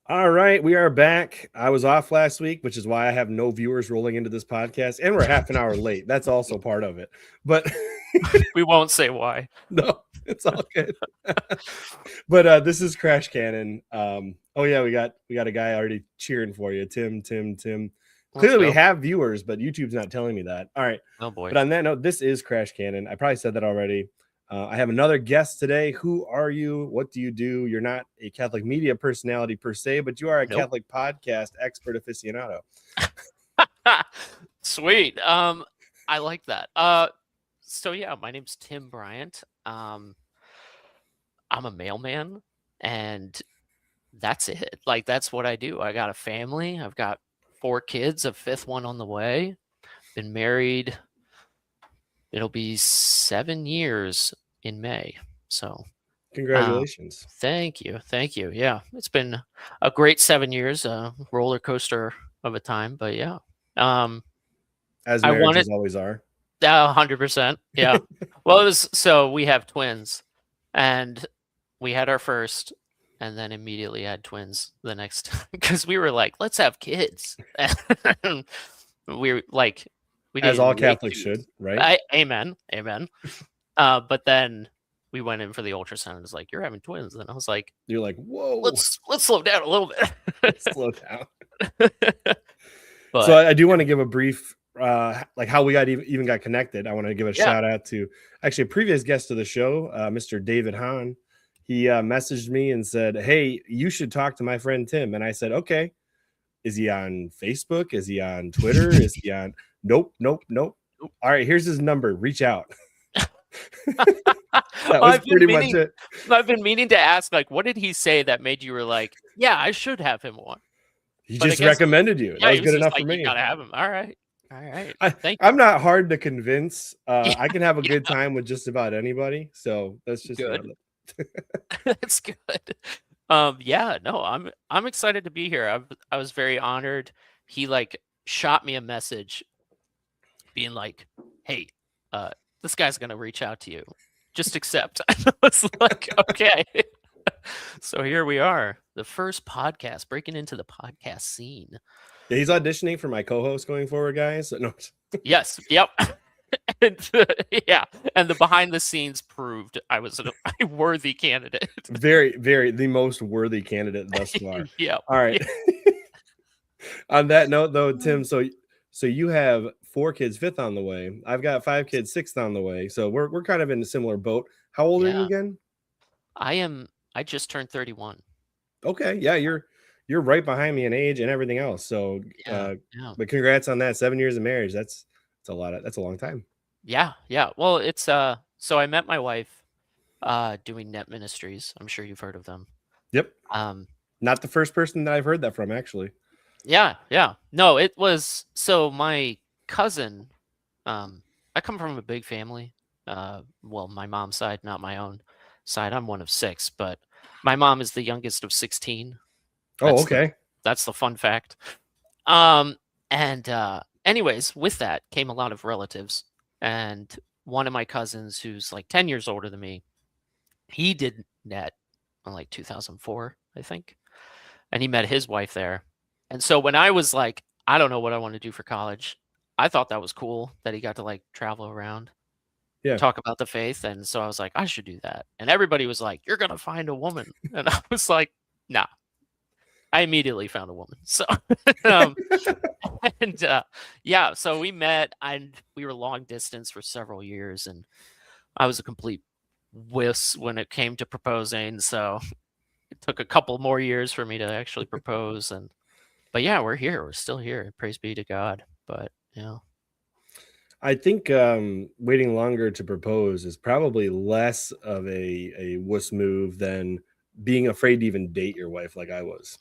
All right, we are back. I was off last week, which is why I have no viewers rolling into this podcast, and we're half an hour late. That's also part of it. But We won't say why. no, it's all good. But this is Crash Cannon. Oh yeah, we got a guy already cheering for you, Tim. Clearly, we have viewers, but YouTube's not telling me that. All right. Oh boy. But on that note, this is Crash Cannon. I probably said that already. I have another guest today. Who are you? What do you do? You're not a Catholic media personality per se, but you are a Catholic podcast expert aficionado. Sweet. I like that. So yeah, my name's Tim Bryant. I'm a mailman, and that's it. Like, that's what I do. I got a family. I've got 4 kids, a 5th one on the way. Been married. It'll be 7 years in May. So congratulations. Thank you. Yeah, it's been a great 7 years, a roller coaster of a time, but yeah. As marriages always are. 100%. Yeah. Well, so we have twins, and we had our first, and then immediately had twins the next, because we were like, let's have kids. We were like, as all Catholics should, right? Amen. But then we went in for the ultrasound, and it's like, you're having twins, and I was like, you're like, whoa, let's slow down a little bit. Slow down. So I do want to give a brief like how we even got connected. I want to give a shout out to actually a previous guest of the show, Mr. David Hahn. He messaged me and said, hey, you should talk to my friend Tim. And I said, okay. Is he on Facebook? Is he on Twitter? Is he on? Nope. All right, here's his number. Reach out. That was pretty much it. I've been meaning to ask, like, what did he say that made you were like, yeah, I should have him on? He just recommended you. That was good enough for me. You gotta have him. All right. Thank you. I'm not hard to convince. I can have a good time with just about anybody. So that's just good. That's good. Yeah, no, I'm excited to be here. I was very honored. He like shot me a message being like, hey, this guy's gonna reach out to you. Just accept. I was like, okay. So here we are, the first podcast, breaking into the podcast scene. Yeah, he's auditioning for my co-host going forward, guys. No. Yes. Yep. And, yeah, and the behind the scenes proved I was a worthy candidate. Very, the most worthy candidate thus far. Yeah. All right. On that note, though, Tim, so you have 4 kids, 5th on the way. I've got 5 kids, 6th on the way. So we're kind of in a similar boat. How old are you again? I just turned 31. Okay, yeah, you're right behind me in age and everything else. So, but congrats on that. 7 years of marriage. That's a long time. Yeah. Well, it's so I met my wife doing Net Ministries. I'm sure you've heard of them. Yep. Not the first person that I've heard that from, actually. Yeah. No, it was so my cousin. I come from a big family. Well, my mom's side, not my own side. I'm one of 6, but my mom is the youngest of 16. Oh, okay. That's the fun fact. Anyways, with that came a lot of relatives, and one of my cousins, who's like 10 years older than me, he did Net in like 2004, I think, and he met his wife there. And so when I was like, I don't know what I want to do for college, I thought that was cool that he got to like travel around, talk about the faith, and so I was like, I should do that. And everybody was like, you're gonna find a woman, and I was like, nah. I immediately found a woman. So, yeah, so we met, and we were long distance for several years, and I was a complete wuss when it came to proposing. So it took a couple more years for me to actually propose. But yeah, we're here. We're still here. Praise be to God. But yeah. I think waiting longer to propose is probably less of a wuss move than being afraid to even date your wife like I was.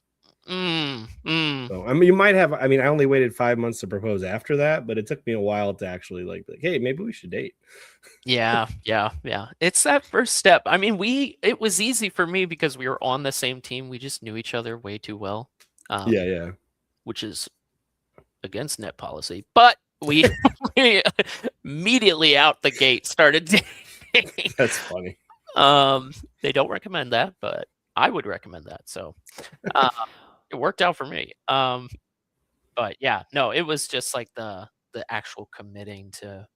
So, I mean, you might have. I mean, I only waited 5 months to propose after that, but it took me a while to actually like, hey, maybe we should date. Yeah. It's that first step. I mean, it was easy for me because we were on the same team. We just knew each other way too well. Yeah. Which is against net policy, but we immediately out the gate started dating. That's funny. They don't recommend that, but I would recommend that. So, It worked out for me. But yeah, no, it was just like the actual committing to,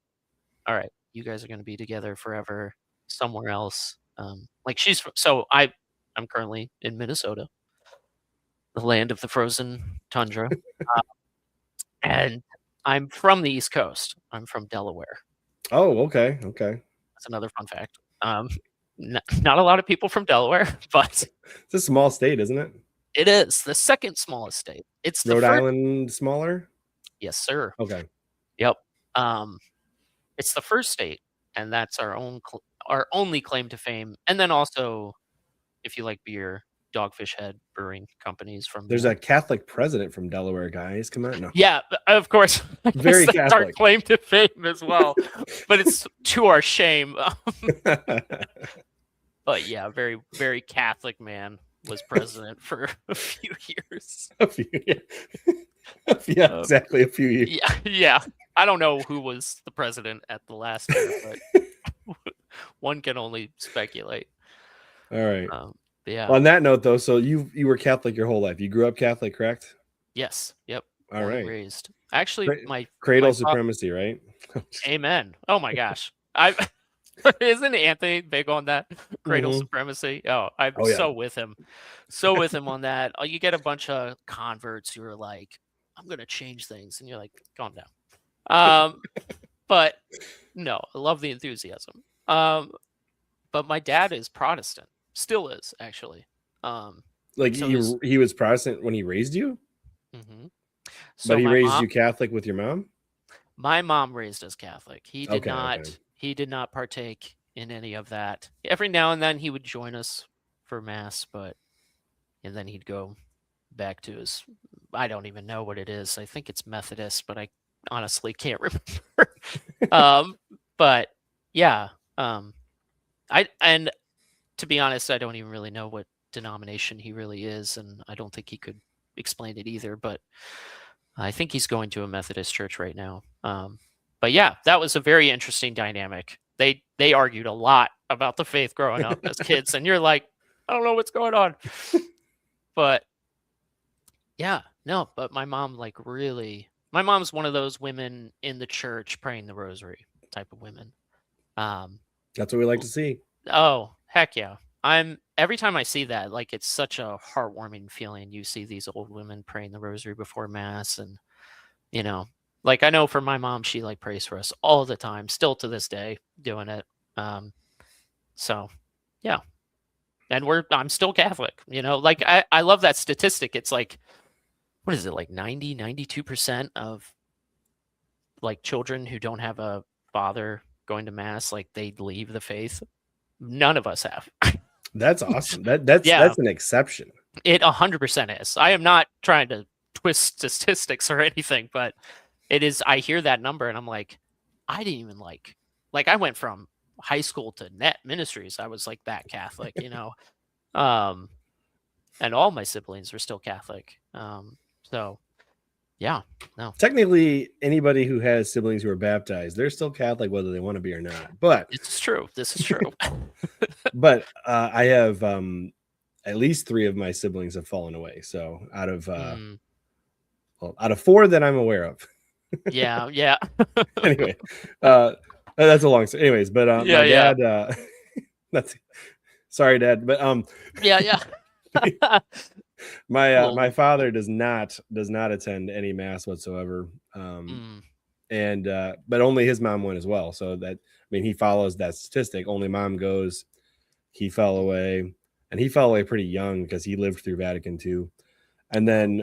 all right, you guys are going to be together forever somewhere else. Like I'm currently in Minnesota, the land of the frozen tundra, and I'm from the East Coast. I'm from Delaware. Oh, okay, okay. That's another fun fact. Not a lot of people from Delaware, but It's a small state, isn't it? it is the second smallest state. It's the Rhode first. Island smaller? Yes, sir. Okay. Yep. It's the first state, and that's our only claim to fame. And then also, if you like beer, Dogfish Head Brewing Companies from There's there. a Catholic president from Delaware, guys. Come on. No. Yeah, of course. Very that's our Catholic. claim to fame as well, but it's to our shame. But yeah, very, very Catholic man was president for a few years. Yeah, exactly. A few years. Yeah. I don't know who was the president at the last year, but one can only speculate. All right. Yeah. On that note, though, so you were Catholic your whole life. You grew up Catholic, correct? Yes. Yep. All right. Raised. Actually, my cradle supremacy, right? Amen. Oh my gosh. Isn't Anthony big on that cradle supremacy? Oh, I'm so with him. So with him on that. You get a bunch of converts who are like, I'm gonna change things, and you're like, calm down. But no, I love the enthusiasm. But my dad is Protestant, still is actually. Like so he was Protestant when he raised you, so but he raised you Catholic with your mom. My mom raised us Catholic. He did not. Okay. He did not partake in any of that. Every now and then he would join us for mass, and then he'd go back to his. I don't even know what it is. I think it's Methodist, but I honestly can't remember. But yeah, and to be honest, I don't even really know what denomination he really is, and I don't think he could explain it either. But I think he's going to a Methodist church right now. But yeah, that was a very interesting dynamic. They argued a lot about the faith growing up as kids, and you're like, I don't know what's going on. But yeah, no, but my mom my mom's one of those women in the church praying the rosary type of women. That's what we like to see. Oh, heck yeah. Every time I see that, like, it's such a heartwarming feeling. You see these old women praying the rosary before mass, and like, I know for my mom, she like prays for us all the time, still to this day doing it. So yeah. And I'm still Catholic, like I love that statistic. It's like, what is it, like 92% of like children who don't have a father going to mass, like they leave the faith. None of us have. That's awesome. That's an exception. It 100% is. I am not trying to twist statistics or anything, but it is. I hear that number and I'm like, I didn't even like I went from high school to net ministries. I was like that Catholic, and all my siblings were still Catholic. So yeah, no. Technically, anybody who has siblings who are baptized, they're still Catholic whether they want to be or not. But this is true. But I have at least 3 of my siblings have fallen away. So out of 4 that I'm aware of. Yeah. Anyway, that's a long story. Anyways, but my dad. That's sorry, Dad, but yeah. My father does not attend any mass whatsoever. And but only his mom went as well. So that, I mean, he follows that statistic. Only mom goes. He fell away, and he fell away pretty young because he lived through Vatican II. And then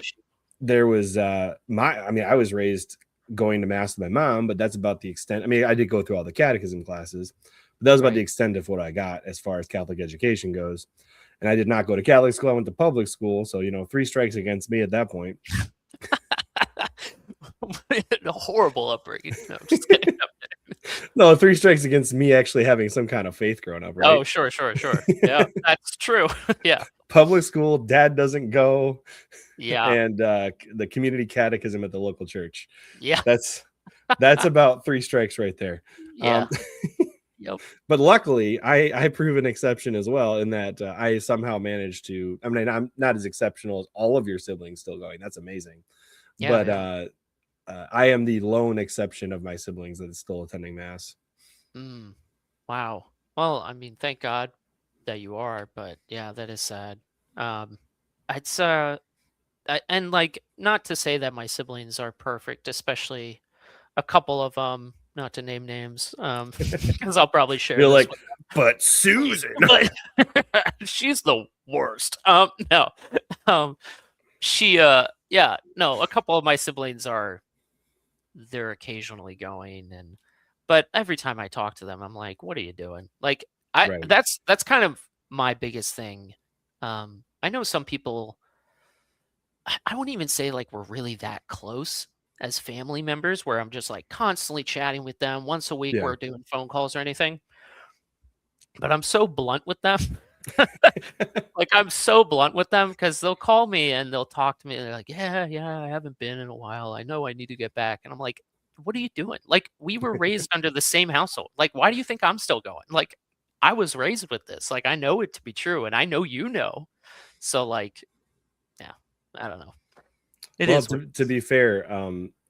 there was I was raised going to mass with my mom, but that's about the extent. I mean, I did go through all the catechism classes, but that was about the extent of what I got as far as Catholic education goes. And I did not go to Catholic school. I went to public school. So, 3 strikes against me at that point. A horrible upbringing. No, just kidding. No, 3 strikes against me actually having some kind of faith growing up, right? Oh, sure. Yeah, that's true. Yeah. Public school, Dad doesn't go. Yeah. And the community catechism at the local church. Yeah. That's about 3 strikes right there. Yeah. Yep. But luckily, I prove an exception as well in that I somehow managed to. I mean, I'm not as exceptional as all of your siblings still going. That's amazing. Yeah, But yeah. I am the lone exception of my siblings that is still attending mass. Mm, wow. Well, I mean, thank God that you are, but yeah, that is sad. Um, it's and like not to say that my siblings are perfect, especially a couple of not to name names, because I'll probably share You're this like, with but Susan. them, but she's the worst. No, um, she yeah, no, a couple of my siblings are they're occasionally going and but every time I talk to them, I'm like, "What are you doing?" Like, Right. that's kind of my biggest thing. I know some people I wouldn't even say, like, we're really that close as family members where I'm just, like, constantly chatting with them. Once a week, Yeah. we're doing phone calls or anything, but I'm so blunt with them. Like, I'm so blunt with them because 'cause they'll call me and they'll talk to me, and they're like, "Yeah, yeah, I haven't been in a while. I know I need to get back." And I'm like, "What are you doing?" Like, we were raised under the same household. Like, why do you think I'm still going? Like, I was raised with this. Like, I know it to be true, and I know you know. So, like, yeah, I don't know. It Well, is what to be fair,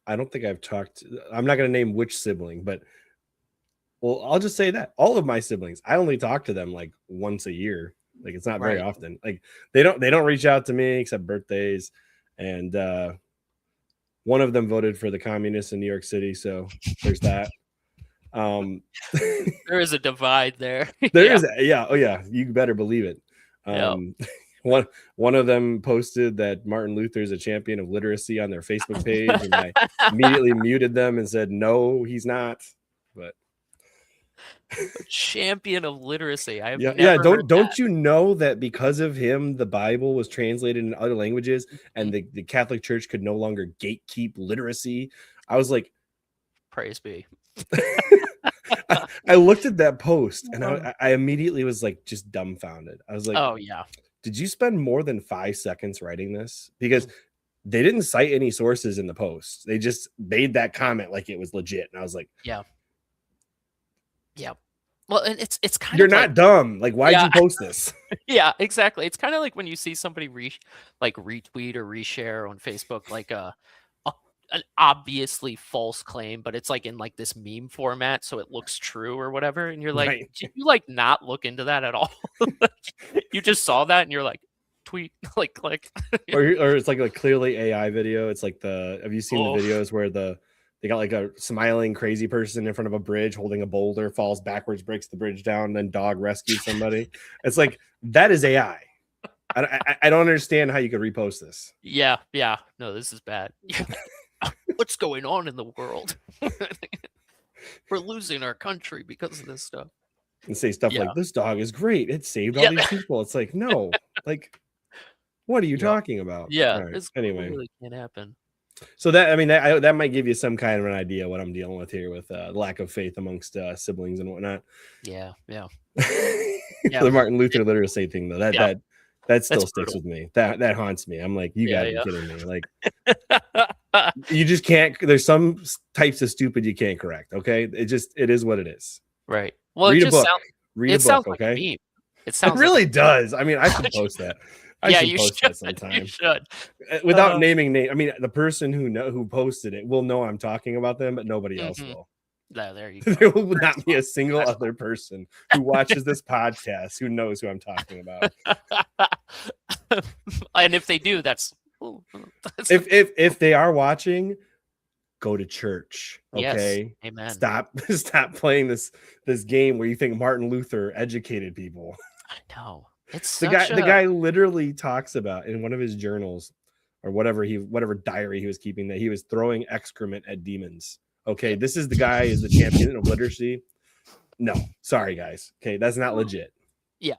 I don't think I've talked. I'm not going to name which sibling, but well, I'll just say that all of my siblings, I only talk to them like once a year. Like it's not very right. often. Like they don't reach out to me except birthdays, and one of them voted for the communists in New York City, so there's that. Um, There is a divide there. there Yeah, is, yeah, oh yeah, you better believe it. yeah. Um, one of them posted that Martin Luther is a champion of literacy on their Facebook page, and I immediately muted them and said, "No, he's not." But A champion of literacy. I have yeah, yeah. never heard Don't that. you know that because of him, the Bible was translated in other languages, and Mhm. the Catholic Church could no longer gatekeep literacy? I was like, Praise be. I looked at that post, and Uh, I immediately was like, just dumbfounded. I was like, oh, yeah. did you spend more than 5 seconds writing this? Because Mm, they didn't cite any sources in the post. They just made that comment like it was legit, and I was like, yeah, yeah. Well, and it's kind you're of like not dumb. Like, why'd yeah, you post this? yeah, exactly. It's kinda like when you see somebody like, retweet or reshare on Facebook, like, a an obviously false claim, but it's, like, in, like, this meme format, so it looks true or whatever, and you're like, Right. "Did you, like, not look into that at all?" You just saw that and you're like, "Tweet," like, click. Or it's like a clearly AI video. It's like have you seen the Oh, videos where they got like a smiling crazy person in front of a bridge holding a boulder, falls backwards, breaks the bridge down, then dog rescues somebody. It's like that is AI. I don't understand how you could repost this yeah, yeah. No, this is bad. What's going on in the world? We're losing our country because of this stuff. and say stuff Yeah. like this dog is great. It saved all Yeah. these people. It's like, no, like, what are you Yep. talking about? Yeah, All right. this Anyway, literally can't happen. so that I mean that might give you some kind of an idea what I'm dealing with here with lack of faith amongst siblings and whatnot. Yeah, yeah, yeah, The Martin Luther literacy thing though, yeah, that that's still sticks brutal. with me. That haunts me. I'm like, you Yeah, gotta be yeah. kidding me. Like you just can't, there's some types of stupid you can't correct. Okay. It is what it is. Right. Well, Read a book. Read a it book, sounds like a okay? meme. It It sounds like a really does. I mean, I should post that. I Yeah, should you post should, that you sometime. should. Without Uh, naming name. I mean, the person who posted it will know I'm talking about them, but nobody else mhm. will. There you There go. will That's not be a single fine, other person who watches this podcast who knows who I'm talking about. that's fine. And if they do, that's ooh, that's If they are watching, go to church, yes, okay? amen. Stop playing this game where you think Martin Luther educated people. I know. It's The guy such the a guy literally talks about in one of his journals or whatever diary he was keeping that he was throwing excrement at demons. Okay, yep. this is the guy is the champion of literacy. No, sorry guys. Okay, that's not Well, legit. yeah.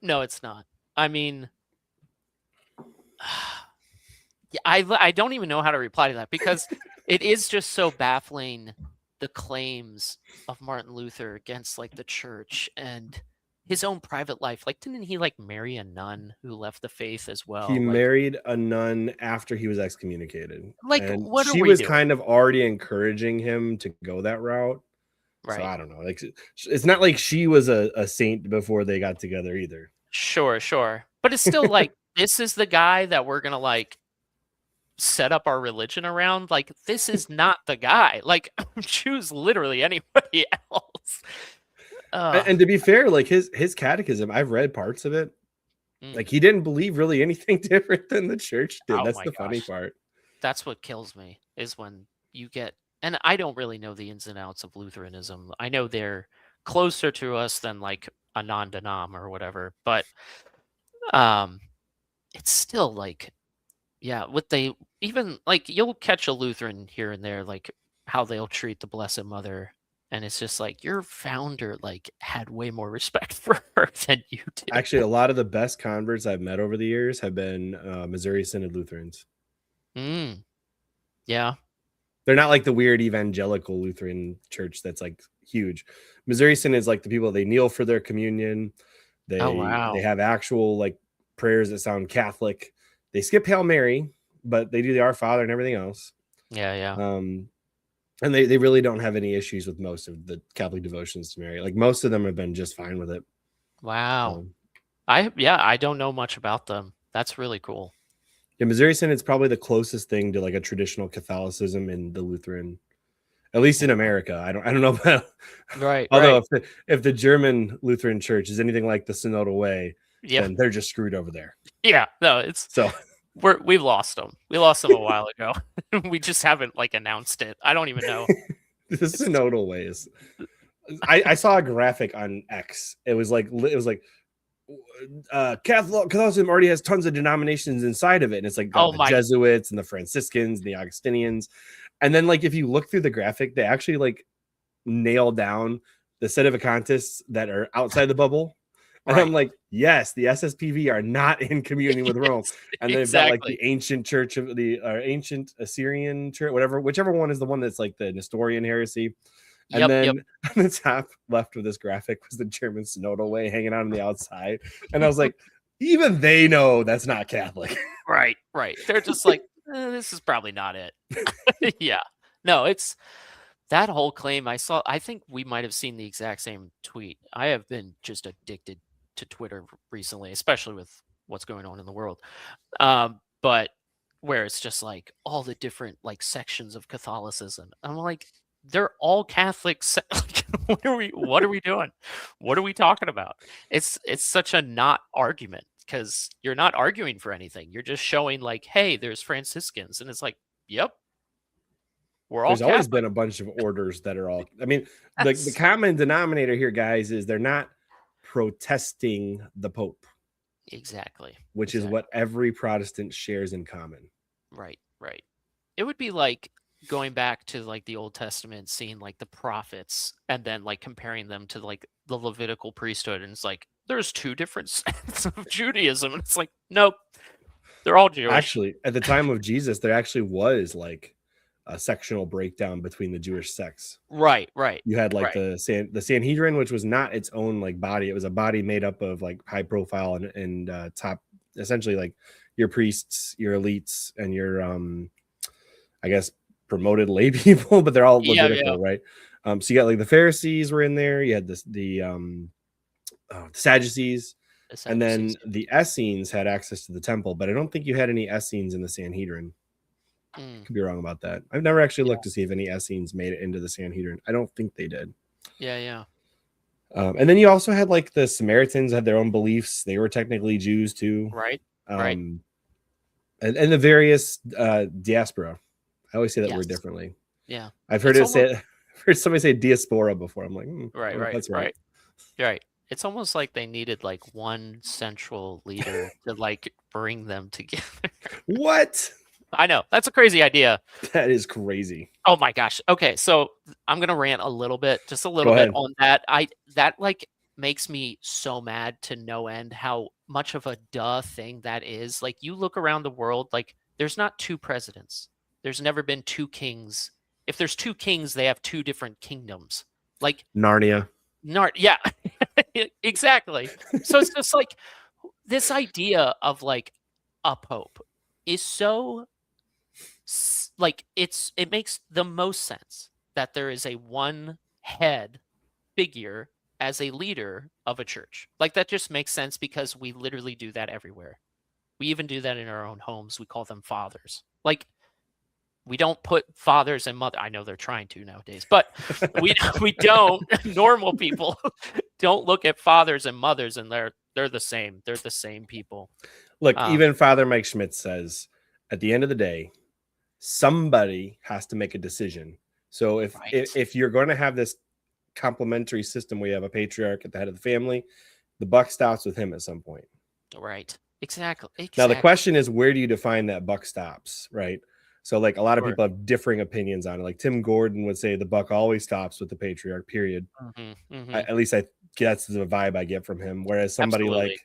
No, it's not. I mean, yeah, I don't even know how to reply to that because it is just so baffling the claims of Martin Luther against like the church and his own private life. Like, didn't he like marry a nun who left the faith as He well? married a nun after he was excommunicated, Like and what are she we was doing? kind of already encouraging him to go that route. So Right. I don't know. Like it's not like she was a saint before they got together either. Sure, sure. But it's still like, this is the guy that we're gonna, like, set up our religion around? Like, this is not the guy. Like, choose literally anybody else. Ugh. And to be fair, like his catechism, I've read parts of it. Mm. Like he didn't believe really anything different than the church did. Oh That's my the funny gosh. part. That's what kills me, is when you get, and I don't really know the ins and outs of Lutheranism. I know they're closer to us than, like, a non-denom or whatever, but, um, it's still, like, yeah, what they even like, you'll catch a Lutheran here and there, like, how they'll treat the Blessed Mother, and it's just like, your founder, like, had way more respect for her than you Actually, do. a lot of the best converts I've met over the years have been Missouri Synod Lutherans. Mm, yeah. They're not like the weird evangelical Lutheran church that's like huge. Missouri Synod is like the people, they kneel for their communion. Oh, They wow. have actual like prayers that sound Catholic. They skip Hail Mary, but they do the Our Father and everything else. Yeah, yeah. And they really don't have any issues with most of the Catholic devotions to Mary. Like most of them have been just fine with it. Wow. Um, I don't know much about them. That's really cool. yeah, Missouri Synod is probably the closest thing to like a traditional Catholicism in the Lutheran, at least in Wow. America. I don't know about. Right, Although right. if the German Lutheran Church is anything like the Synodal Way, Yep. then they're just screwed over there. Yeah, no, it's So we've lost them. We lost them a while ago. We just haven't, like, announced it. I don't even know. the It's Synodal Way is. I saw a graphic on X. It was like Catholicism already has tons of denominations inside of it, and it's like got oh the my Jesuits and the Franciscans and the Augustinians, and then like if you look through the graphic, they actually like nail down the Sedevacantists that are outside the bubble, and I'm right. like, yes, the SSPV are not in communion with Rome, Yes, and they've got like exactly. the ancient church of the ancient Assyrian church, whichever one is the one that's like the Nestorian heresy. And Yep, yep. then on the top left of this graphic was the German Synodal Way hanging out on the outside. And I was like, even they know that's not Catholic. Right, right. They're just like, this is probably not it." Yeah. No, it's that whole claim I think we might have seen the exact same tweet. I have been just addicted to Twitter recently, especially with what's going on in the world. But where it's just like all the different like sections of Catholicism. I'm like, they're all Catholics. Like, what are we doing? What are we talking about? It's such a not argument because you're not arguing for anything. You're just showing like, hey, there's Franciscans, and it's like, yep, we're all There's always Catholic. been a bunch of orders that are all, I mean, the That's common denominator here, guys, is they're not protesting the Pope, exactly, which is exactly. what every Protestant shares in common. Right, right. It would be like going back to like the Old Testament, seeing like the prophets and then like comparing them to like the Levitical priesthood. And it's like, there's two different sects of Judaism. And it's like, nope, they're all Jewish. Actually, at the time of Jesus, there actually was like a sectional breakdown between the Jewish sects. Right, right, You had like right. the Sanhedrin, which was not its own like body. It was a body made up of like high profile and top, essentially like your priests, your elites, and your I guess promoted lay people, but they're all Yeah, yeah. Levitical, right? So you got like the Pharisees were in there. You had the Sadducees, The and then Sadducees. the Essenes had access to the temple, but I don't think you had any Essenes in the Sanhedrin. Mm, Could be wrong about that. I've never actually yeah, looked to see if any Essenes made it into the Sanhedrin. I don't think they did. yeah, yeah. And then you also had like the Samaritans had their own beliefs. They were technically Jews too. Right, right. Um, and the various diaspora. I always say that word Yes. differently. Yeah. I've heard It's it almost say, heard somebody say diaspora before. I'm like, I right, don't know if right, that's right. right. Right. It's almost like they needed like one central leader to like bring them together. What? I know. That's a crazy idea. That is crazy. Oh my gosh. Okay, so I'm gonna rant a little bit, just a Go little bit ahead. on that. That like makes me so mad to no end how much of a duh thing that is. Like you look around the world, like there's not two presidents. There's never been two kings. If there's two kings, they have two different kingdoms. Like Narnia. yeah, exactly. So it's just like this idea of like a pope is so like it makes the most sense that there is a one head figure as a leader of a church. Like, that just makes sense because we literally do that everywhere. We even do that in our own homes. We call them fathers. Like, we don't put fathers and mother. I know they're trying to nowadays, but we don't. Normal people don't look at fathers and mothers and they're the same. They're the same people. Look, even Father Mike Schmidt says, at the end of the day, somebody has to make a decision. So if you're going to have this complementary system where you have a patriarch at the head of the family, the buck stops with him at some point. Right. Exactly. Now the question is, where do you define that buck stops, right? So like a lot of people have differing opinions on it. Like Tim Gordon would say the buck always stops with the patriarch, period. At least that's the vibe I get from him. Whereas somebody like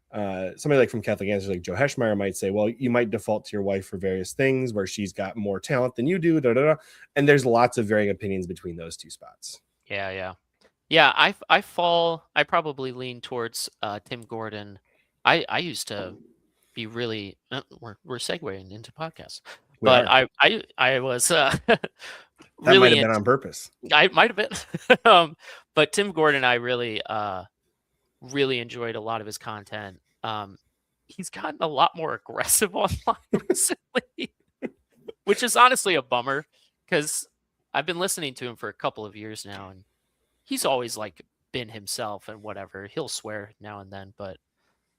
from Catholic Answers, like Joe Heschmeyer, might say, well, you might default to your wife for various things where she's got more talent than you do. And there's lots of varying opinions between those two spots. Yeah. I probably lean towards Tim Gordon. I used to be really we're segueing into podcasts. But I was that really might have been on purpose. I might have been. But Tim Gordon, I really enjoyed a lot of his content. He's gotten a lot more aggressive online recently, which is honestly a bummer because I've been listening to him for a couple of years now, and he's always like been himself and whatever. He'll swear now and then, but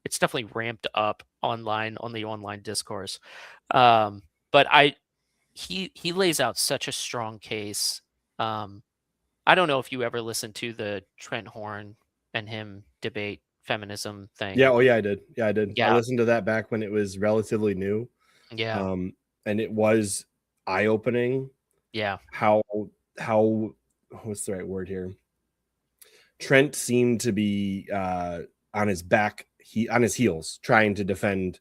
it's definitely ramped up online on the online discourse. But he lays out such a strong case. I don't know if you ever listened to the Trent Horn and him debate feminism thing. Yeah. Oh yeah, I did. Yeah, I did. Yeah. I listened to that back when it was relatively new. Yeah. And it was eye-opening. Yeah. How what's the right word here? Trent seemed to be on his back, on his heels, trying to defend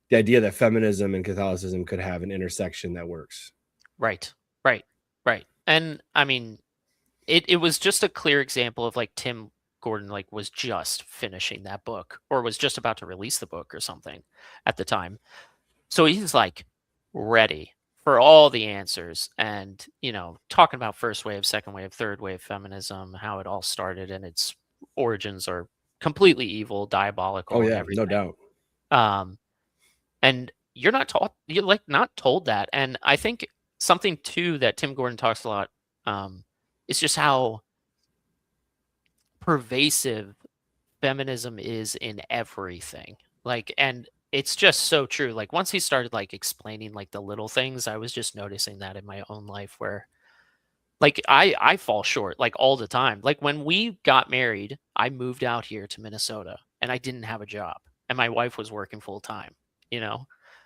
the idea that feminism and Catholicism could have an intersection that works. Right. And I mean, it was just a clear example of like Tim Gordon like was just finishing that book or was just about to release the book or something at the time. So he's like ready for all the answers and, talking about first wave, second wave, third wave feminism, how it all started and its origins are completely evil, diabolical. Oh yeah, and everything. no doubt. And you're not told that. And I think something too that Tim Gordon talks a lot is just how pervasive feminism is in everything. Like, and it's just so true. Like once he started like explaining like the little things, I was just noticing that in my own life where like I fall short like all the time. Like when we got married, I moved out here to Minnesota and I didn't have a job and my wife was working full time,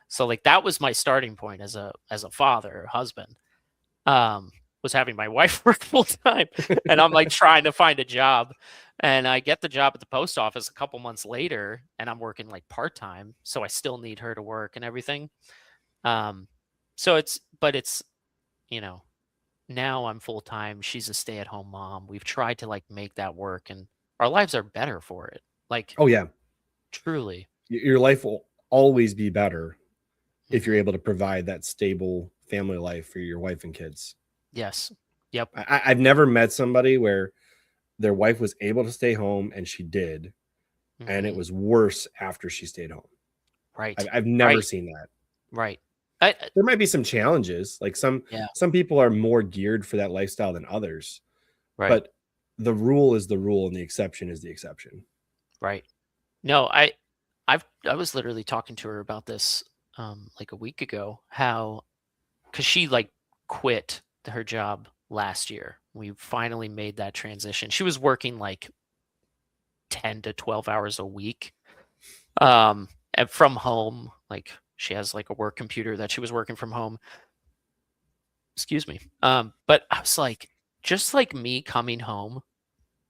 So like that was my starting point as a father or husband. Was having my wife work full time and I'm like trying to find a job and I get the job at the post office a couple months later and I'm working like part-time. So I still need her to work and everything. So it's, now I'm full time. She's a stay-at-home mom. We've tried to like make that work and our lives are better for it. Like, oh yeah, truly. Your life will always be better if you're able to provide that stable family life for your wife and kids. Yes. Yep. I've never met somebody where their wife was able to stay home and she did, and it was worse after she stayed home. Right. I've never seen that. Right. There might be some challenges. Like some people are more geared for that lifestyle than others. Right. But the rule is the rule and the exception is the exception. Right. No, I was literally talking to her about this like a week ago, because she like quit her job last year. We finally made that transition. She was working like 10 to 12 hours a week and from home. Like she has like a work computer that she was working from home. Excuse me. But I was like, just like me coming home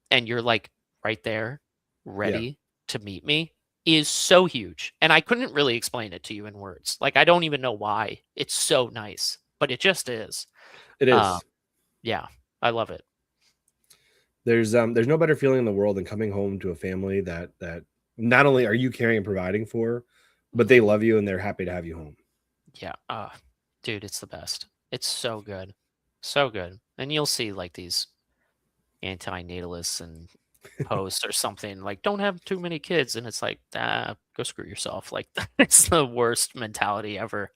and you're like right there ready to meet me is so huge. And I couldn't really explain it to you in words. Like, I don't even know why. It's so nice, but it just is. It is. Yeah, I love it. There's no better feeling in the world than coming home to a family that not only are you caring and providing for, but they love you and they're happy to have you home. Yeah. Dude, it's the best. It's so good. So good. And you'll see like these anti-natalists and posts or something like, don't have too many kids, and it's like, go screw yourself. Like, it's the worst mentality ever.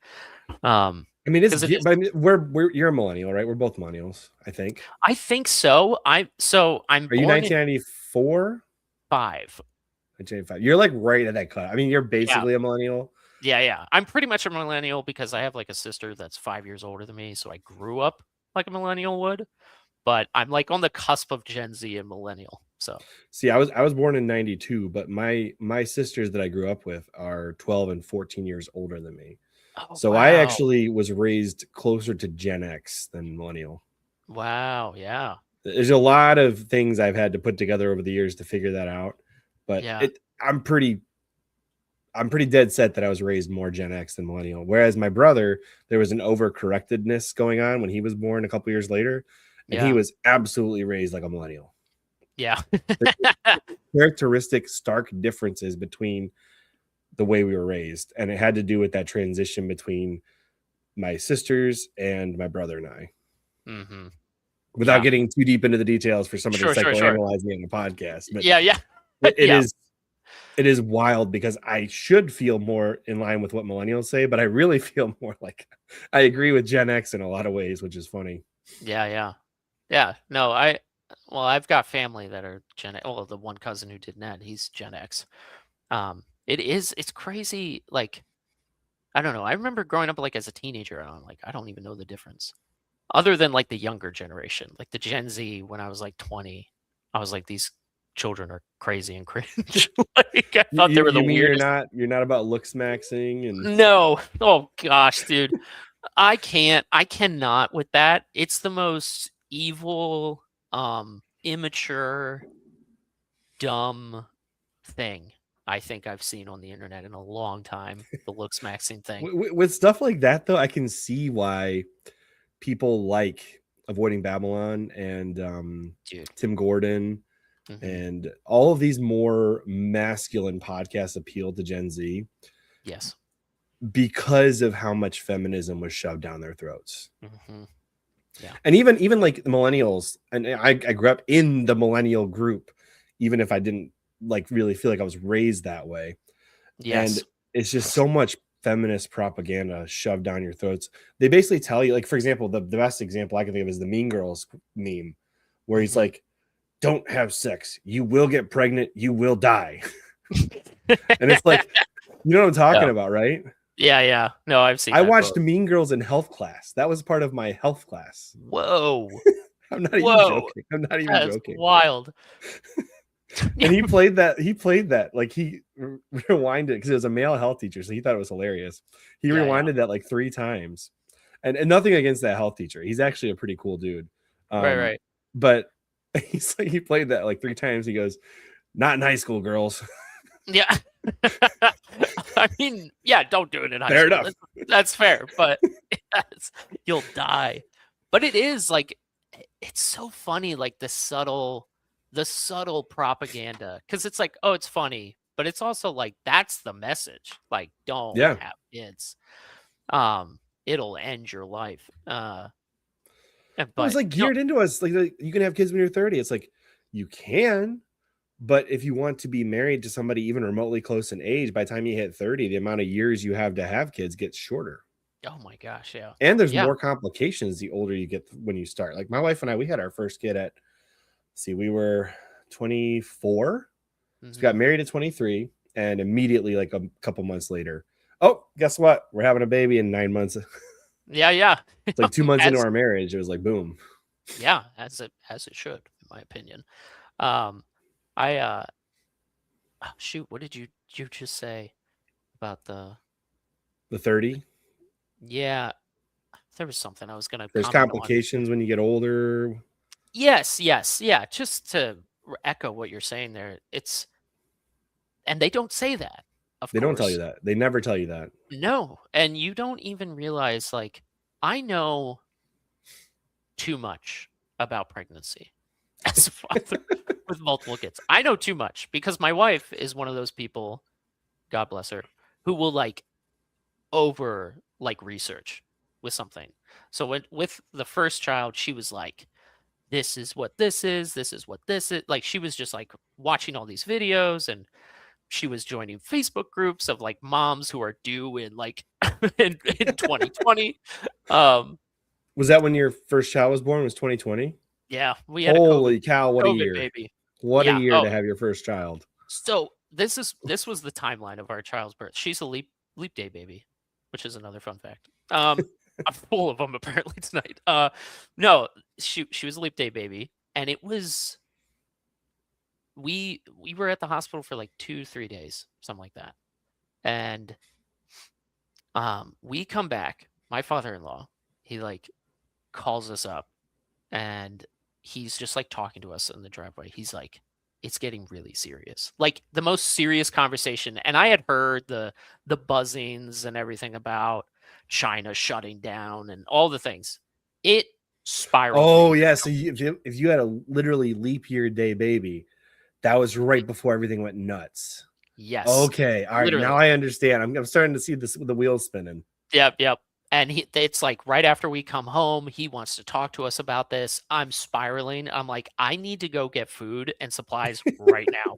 I mean, Because it is. but I mean, we're you're a millennial, right? We're both millennials, I think. I think so. I'm Are you born in 1994? 5. 1995. You're like right at that cut. I mean, you're Yeah. basically a millennial. Yeah. I'm pretty much a millennial because I have like a sister that's 5 years older than me, so I grew up like a millennial would, but I'm like on the cusp of Gen Z and millennial. So See, I was born in 92, but my sisters that I grew up with are 12 and 14 years older than me. oh, So I wow. actually was raised closer to Gen X than millennial. Wow, yeah. There's a lot of things I've had to put together over the years to figure that out, but Yeah. I'm pretty dead set that I was raised more Gen X than millennial. Whereas my brother, there was an overcorrectedness going on when he was born a couple years later, and he Yeah. was absolutely raised like a millennial. Yeah. Characteristic, stark differences between the way we were raised, and it had to do with that transition between my sisters and my brother and I. Mhm. Without Yeah. getting too deep into the details for somebody to Sure. psychoanalyze me on the podcast, but Yeah. it Yeah. is wild because I should feel more in line with what millennials say, but I really feel more like I agree with Gen X in a lot of ways, which is funny. Yeah. No, I've got family that are Gen X. Well, the one cousin who did net, he's Gen X. It's crazy. Like, I don't know. I remember growing up like as a teenager, and I'm like, I don't even know the difference. Other than like the younger generation, like the Gen Z, when I was like 20, I was like, these children are crazy and cringe. Like, I thought they were the You mean weirdest. you're not about looks maxing and No. Oh gosh, dude. I cannot with that. It's the most evil, immature, dumb thing I think I've seen on the internet in a long time. The looks maxing thing. with stuff like that though, I can see why people like Avoiding Babylon and Dude. Tim Gordon Hmm. and all of these more masculine podcasts appeal to Gen Z Yes. because of how much feminism was shoved down their throats. Hmm. Yeah. And even like the millennials, and I grew up in the millennial group, even if I didn't like really feel like I was raised that way. And Yes. it's just so much feminist propaganda shoved down your throats. They basically tell you, like, for example, the best example I can think of is the Mean Girls meme, where he's Mhm. like, don't have sex. You will get pregnant. You will die. And it's like, you know what I'm talking about, right? Yeah. No, I've seen I that watched quote. Mean Girls in health class. That was part of my health class. Whoa. I'm not even Whoa. joking. I'm not even That's joking. wild. And he played that like he rewinded because it was a male health teacher, so he thought it was hilarious. He Yeah. rewinded that like 3 times, and nothing against that health teacher. He's actually a pretty cool dude. Right. But he's like he played that like 3 times. He goes, "Not in high school, girls." Yeah. I mean, yeah, don't do it in high Fair school. enough. That's fair, but you'll die. But it is like, it's so funny, like the subtle propaganda, because it's like, oh, it's funny, but it's also like, that's the message. Like, don't Yeah, have kids. It'll end your life. well, it's But like geared into us. Like you can have kids when you're 30. It's like you can, but if you want to be married to somebody even remotely close in age, by the time you hit 30, the amount of years you have to have kids gets shorter. oh my gosh, yeah. And there's Yeah. more complications the older you get when you start. Like my wife and I, we had our first kid at, we were 24. So we got Mhm. married at 23, and immediately, like a couple months later, oh, guess what? We're having a baby in 9 months. Yeah. It's like 2 months into As our marriage. It was like, boom. Yeah, as it should, in my opinion. Um, I shoot, what did you just say about the? The 30. Yeah, there was something I was gonna There's comment on. complications when you get older. Yes, yeah. Just to echo what you're saying there, and they don't say that, of They don't tell you course. that. They never tell you that. No, and you don't even realize, like, I know too much about pregnancy as a father with multiple kids. I know too much because my wife is one of those people, God bless her, who will like over like research with something. So with the first child, she was like, this is what this is. This is what this is. Like, she was just like watching all these videos, and she was joining Facebook groups of like moms who are due in like in 2020. Was that when your first child was born? Was 2020? Yeah, we had a Holy cow! What a COVID year! baby. What a Yeah. year Oh, to have your first child. so this was the timeline of our child's birth. She's a leap day baby, which is another fun fact. I'm full of them apparently tonight. No, she was a leap day baby, and it was we were at the hospital for like 2-3 days, something like that, and we come back. My father-in-law, he like calls us up, and he's just like talking to us in the driveway. He's like, it's getting really serious, like the most serious conversation. And I had heard the buzzings and everything about China shutting down and all the things. It spiraled Oh me. yeah, so if you had a literally leap year day baby, that was right before everything went nuts. Yes, Okay, all right, now literally. I understand. I'm starting to see the wheels spinning. Yep. And it's like right after we come home, he wants to talk to us about this. I'm spiraling. I'm like, I need to go get food and supplies right now.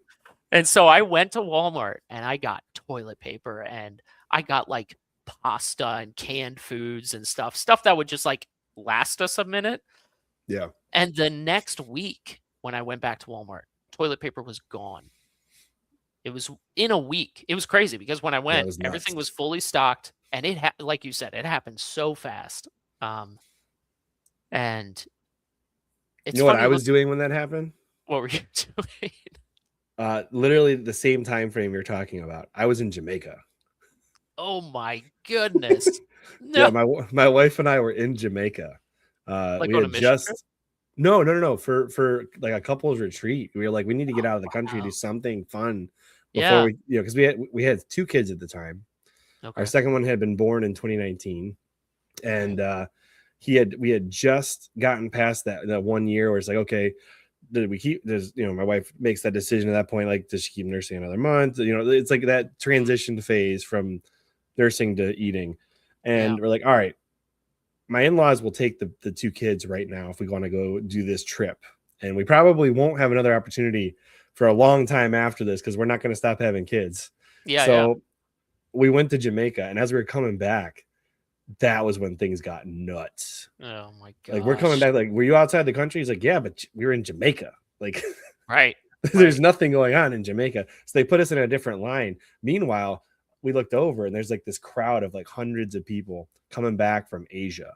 And so I went to Walmart and I got toilet paper, and I got like pasta and canned foods and stuff that would just like last us a minute. Yeah, And the next week, when I went back to Walmart, toilet paper was gone. It was in a week. It was crazy because when I that went, was everything nuts. was fully stocked, and like you said, it happened so fast. And You it's know what funny I was look. doing when that happened? What were you doing? Literally the same time frame you're talking about. I was in Jamaica. Oh my goodness. Yeah, No. my wife and I were in Jamaica. Like We on a had mission trip? just no for like a couple's retreat. We were like, we need to get out of the country, do Wow. something fun before Yeah. we, because we had two kids at the time. Our Okay. second one had been born in 2019, Okay. and we had just gotten past that 1 year where it's like, okay, did we keep, there's, my wife makes that decision at that point, like, does she keep nursing another month? It's like that Mm, transition phase from nursing to eating. yeah. And we're like, all right, my in-laws will take the two kids right now if we want to go do this trip. And we probably won't have another opportunity for a long time after this because we're not going to stop having kids. Yeah. So we went to Jamaica, and as we were coming back, that was when things got nuts. Oh my Like, we're coming gosh. back, like, were you outside the country? He's like, yeah, but we were in Jamaica. Like, Right. there's Right. nothing going on in Jamaica. So they put us in a different line. Meanwhile, we looked over, and there's like this crowd of like hundreds of people coming back from Asia.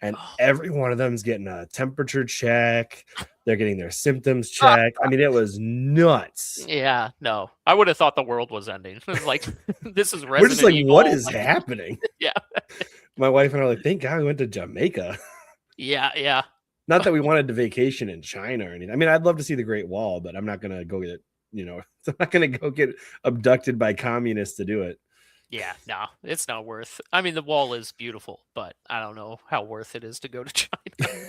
And Oh. every one of them is getting a temperature check. They're getting their symptoms checked. I mean, it was nuts. Yeah, no. I would have thought the world was ending. Like, this is We're just Resident like, what Evil. is Like, happening? yeah. My wife and I are like, thank God we went to Jamaica. Yeah. Not that we wanted to vacation in China or anything. I mean, I'd love to see the Great Wall, but I'm not going to go get, I'm not going to go get abducted by communists to do it. Yeah, no, it's not worth. I mean, the wall is beautiful, but I don't know how worth it is to go to China.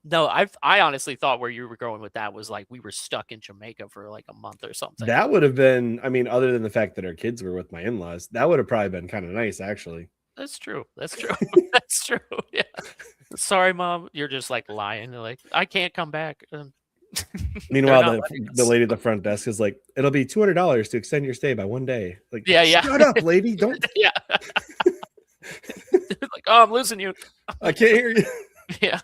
No, I honestly thought where you were going with that was like we were stuck in Jamaica for like a month or something. That would have been, I mean, other than the fact that our kids were with my in-laws, that would have probably been kind of nice, actually. That's true. That's true. That's true. Yeah. Sorry, mom. You're just like lying. You're like, I can't come back. They're Meanwhile, not letting the us. lady at the front desk is like, it'll be $200 to extend your stay by 1 day. Like, Yeah. shut up, lady. Don't, Yeah. Like, oh, I'm losing you. I can't hear you. Yeah.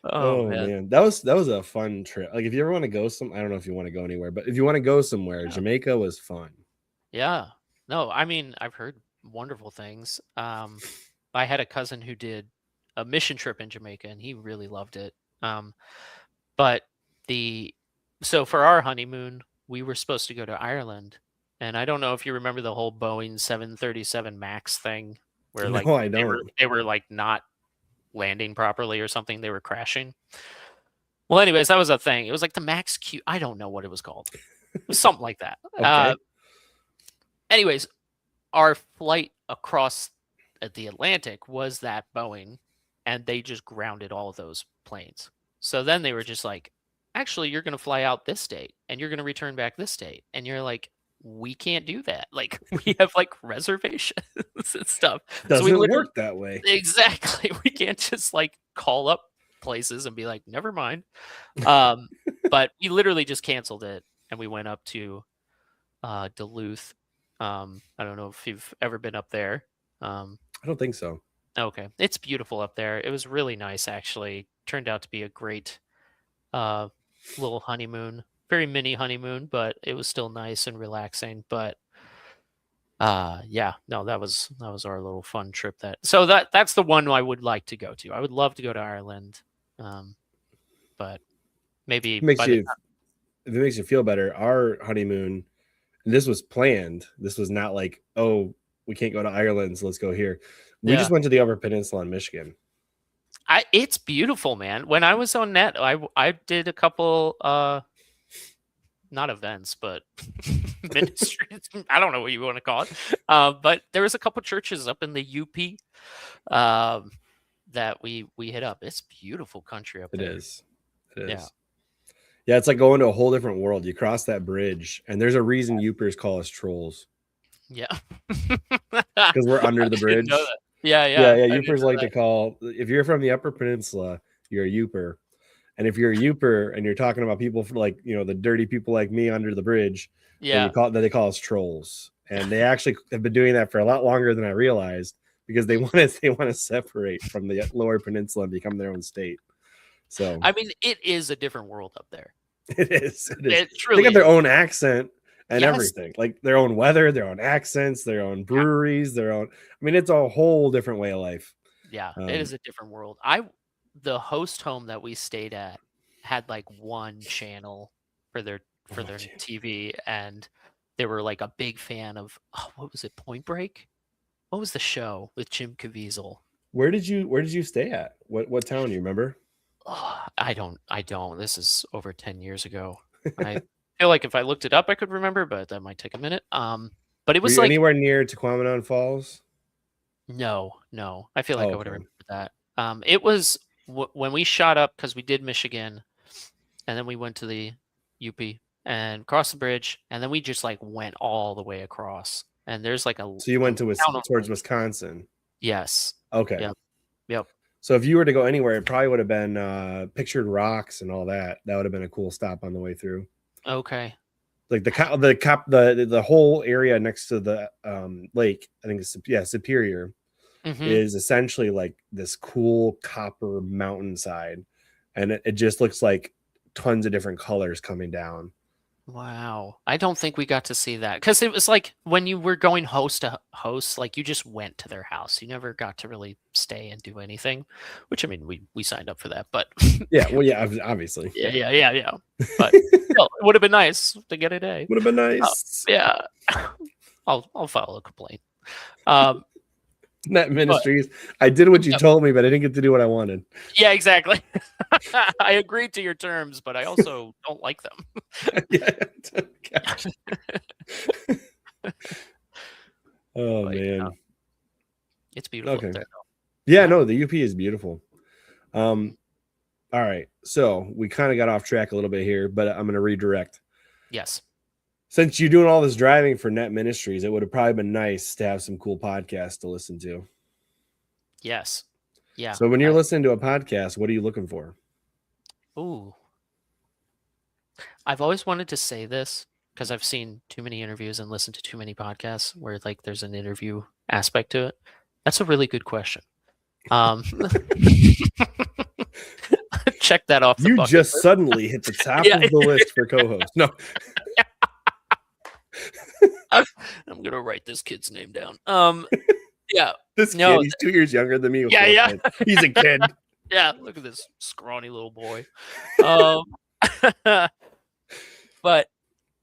Oh Oh man. man, that was a fun trip. Like, if you ever want to go I don't know if you want to go anywhere, but if you want to go somewhere, Yeah. Jamaica was fun. Yeah. No, I mean, I've heard wonderful things. I had a cousin who did a mission trip in Jamaica, and he really loved it. But the so for our honeymoon, we were supposed to go to Ireland, and I don't know if you remember the whole Boeing 737 Max thing, where like No, I they were don't. they were like not landing properly or something. They were crashing. Well, anyways, that was a thing. It was like the Max Q. I don't know what it was called. It was something like that. Okay. Anyways, our flight across the Atlantic was that Boeing, and they just grounded all of those planes. So then they were just like, actually, you're going to fly out this date and you're going to return back this date. And you're like, we can't do that. Like, we have like reservations and stuff. So we Doesn't literally, work that way. exactly, we can't just like call up places and be like, never mind. But we literally just canceled it and we went up to Duluth. I don't know if you've ever been up there. I don't think so. Okay, it's beautiful up there. It was really nice, actually. Turned out to be a great little honeymoon. Very mini honeymoon, but it was still nice and relaxing. But yeah, no, that was our little fun trip. That's the one I would like to go to. I would love to go to Ireland, but maybe Makes by you, if it makes you feel better, our honeymoon, this was planned. This was not like, oh, we can't go to Ireland, so let's go here. We just went to the Upper Peninsula in Michigan. It's beautiful, man. When I was on net, I did a couple not events, but ministries. I don't know what you want to call it. But there was a couple churches up in the UP that we hit up. It's beautiful country up there. It is. Yeah, it's like going to a whole different world. You cross that bridge, and there's a reason Yoopers call us trolls. Yeah. Because we're under the bridge. Yeah. Yoopers like to call, if you're from the Upper Peninsula, you're a Yooper. And if you're a Yooper and you're talking about people for like, the dirty people like me under the bridge, then they call us trolls. And they actually have been doing that for a lot longer than I realized, because they want to separate from the Lower Peninsula and become their own state. So I mean, it is a different world up there. It is. It truly they got their own accent and everything, like their own weather, their own accents, their own breweries, their own. I mean, it's a whole different way of life. Yeah, it is a different world. The host home that we stayed at had like one channel for their TV, and they were like a big fan of what was it, Point Break? What was the show with Jim Caviezel? Where did you stay at? What town do you remember? Oh, I don't. This is over 10 years ago. I feel like if I looked it up, I could remember, but that might take a minute. But it was like anywhere near Tequamanon Falls? No. I feel like I would have remembered that. It was when we shot up, because we did Michigan, and then we went to the UP and crossed the bridge, and then we just like went all the way across. And there's like so you went towards Wisconsin? Yes. Okay. Yep. So if you were to go anywhere, it probably would have been Pictured Rocks and all that. That would have been a cool stop on the way through. Okay. Like the whole area next to the lake, I think it's Superior, is essentially like this cool copper mountainside, and it just looks like tons of different colors coming down. Wow. I don't think we got to see that, because it was like when you were going host to host, like you just went to their house. You never got to really stay and do anything, which, I mean, we signed up for that, but obviously. Yeah. But still, it would have been nice to get a day. Would have been nice. Yeah. I'll file a complaint. Net Ministries. I did what you told me, but I didn't get to do what I wanted. Yeah, exactly. I agreed to your terms, but I also don't like them. Man, it's beautiful. Okay. Up there, yeah, no, the UP is beautiful. All right, so we kind of got off track a little bit here, but I'm going to redirect. Yes. Since you're doing all this driving for Net Ministries, it would have probably been nice to have some cool podcasts to listen to. Yes. Yeah. So when you're listening to a podcast, what are you looking for? Ooh. I've always wanted to say this because I've seen too many interviews and listened to too many podcasts where like there's an interview aspect to it. That's a really good question. Check that off. You just suddenly hit the top of the list for co-host. No. I'm gonna write this kid's name down. Yeah. This kid, he's 2 years younger than me. Yeah. He's a kid. Yeah, look at this scrawny little boy. But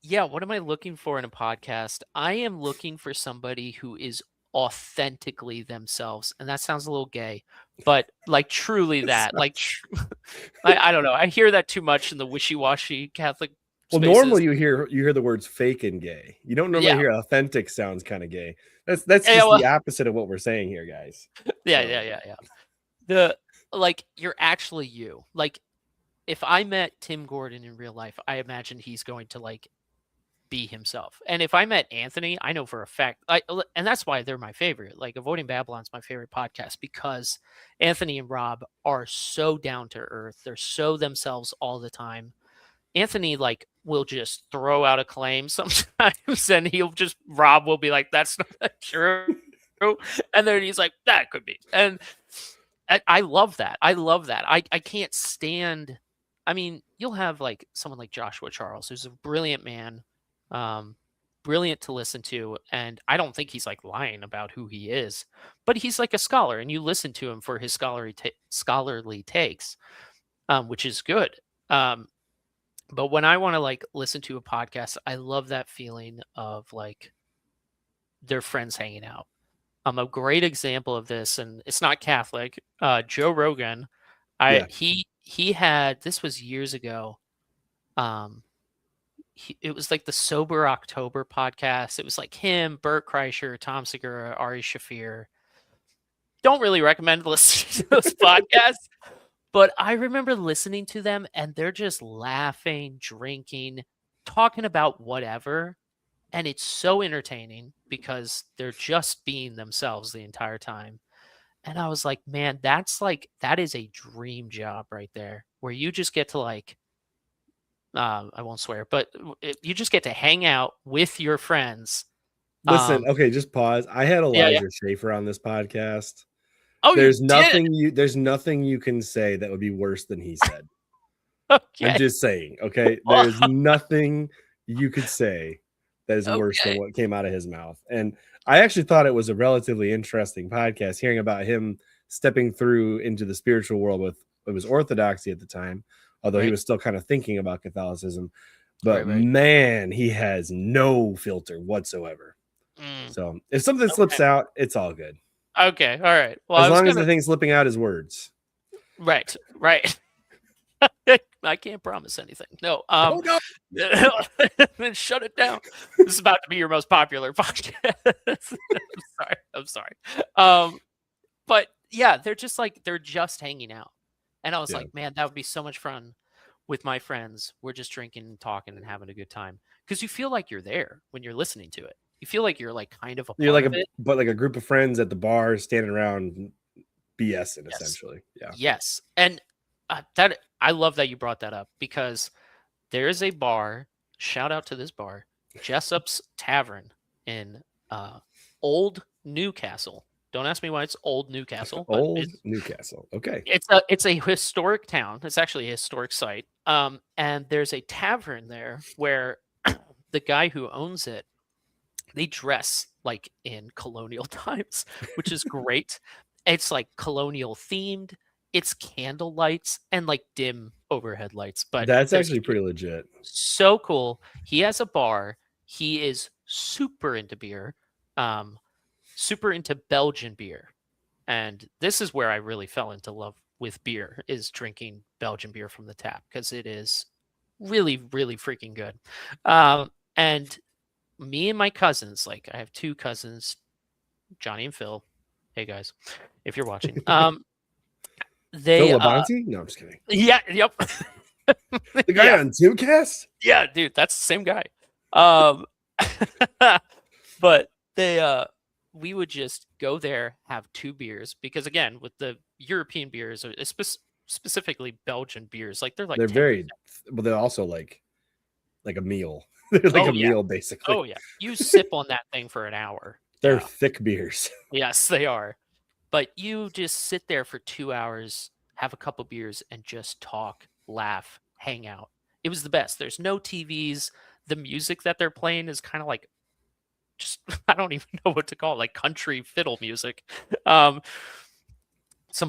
yeah, what am I looking for in a podcast? I am looking for somebody who is authentically themselves, and that sounds a little gay, but like truly that. Like, I don't know. I hear that too much in the wishy-washy Catholic. Well, spaces. Normally you hear the words fake and gay. You don't normally hear authentic sounds kind of gay. That's just the opposite of what we're saying here, guys. Yeah. The like you're actually you. Like if I met Tim Gordon in real life, I imagine he's going to like be himself. And if I met Anthony, I know for a fact, and that's why they're my favorite. Like Avoiding Babylon's my favorite podcast because Anthony and Rob are so down to earth. They're so themselves all the time. Anthony like will just throw out a claim sometimes, and Rob will be like, "That's not true," and then he's like, "That could be," and I love that. I love that. I can't stand. I mean, you'll have like someone like Joshua Charles, who's a brilliant man, um, brilliant to listen to, and I don't think he's like lying about who he is, but he's like a scholar, and you listen to him for his scholarly takes, which is good. Um, but when I want to like listen to a podcast, I love that feeling of like their friends hanging out. A great example of this, and it's not Catholic. Joe Rogan, Yeah. he had this was years ago. It was like the Sober October podcast. It was like him, Bert Kreischer, Tom Segura, Ari Shafir. Don't really recommend listening to those podcasts, but I remember listening to them, and they're just laughing, drinking, talking about whatever. And it's so entertaining because they're just being themselves the entire time. And I was like, man, that is a dream job right there where you just get to like, I won't swear, but you just get to hang out with your friends. Listen, okay, just pause. I had Yeah, yeah. Elijah Schaefer on this podcast. Oh, you did? There's nothing you can say that would be worse than he said. Okay. I'm just saying, okay? There's nothing you could say that is worse than what came out of his mouth. And I actually thought it was a relatively interesting podcast, hearing about him stepping through into the spiritual world with it was orthodoxy at the time, although he was still kind of thinking about Catholicism. But man, he has no filter whatsoever. So if something slips out, it's all good. Okay, all right. Well, as long as the thing slipping out is words. Right. I can't promise anything. No. Then shut it down. This is about to be your most popular podcast. I'm sorry. But yeah, they're just hanging out. And I was like, man, that would be so much fun with my friends. We're just drinking and talking and having a good time. Because you feel like you're there when you're listening to it. You feel like you're like kind of a part of it. But like a group of friends at the bar standing around BSing essentially. Yeah. Yes. And that I love that you brought that up because there is a bar, shout out to this bar, Jessup's Tavern in Old Newcastle. Don't ask me why it's Old Newcastle. Old Newcastle. Okay. It's a historic town. It's actually a historic site. And there's a tavern there where the guy who owns it, they dress like in colonial times, which is great. It's like colonial themed. It's candle lights and like dim overhead lights, but that's actually pretty legit. So cool. He has a bar. He is super into beer, super into Belgian beer. And this is where I really fell into love with beer, is drinking Belgian beer from the tap because it is really, really freaking good. And me and my cousins, like I have two cousins, Johnny and Phil. Hey guys, if you're watching. Phil Labonte? No, I'm just kidding. Yeah, yep. The guy on Zoomcast? Yeah, dude, that's the same guy. But we would just go there, have two beers, because again, with the European beers, specifically Belgian beers, like they're 10%. But they're also like a meal. They're like a meal, basically. Oh yeah, you sip on that thing for an hour. They're thick beers. Yes, they are. But you just sit there for 2 hours, have a couple beers, and just talk, laugh, hang out. It was the best. There's no TVs. The music that they're playing is kind of like just I don't even know what to call it, like country fiddle music, some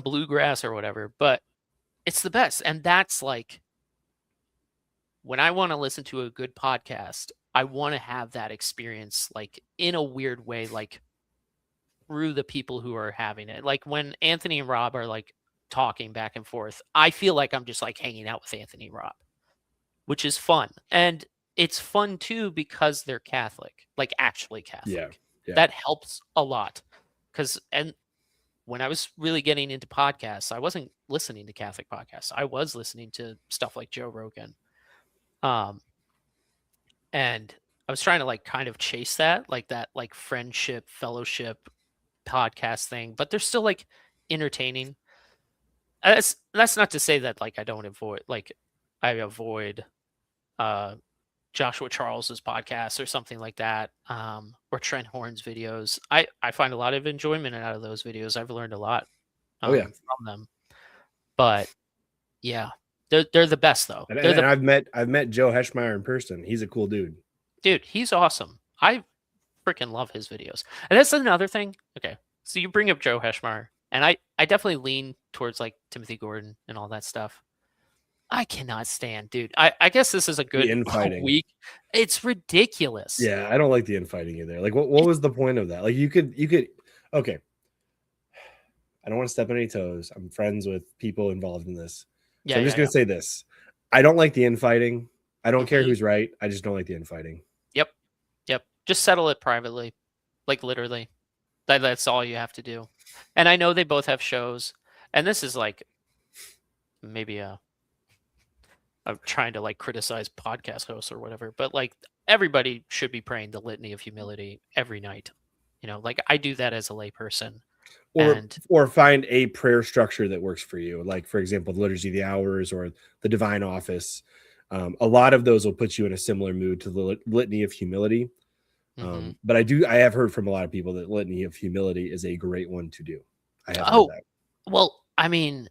bluegrass or whatever. But it's the best, and that's like when I want to listen to a good podcast, I want to have that experience, like in a weird way, like through the people who are having it. Like when Anthony and Rob are like talking back and forth, I feel like I'm just like hanging out with Anthony and Rob, which is fun. And it's fun too because they're Catholic, like actually Catholic. Yeah. That helps a lot. And when I was really getting into podcasts, I wasn't listening to Catholic podcasts. I was listening to stuff like Joe Rogan. And I was trying to like kind of chase that, like friendship, fellowship podcast thing, but they're still like entertaining. That's not to say that like I avoid uh Joshua Charles's podcast or something like that, or Trent Horn's videos. I find a lot of enjoyment out of those videos. I've learned a lot Oh yeah, from them. But yeah, they're the best though. and, They're and the I've met Joe Heschmeyer in person. He's a cool dude. dude. He's awesome. I freaking love his videos. And that's another thing. Okay, so you bring up Joe Heschmeyer, and I definitely lean towards like Timothy Gordon and all that stuff. I cannot stand, dude. I guess this is a The good infighting. week. It's ridiculous. Yeah, I don't like the infighting either. Like, what was the point of that? Like, you could, okay. I don't want to step on any toes. I'm friends with people involved in this. So I'm just going to say this. I don't like the infighting. I don't care who's right. I just don't like the infighting. Yep. Yep. Just settle it privately. Like literally. That's all you have to do. And I know they both have shows. And this is like maybe I'm trying to like criticize podcast hosts or whatever, but like everybody should be praying the litany of humility every night. You know, like I do that as a layperson. Or find a prayer structure that works for you. Like, for example, the Liturgy of the Hours or the Divine Office. A lot of those will put you in a similar mood to the Litany of Humility. But I have heard from a lot of people that Litany of Humility is a great one to do. I have heard that. Well, I mean,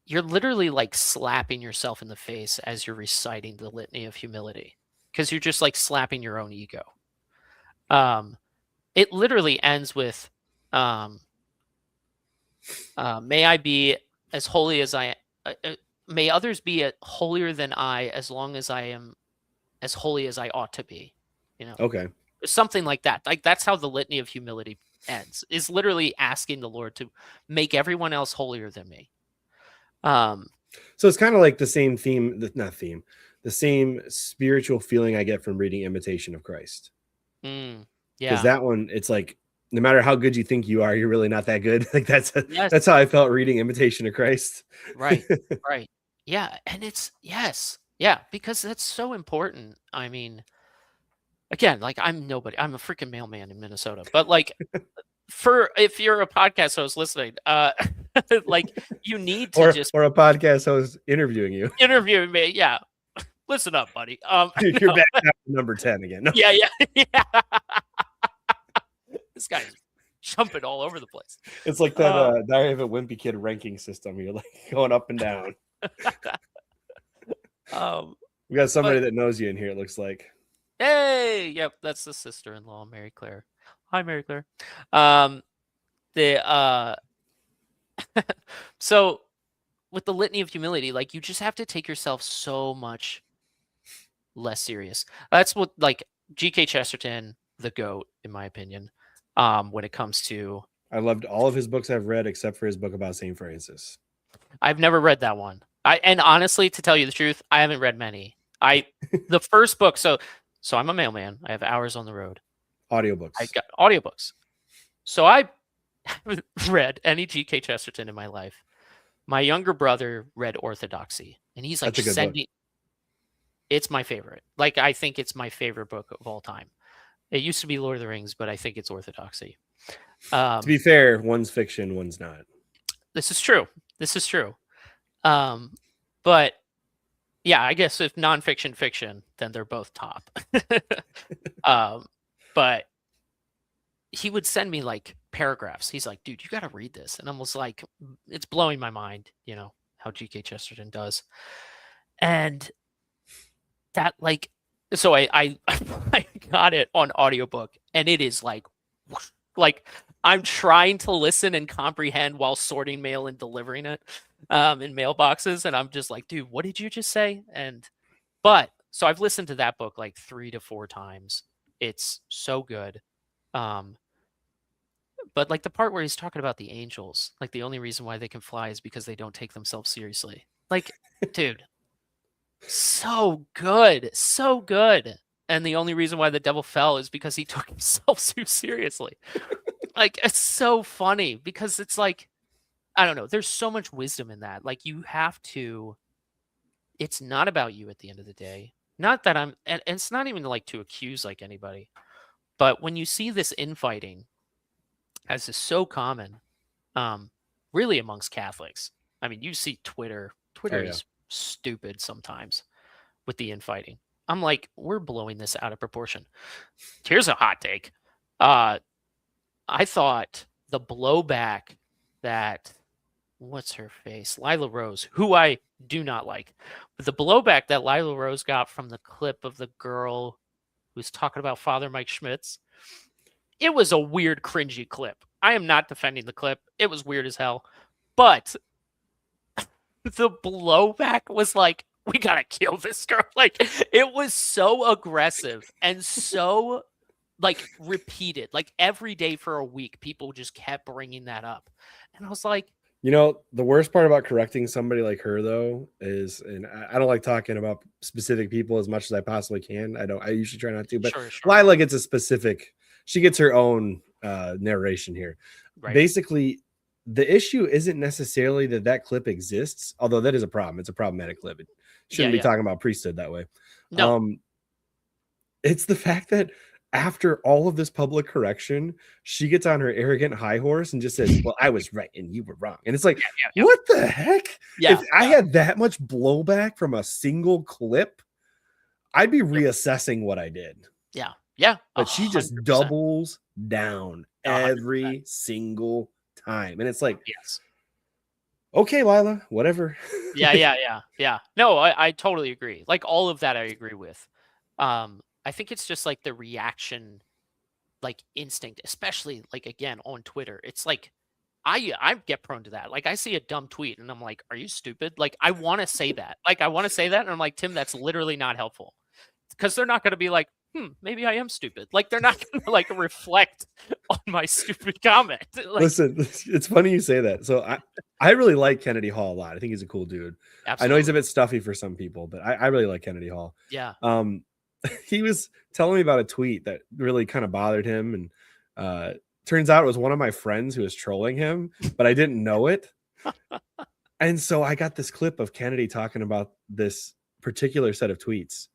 you're literally like slapping yourself in the face as you're reciting the Litany of Humility, because you're just like slapping your own ego. It literally ends with, may I be as holy as I, may others be holier than I, as long as I am as holy as I ought to be. You know, okay, something like that. Like that's how the Litany of Humility ends. Is literally asking the Lord to make everyone else holier than me. So it's kind of like the same theme, the same spiritual feeling I get from reading Imitation of Christ. Yeah, because that one, it's like no matter how good you think you are, you're really not that good. Like that's how I felt reading Imitation of Christ. Right. Yeah, and it's yeah, because that's so important. I mean, again, like I'm nobody. I'm a freaking mailman in Minnesota, but like if you're a podcast host listening, like you need to or a podcast host interviewing me. Yeah, listen up, buddy. You're back to number 10 again. No. Yeah. This guy's jumping all over the place. It's like that Diary of a Wimpy Kid ranking system. You're like going up and down. We got somebody that knows you in here, it looks like. Hey, yep, that's the sister-in-law, Mary Claire. Hi, Mary Claire. So with the Litany of Humility, like you just have to take yourself so much less serious. That's what like G.K. Chesterton, the GOAT, in my opinion, when it comes to. I loved all of his books I've read except for his book about St. Francis. I've never read that one. And honestly, to tell you the truth, I haven't read many. The first book, so I'm a mailman. I have hours on the road. Audiobooks. I got audiobooks. So I haven't read any G.K. Chesterton in my life. My younger brother read Orthodoxy, and he's like sending. It's my favorite. Like I think it's my favorite book of all time. It used to be Lord of the Rings, but I think it's Orthodoxy. To be fair, one's fiction, one's not. This is true. But yeah, I guess if nonfiction, fiction, then they're both top. But he would send me like paragraphs. He's like, dude, you got to read this. And I was like, it's blowing my mind, you know, how G.K. Chesterton does. And that like, so I got it on audiobook, and it is like I'm trying to listen and comprehend while sorting mail and delivering it in mailboxes. And I'm just like, dude, what did you just say? But so I've listened to that book like 3 to 4 times. It's so good. But like the part where he's talking about the angels, like the only reason why they can fly is because they don't take themselves seriously. Like, dude, so good. And the only reason why the devil fell is because he took himself too seriously. Like, it's so funny because it's like, I don't know. There's so much wisdom in that. Like, you have to, it's not about you at the end of the day. not that and it's not even like to accuse like anybody, but when you see this infighting, as is so common, um, really amongst Catholics. I mean, you see Twitter. Oh Twitter yeah. is stupid sometimes with the infighting. I'm like, we're blowing this out of proportion. Here's a hot take. Uh, I thought the blowback that what's her face? Lila Rose, who I do not like. But the blowback that Lila Rose got from the clip of the girl who's talking about Father Mike Schmitz, it was a weird, cringy clip. I am not defending the clip. It was weird as hell. But the blowback was like, we gotta kill this girl. Like, it was so aggressive and so like repeated. Like every day for a week, people just kept bringing that up. And I was like, You know, the worst part about correcting somebody like her, though, is, and I don't like talking about specific people as much as I possibly can. I usually try not to, but sure. Lila gets a specific, she gets her own narration here. Right. Basically, the issue isn't necessarily that clip exists, although that is a problem. It's a problematic clip. It shouldn't be talking about priesthood that way. No. It's the fact that after all of this public correction, she gets on her arrogant high horse and just says, well, I was right and you were wrong. And it's like, what the heck? If I had that much blowback from a single clip, I'd be reassessing what I did. Yeah. Yeah. But she just doubles down 100%. every single time. And it's like, yes. Okay, Lila, whatever. Yeah. No, I totally agree. Like all of that I agree with. I think it's just like the reaction, like instinct, especially like again on Twitter. It's like I get prone to that. Like I see a dumb tweet and I'm like, are you stupid? Like I want to say that. Like I want to say that and I'm like, Tim, that's literally not helpful. Because they're not going to be like, maybe I am stupid. Like they're not going to like reflect on my stupid comment. Like, listen, it's funny you say that. So I really like Kennedy Hall a lot. I think he's a cool dude. Absolutely. I know he's a bit stuffy for some people, but I really like Kennedy Hall. Yeah. He was telling me about a tweet that really kind of bothered him, and turns out it was one of my friends who was trolling him, but I didn't know it. And so I got this clip of Kennedy talking about this particular set of tweets.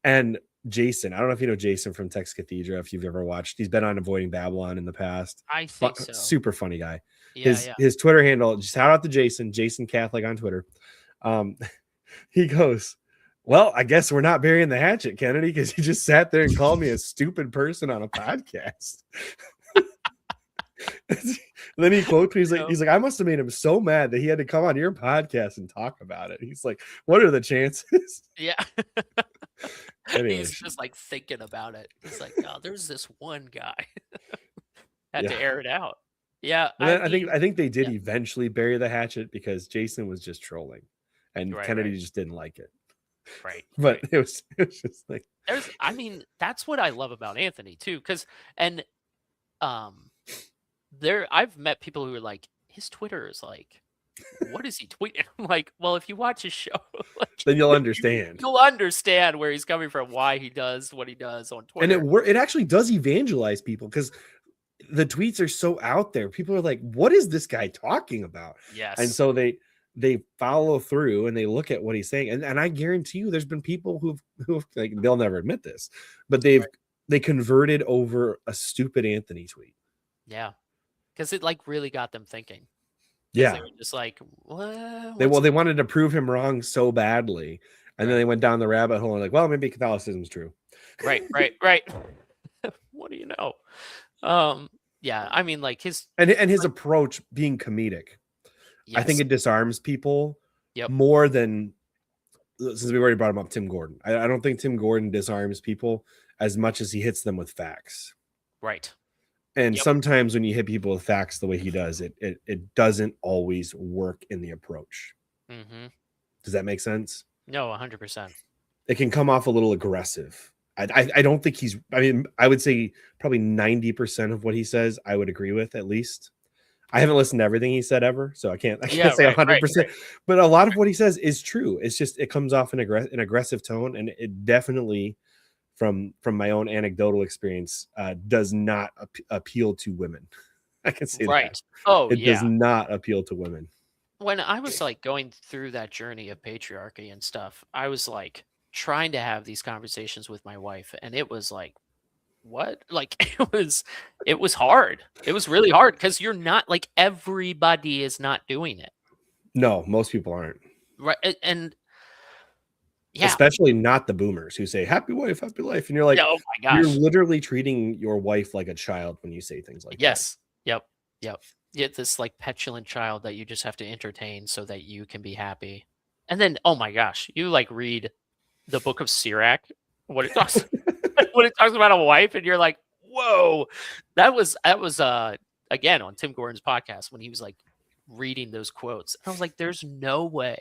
And Jason, I don't know if you know Jason from Tex Cathedra, if you've ever watched. He's been on Avoiding Babylon in the past. I think so. Super funny guy. His Twitter handle, just shout out to Jason Catholic on Twitter. He goes, well, I guess we're not burying the hatchet, Kennedy, because you just sat there and called me a stupid person on a podcast. Then he quotes me, he's like, I must have made him so mad that he had to come on your podcast and talk about it. He's like, what are the chances? Yeah. Anyways. He's just like thinking about it. He's like, oh, there's this one guy. Had to air it out. Yeah. I think they did eventually bury the hatchet because Jason was just trolling and Kennedy just didn't like it. Right. But it was just like that's what I love about Anthony too. I've met people who are like, his Twitter is like, what is he tweeting? I'm like, well, if you watch his show, like, then you'll understand. You'll understand where he's coming from, why he does what he does on Twitter. And it actually does evangelize people because the tweets are so out there. People are like, what is this guy talking about? Yes. And so they follow through and they look at what he's saying. And I guarantee you there's been people who've like, they'll never admit this, but they converted over a stupid Anthony tweet. Yeah. Because it like really got them thinking. Yeah. They were just like, what? They wanted to prove him wrong so badly. And then they went down the rabbit hole and like, well, maybe Catholicism's true. Right. What do you know? Yeah, I mean, like his approach being comedic. Yes. I think it disarms people more than, since we already brought him up, Tim Gordon. I don't think Tim Gordon disarms people as much as he hits them with facts. Right. And sometimes when you hit people with facts the way he does, it doesn't always work in the approach. Mm-hmm. Does that make sense? No, 100%. It can come off a little aggressive. I don't think I would say probably 90% of what he says, I would agree with at least. I haven't listened to everything he said ever, so I can't say 100%. Right. But a lot of what he says is true. It's just, it comes off an aggressive tone, and it definitely, from my own anecdotal experience, does not appeal to women. I can say that. Oh, it does not appeal to women. When I was like going through that journey of patriarchy and stuff, I was like, trying to have these conversations with my wife, and it was like, what? Like it was hard. It was really hard because you're not like everybody is not doing it. No, most people aren't. Right. And yeah. Especially not the boomers who say happy wife, happy life. And you're like, Oh my you're gosh. literally treating your wife like a child when you say things like that. Yes. Yep. Yep. Yet this like petulant child that you just have to entertain so that you can be happy. And then, oh my gosh, you like read the book of Sirach, what it talks when it talks about a wife, and you're like, whoa, that was again on Tim Gordon's podcast when he was like reading those quotes. And I was like, there's no way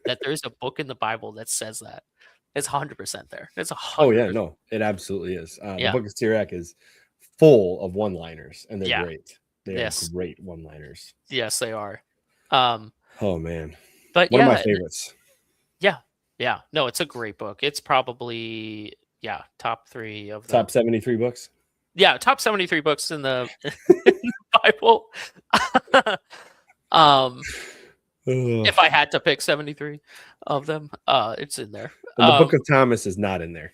that there's a book in the Bible that says that. It's 100% there. It's 100%. Oh yeah, no, it absolutely is. The Yeah. book of Sirach is full of one-liners, and they're Yeah. great. They Yes. are great one-liners. Yes, they are. Oh man, But one yeah, of my favorites. Yeah. No, it's a great book. It's probably top 3 of the Top 73 books. Yeah, top 73 books in the, in the Bible. If I had to pick 73 of them, it's in there. And the Book of Thomas is not in there.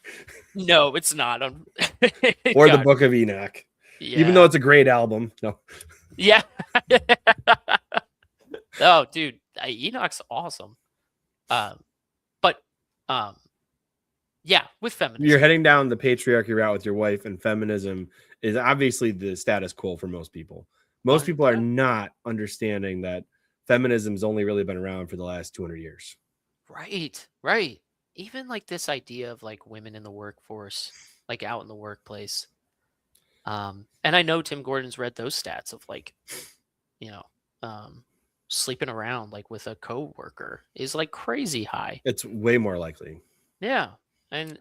No, it's not. Or the Book of Enoch. Yeah. Even though it's a great album. No. Yeah. Oh, dude, Enoch's awesome. Yeah, with feminism. You're heading down the patriarchy route with your wife, and feminism is obviously the status quo for most people. Most people are not understanding that feminism's only really been around for the last 200 years. Right. Even like this idea of like women in the workforce, like out in the workplace. And I know Tim Gordon's read those stats of like, sleeping around like with a coworker is like crazy high. It's way more likely. Yeah. And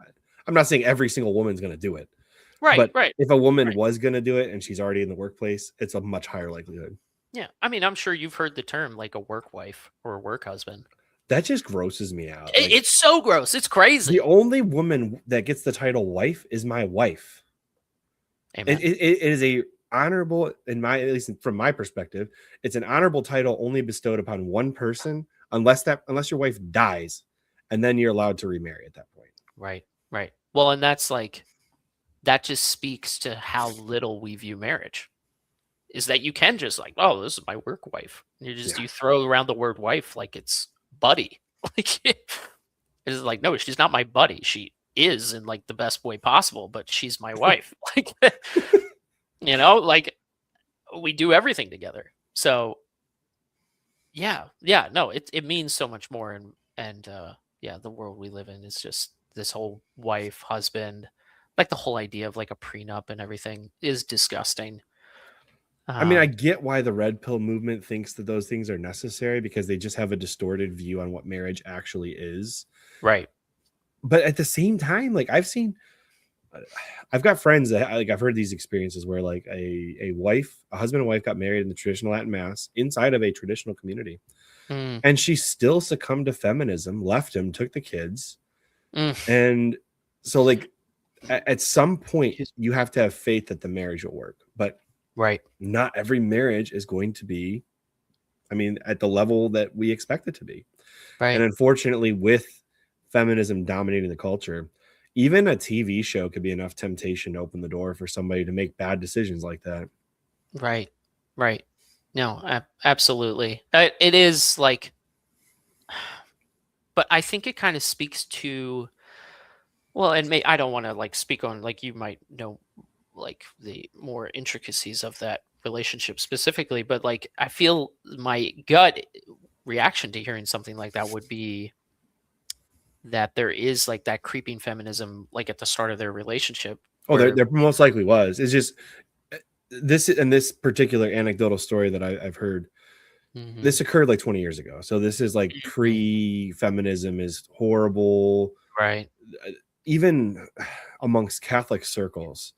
I'm not saying every single woman's going to do it. Right. If a woman was going to do it and she's already in the workplace, it's a much higher likelihood. Yeah. I mean, I'm sure you've heard the term like a work wife or a work husband. That just grosses me out. It's so gross. It's crazy. The only woman that gets the title wife is my wife. Amen. It is a honorable, at least from my perspective, it's an honorable title only bestowed upon one person, unless your wife dies, and then you're allowed to remarry at that point. Right. Well, and that's like, that just speaks to how little we view marriage. Is that you can just like, oh, this is my work wife. You throw around the word wife like it's buddy. Like it's like, no, she's not my buddy. She is in like the best way possible, but she's my wife. Like like we do everything together. So no, it means so much more. And the world we live in is just this whole wife, husband, like the whole idea of like a prenup and everything is disgusting. I mean, I get why the red pill movement thinks that those things are necessary, because they just have a distorted view on what marriage actually is. Right. But at the same time, like I've got friends that like I've heard these experiences where like a husband and wife got married in the traditional Latin mass inside of a traditional community. And she still succumbed to feminism, left him, took the kids. And so like at some point you have to have faith that the marriage will work. But not every marriage is going to be, at the level that we expect it to be. Right. And unfortunately, with feminism dominating the culture, even a TV show could be enough temptation to open the door for somebody to make bad decisions like that. Right. No, absolutely. It is like, but I think it kind of speaks to, well, and I don't want to like speak on, like you might know like the more intricacies of that relationship specifically, but like I feel my gut reaction to hearing something like that would be that there is like that creeping feminism like at the start of their relationship. Oh, there most likely was. It's just this particular anecdotal story that I've heard. This occurred like 20 years ago. So this is like pre-feminism is horrible. Right. Even amongst Catholic circles,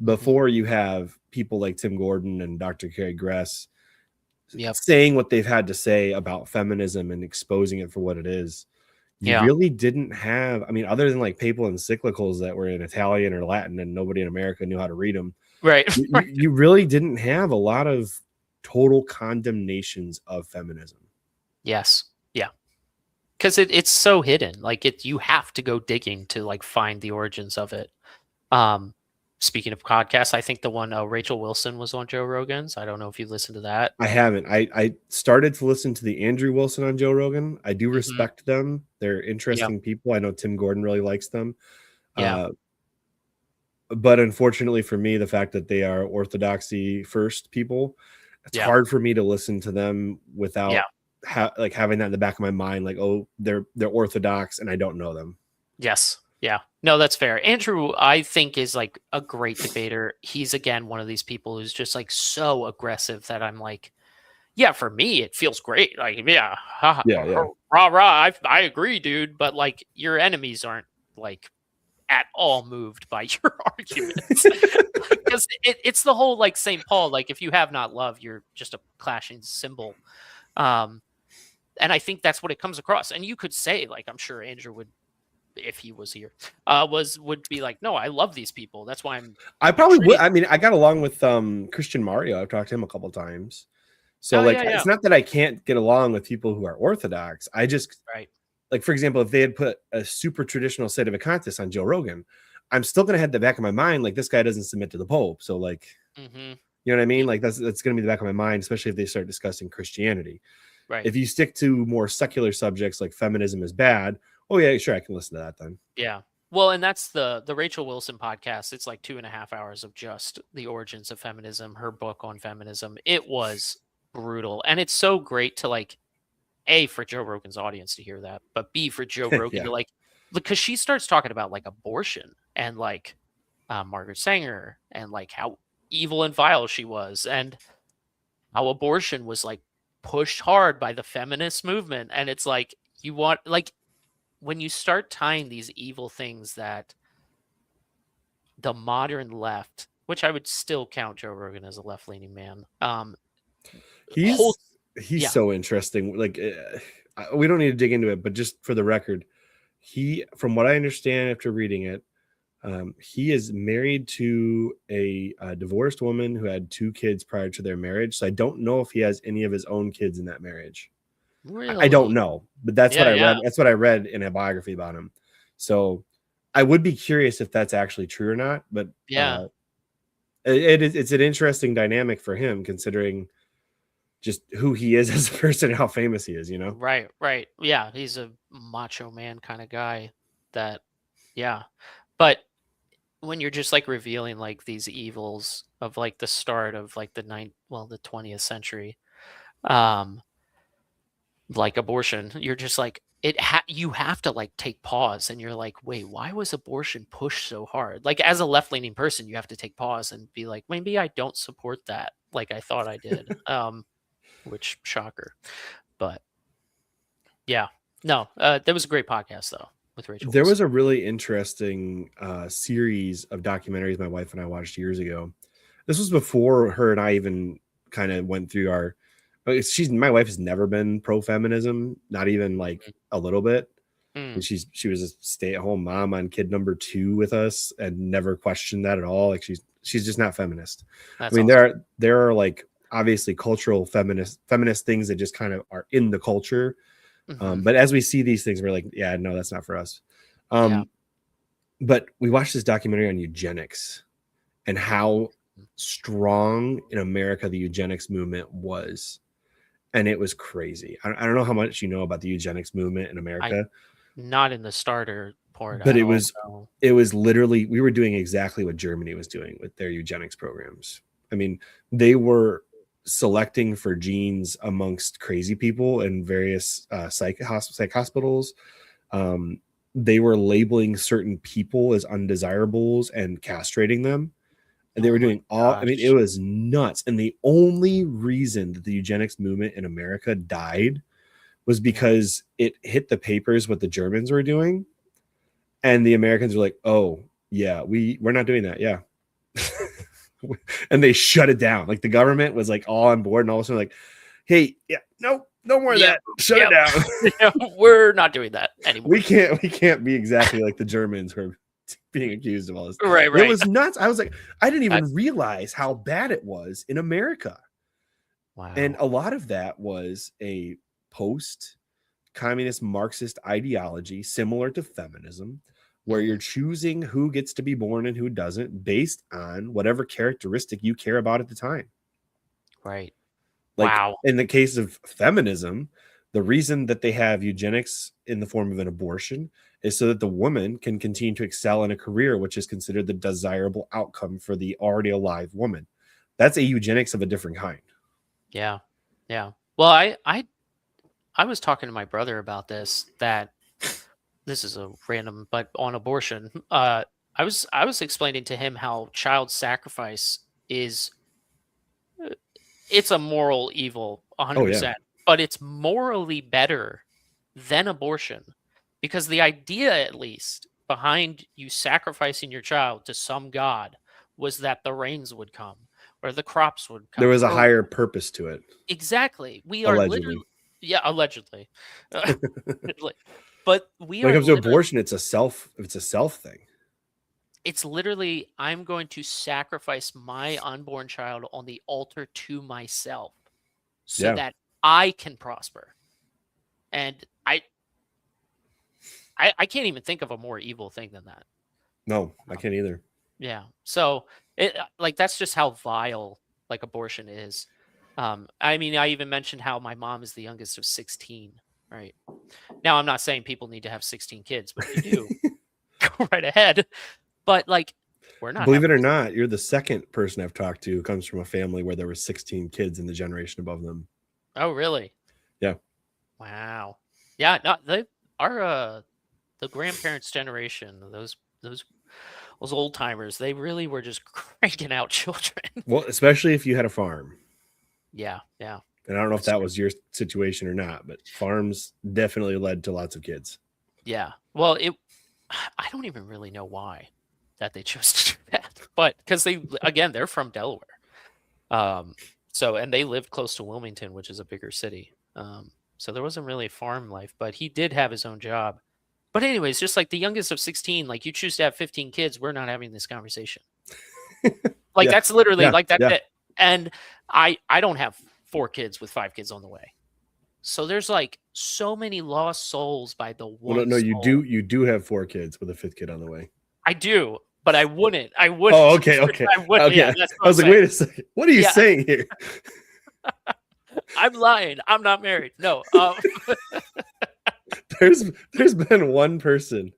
before you have people like Tim Gordon and Dr. Carrie Gress saying what they've had to say about feminism and exposing it for what it is. You really didn't have, other than like papal encyclicals that were in Italian or Latin and nobody in America knew how to read them. Right. You really didn't have a lot of total condemnations of feminism. Yes. Yeah. because it's so hidden. Like you have to go digging to like find the origins of it. Um, Speaking of podcasts, I think the one Rachel Wilson was on Joe Rogan's. I don't know if you listened to that. I haven't. I started to listen to the Andrew Wilson on Joe Rogan. I do respect them. They're Yeah, interesting people. I know Tim Gordon really likes them. yeah, But unfortunately for me, the fact that they are orthodoxy first people, it's yeah, hard for me to listen to them yeah. without like having that in the back of my mind, like, oh, they're orthodox and I don't know them. Yes. Yeah. No, that's fair. Andrew, I think, is like a great debater. He's again one of these people who's just like so aggressive that I'm like, yeah, for me it feels great. Like, yeah, Yeah. rah rah. I agree, dude. But like, your enemies aren't like at all moved by your arguments because it's the whole like St. Paul. Like, if you have not love, you're just a clashing symbol. Um, and I think that's what it comes across. And you could say, like, I'm sure Andrew would, if he was here, would be like, no, I love these people. That's why I probably would. treating. I mean, I got along with Christian Mario. I've talked to him a couple times. So Oh like, yeah, yeah, it's not that I can't get along with people who are orthodox. I just, right. like, for example, if they had put a super traditional state of a contest on Joe Rogan, I'm still gonna have the back of my mind, like, this guy doesn't submit to the Pope. So like, Mm-hmm. you know what I mean? Yeah, Like, that's gonna be the back of my mind, especially if they start discussing Christianity. right. If you stick to more secular subjects like feminism is bad, oh yeah, sure, I can listen to that then. Yeah. Well, and that's the Rachel Wilson podcast. It's like 2.5 hours of just the origins of feminism, her book on feminism. It was brutal. And it's so great to like, A, for Joe Rogan's audience to hear that, but B, for Joe Rogan Yeah. to like, because she starts talking about like abortion and like Margaret Sanger and like how evil and vile she was and how abortion was like pushed hard by the feminist movement. And it's like, you want, like, when you start tying these evil things that the modern left, which I would still count Joe Rogan as a left leaning man, He's hold, he's yeah, so interesting. Like, we don't need to dig into it, but just for the record, from what I understand after reading it, he is married to a divorced woman who had 2 kids prior to their marriage. So I don't know if he has any of his own kids in that marriage. I don't really, know, but that's what yeah, I yeah, read. That's what I read in a biography about him. So I would be curious if that's actually true or not. But yeah, it's an interesting dynamic for him, considering just who he is as a person and how famous he is. You know? right, right, yeah. He's a macho man kind of guy. That, yeah, but when you're just like revealing like these evils of like the start of like the 20th century, um, like abortion, you're just like you have to like take pause and you're like, wait, why was abortion pushed so hard? Like, as a left-leaning person, you have to take pause and be like, maybe I don't support that like I thought I did. Which, shocker. But yeah, no, that was a great podcast though with Rachel There Wilson. was a really interesting series of documentaries my wife and I watched years ago. This was before her and I even kind of went through our. My wife has never been pro feminism, not even like a little bit. And Mm, she was a stay at home mom on kid number 2 with us and never questioned that at all. Like, she's just not feminist. I that's mean, awesome. there are like obviously cultural feminist things that just kind of are in the culture. Hmm. But as we see these things, we're like, yeah, no, that's not for us. Yeah. But we watched this documentary on eugenics and how strong in America the eugenics movement was. And it was crazy. I don't know how much you know about the eugenics movement in I America, Not in the starter part but at it all. was No. it was literally, we were doing exactly what Germany was doing with their eugenics programs. I mean, they were selecting for genes amongst crazy people in various psych hospitals. Um, they were labeling certain people as undesirables and castrating them. And they Oh were my doing all, I mean, it gosh. was nuts. And the only reason that the eugenics movement in America died was Yeah. because it hit the papers what the Germans were doing. And the Americans were like, oh, yeah, we're not doing that. Yeah. And they shut it down. Like, the government was like all on board, and all of a sudden, like, hey, yeah, no more of Yep. that. Shut it Yep. down. Yeah, we're not doing that anymore. we can't be exactly like the Germans who are being accused of all this. Right, It right. was nuts. I was like, I didn't I, even realize how bad it was in America. And wow. a lot of that was a post communist Marxist ideology similar to feminism, where you're choosing who gets to be born and who doesn't based on whatever characteristic you care about at the time. Right. Like Wow. in the case of feminism, the reason that they have eugenics in the form of an abortion is so that the woman can continue to excel in a career, which is considered the desirable outcome for the already alive woman. That's a eugenics of a different kind. Yeah. Yeah. Well, I was talking to my brother about this, that this is a random, but on abortion, I was explaining to him how child sacrifice is, it's a moral evil Oh yeah. 100%, but it's morally better than abortion, because the idea, at least, behind you sacrificing your child to some god was that the rains would come or the crops would There come was a or higher purpose to it, exactly. We are literally, allegedly. yeah, allegedly. Like, but we When it are comes to literally, abortion, it's a self thing. it's literally, I'm going to sacrifice my unborn child on the altar to myself so Yeah. that I can prosper. And I can't even think of a more evil thing than that. No, I can't either. Yeah. So it, like, that's just how vile, like, abortion is. I mean, I even mentioned how my mom is the youngest of 16, right? Now, I'm not saying people need to have 16 kids, but if you do, go right ahead. But like, we're not Believe it having or this. not, you're the second person I've talked to who comes from a family where there were 16 kids in the generation above them. Oh, really? Yeah. Wow. Yeah, no, they our the grandparents' generation, those old timers, they really were just cranking out children. Well, especially if you had a farm. Yeah, yeah, And I don't know if that's that true. was your situation or not, but farms definitely led to lots of kids. Yeah. Well, it I don't even really know why that they chose to do that. But because they, again, they're from Delaware. Um so, and they lived close to Wilmington, which is a bigger city. So there wasn't really farm life, but he did have his own job. But anyways, just like the youngest of 16, like, you choose to have 15 kids, we're not having this conversation. Like, Yeah. that's literally, Yeah. like, that's Yeah. it. And I don't have 4 kids with 5 kids on the way. So there's like so many lost souls by the Well, no, one no, soul. you do have 4 kids with a 5th kid on the way. I do, but I wouldn't. I Oh, wouldn't. okay, okay, I would. Yeah, okay. that's what I I'm was like, saying. wait a second. What are you Yeah, saying here? I'm lying. I'm not married. No. There's been one person,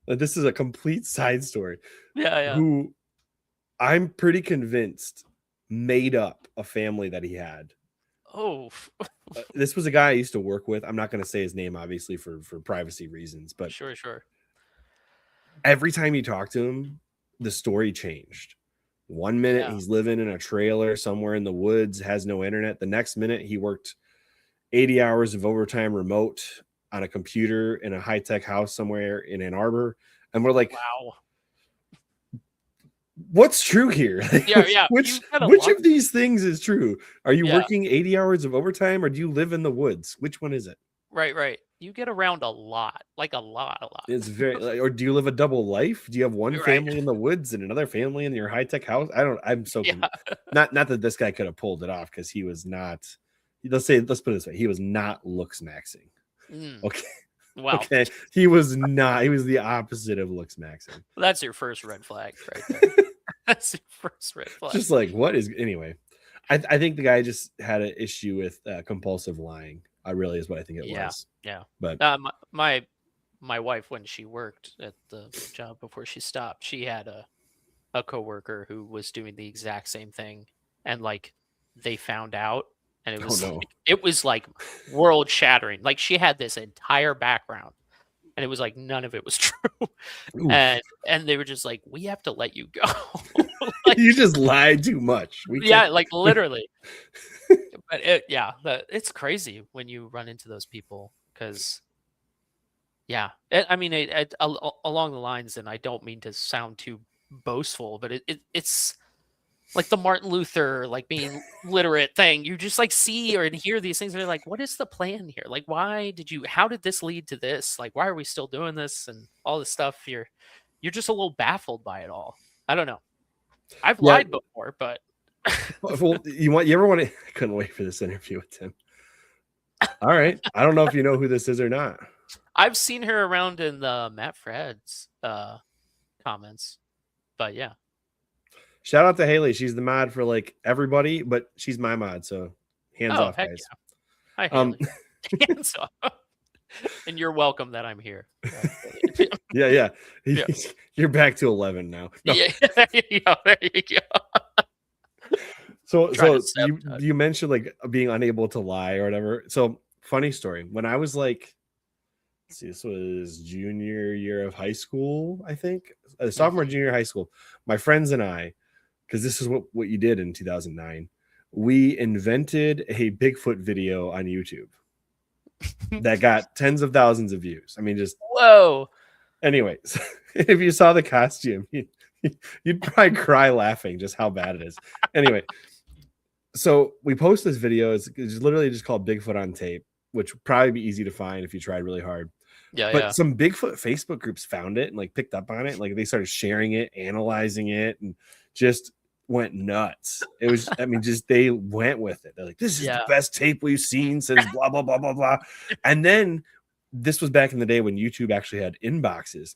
this is a complete side story, Yeah, yeah. who I'm pretty convinced made up a family that he had. Oh, This was a guy I used to work with. I'm not going to say his name, obviously, for privacy reasons, but sure, sure. every time you talk to him, the story changed. One minute Yeah. he's living in a trailer somewhere in the woods, has no internet. The next minute he worked 80 hours of overtime remote on a computer in a high-tech house somewhere in Ann Arbor. And we're like, Wow. what's true here? Yeah, yeah. which You got a which lot. of these things is true? Are you Yeah. working 80 hours of overtime or do you live in the woods? Which one is it? Right, right. You get around a lot, like a lot, a lot. It's very or do you live a double life? Do you have one Right. family in the woods and another family in your high-tech house? I'm so Yeah. not that this guy could have pulled it off because he was not, let's put it this way, he was not looks maxing. Mm. Okay. Wow. Okay. He was not, he was the opposite of looks maxing. That's your first red flag right there. That's your first red flag. Just like, what is, anyway. I think the guy just had an issue with compulsive lying. I really is what I think it was. Yeah. But My wife, when she worked at the job before she stopped, she had a coworker who was doing the exact same thing, and like, they found out, and it oh was no. it was like world shattering. Like, she had this entire background, and it was like none of it was true. Oof. And they were just like, we have to let you go. Like, You just lied too much. We yeah, can't. like, literally. But it's crazy when you run into those people, because yeah, I mean, along the lines, and I don't mean to sound too boastful, but it's like the Martin Luther, like, being literate thing. You just, like, see or hear these things, and you're like, what is the plan here? Like, how did this lead to this? Like, why are we still doing this and all this stuff? You're just a little baffled by it all. I don't know. I've Yeah. lied before, but Well, you ever want to, I couldn't wait for this interview with Tim. All right. I don't know if you know who this is or not. I've seen her around in the Matt Fred's comments, but yeah. Shout out to Haley. She's the mod for like everybody, but she's my mod. So hands off, Heck guys. yeah. Hi, Haley. Hands off. And you're welcome that I'm here. Yeah. You're back to 11 now. No. Yeah, there you go. There you go. So you mentioned like being unable to lie or whatever. So funny story. When I was like, let's see, this was junior year of high school, I think, sophomore, junior high school. My friends and I, because this is what you did in 2009, we invented a Bigfoot video on YouTube that got tens of thousands of views. I mean, just whoa. Anyways, if you saw the costume, you'd probably cry laughing just how bad it is. Anyway, so we post this video. It's literally just called Bigfoot on Tape, which would probably be easy to find if you tried really hard. But some Bigfoot Facebook groups found it and like picked up on it. Like they started sharing it, analyzing it, and just went nuts. It was, I mean, just they went with it. They're like, this is the best tape we've seen since blah, blah, blah, blah, blah. And then this was back in the day when YouTube actually had inboxes.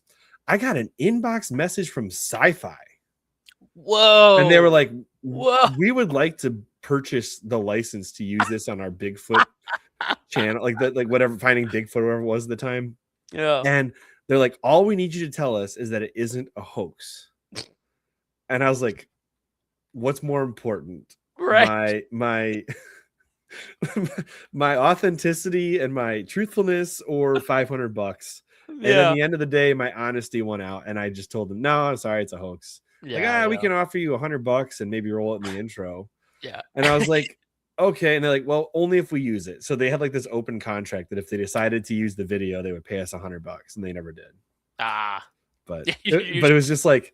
I got an inbox message from Sci-Fi. Whoa. And they were like, we would like to purchase the license to use this on our Bigfoot channel, like that, like whatever, Finding Bigfoot, whatever it was at the time. Yeah. And they're like, all we need you to tell us is that it isn't a hoax. And I was like, what's more important? Right. My my authenticity and my truthfulness, or $500? And at the end of the day, my honesty won out, and I just told them, no, I'm sorry, it's a hoax. We can offer you $100 and maybe roll it in the intro. Yeah. And I was like, okay. And they're like, well, only if we use it. So they had like this open contract that if they decided to use the video, they would pay us $100, and they never did. But it was just like,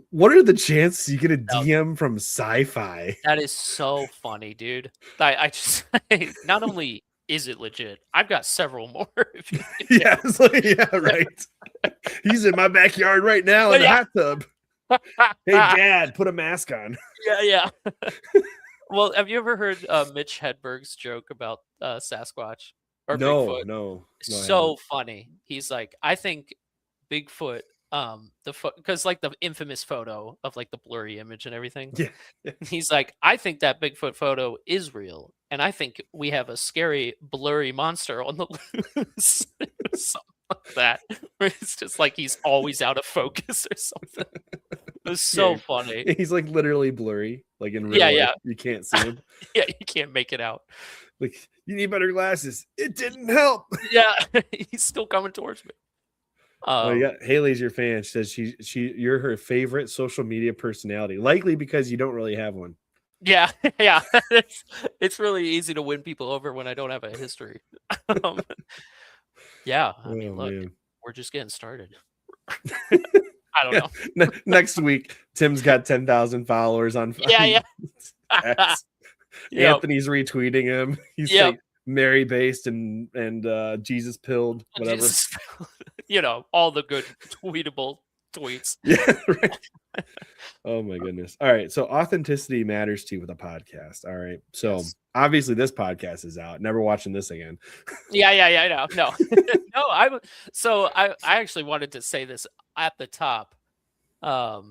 what are the chances you get a DM from Sci-Fi? That is so funny, dude. I just not only is it legit, I've got several more. Yeah, right. He's in my backyard right now in the hot tub. Hey, Dad, put a mask on. Yeah. Well, have you ever heard Mitch Hedberg's joke about Sasquatch or Bigfoot? No. So funny. He's like, I think Bigfoot, because like the infamous photo of like the blurry image and everything. Yeah. He's like, I think that Bigfoot photo is real, and I think we have a scary blurry monster on the loose. Something like that. Where it's just like he's always out of focus or something. It was so funny. He's like literally blurry, like in real life. You can't see him. Yeah, you can't make it out. Like, you need better glasses. It didn't help. Yeah, he's still coming towards me. Haley's your fan. She says you're her favorite social media personality, likely because you don't really have one. Yeah. It's really easy to win people over when I don't have a history. Yeah, I mean, look, we're just getting started. I don't know. Next week, Tim's got 10,000 followers on. X. Anthony's retweeting him. He's like Mary based and Jesus pilled, whatever. All the good tweetable tweets. Yeah, right. Oh my goodness. All right. So authenticity matters too with a podcast. All right. So obviously this podcast is out. Never watching this again. Yeah. No. I actually wanted to say this at the top. I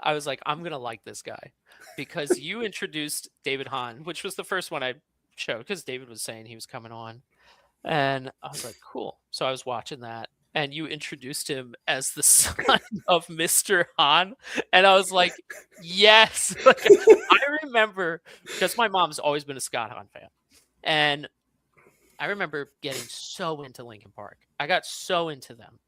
was like, I'm gonna like this guy because you introduced David Hahn, which was the first one I showed because David was saying he was coming on, and I was like, cool. So I was watching that, and you introduced him as the son of Mr. Hahn, and I was like, yes. Like, I remember because my mom's always been a Scott Hahn fan, and I remember getting so into Linkin Park. I got so into them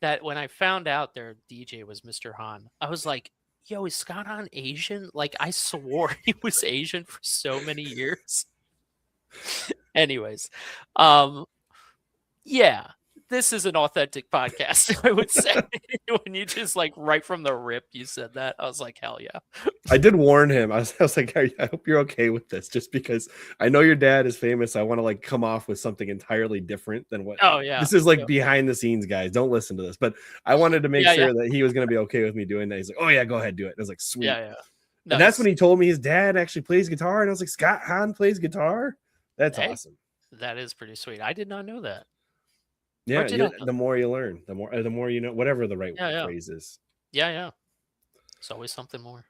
that when I found out their DJ was Mr. Hahn, I was like, yo, is Scott Hahn Asian? Like, I swore he was Asian for so many years. Anyways, yeah, this is an authentic podcast, I would say. When you just like right from the rip, you said that, I was like, hell yeah. I did warn him. I was like, I hope you're okay with this, just because I know your dad is famous. I want to like come off with something entirely different than what. Oh yeah, this is like behind the scenes, guys. Don't listen to this. But I wanted to make sure that he was going to be okay with me doing that. He's like, oh yeah, go ahead, do it. And I was like, sweet. Yeah. And that's when he told me his dad actually plays guitar, and I was like, Scott Hahn plays guitar. That's awesome. That is pretty sweet. I did not know that. Or Yeah, did I know the more you learn, the more you know, whatever the right that? Yeah, yeah. phrase is. Yeah, yeah. It's always something more.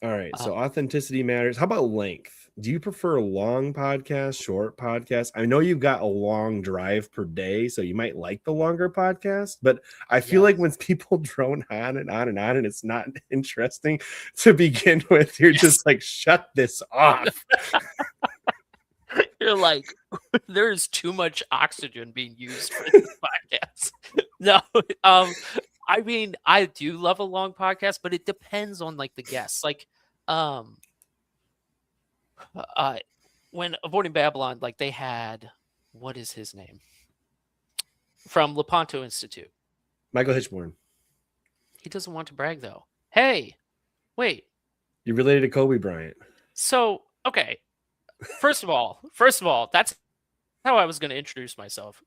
All right, so authenticity matters. How about length? Do you prefer long podcasts, short podcasts? I know you've got a long drive per day, so you might like the longer podcast, but I feel like Yes. when people drone on and on and on and it's not interesting to begin with, you're Yes. just like, shut this off. You're like, there's too much oxygen being used for this podcast. No, I mean, I do love a long podcast, but it depends on like the guests. Like, um, uh, when Avoiding Babylon, like they had, what is his name from Lepanto Institute? Michael Hitchborn. He doesn't want to brag though. Hey, wait. You related to Kobe Bryant. So, okay. First of all, that's how I was going to introduce myself.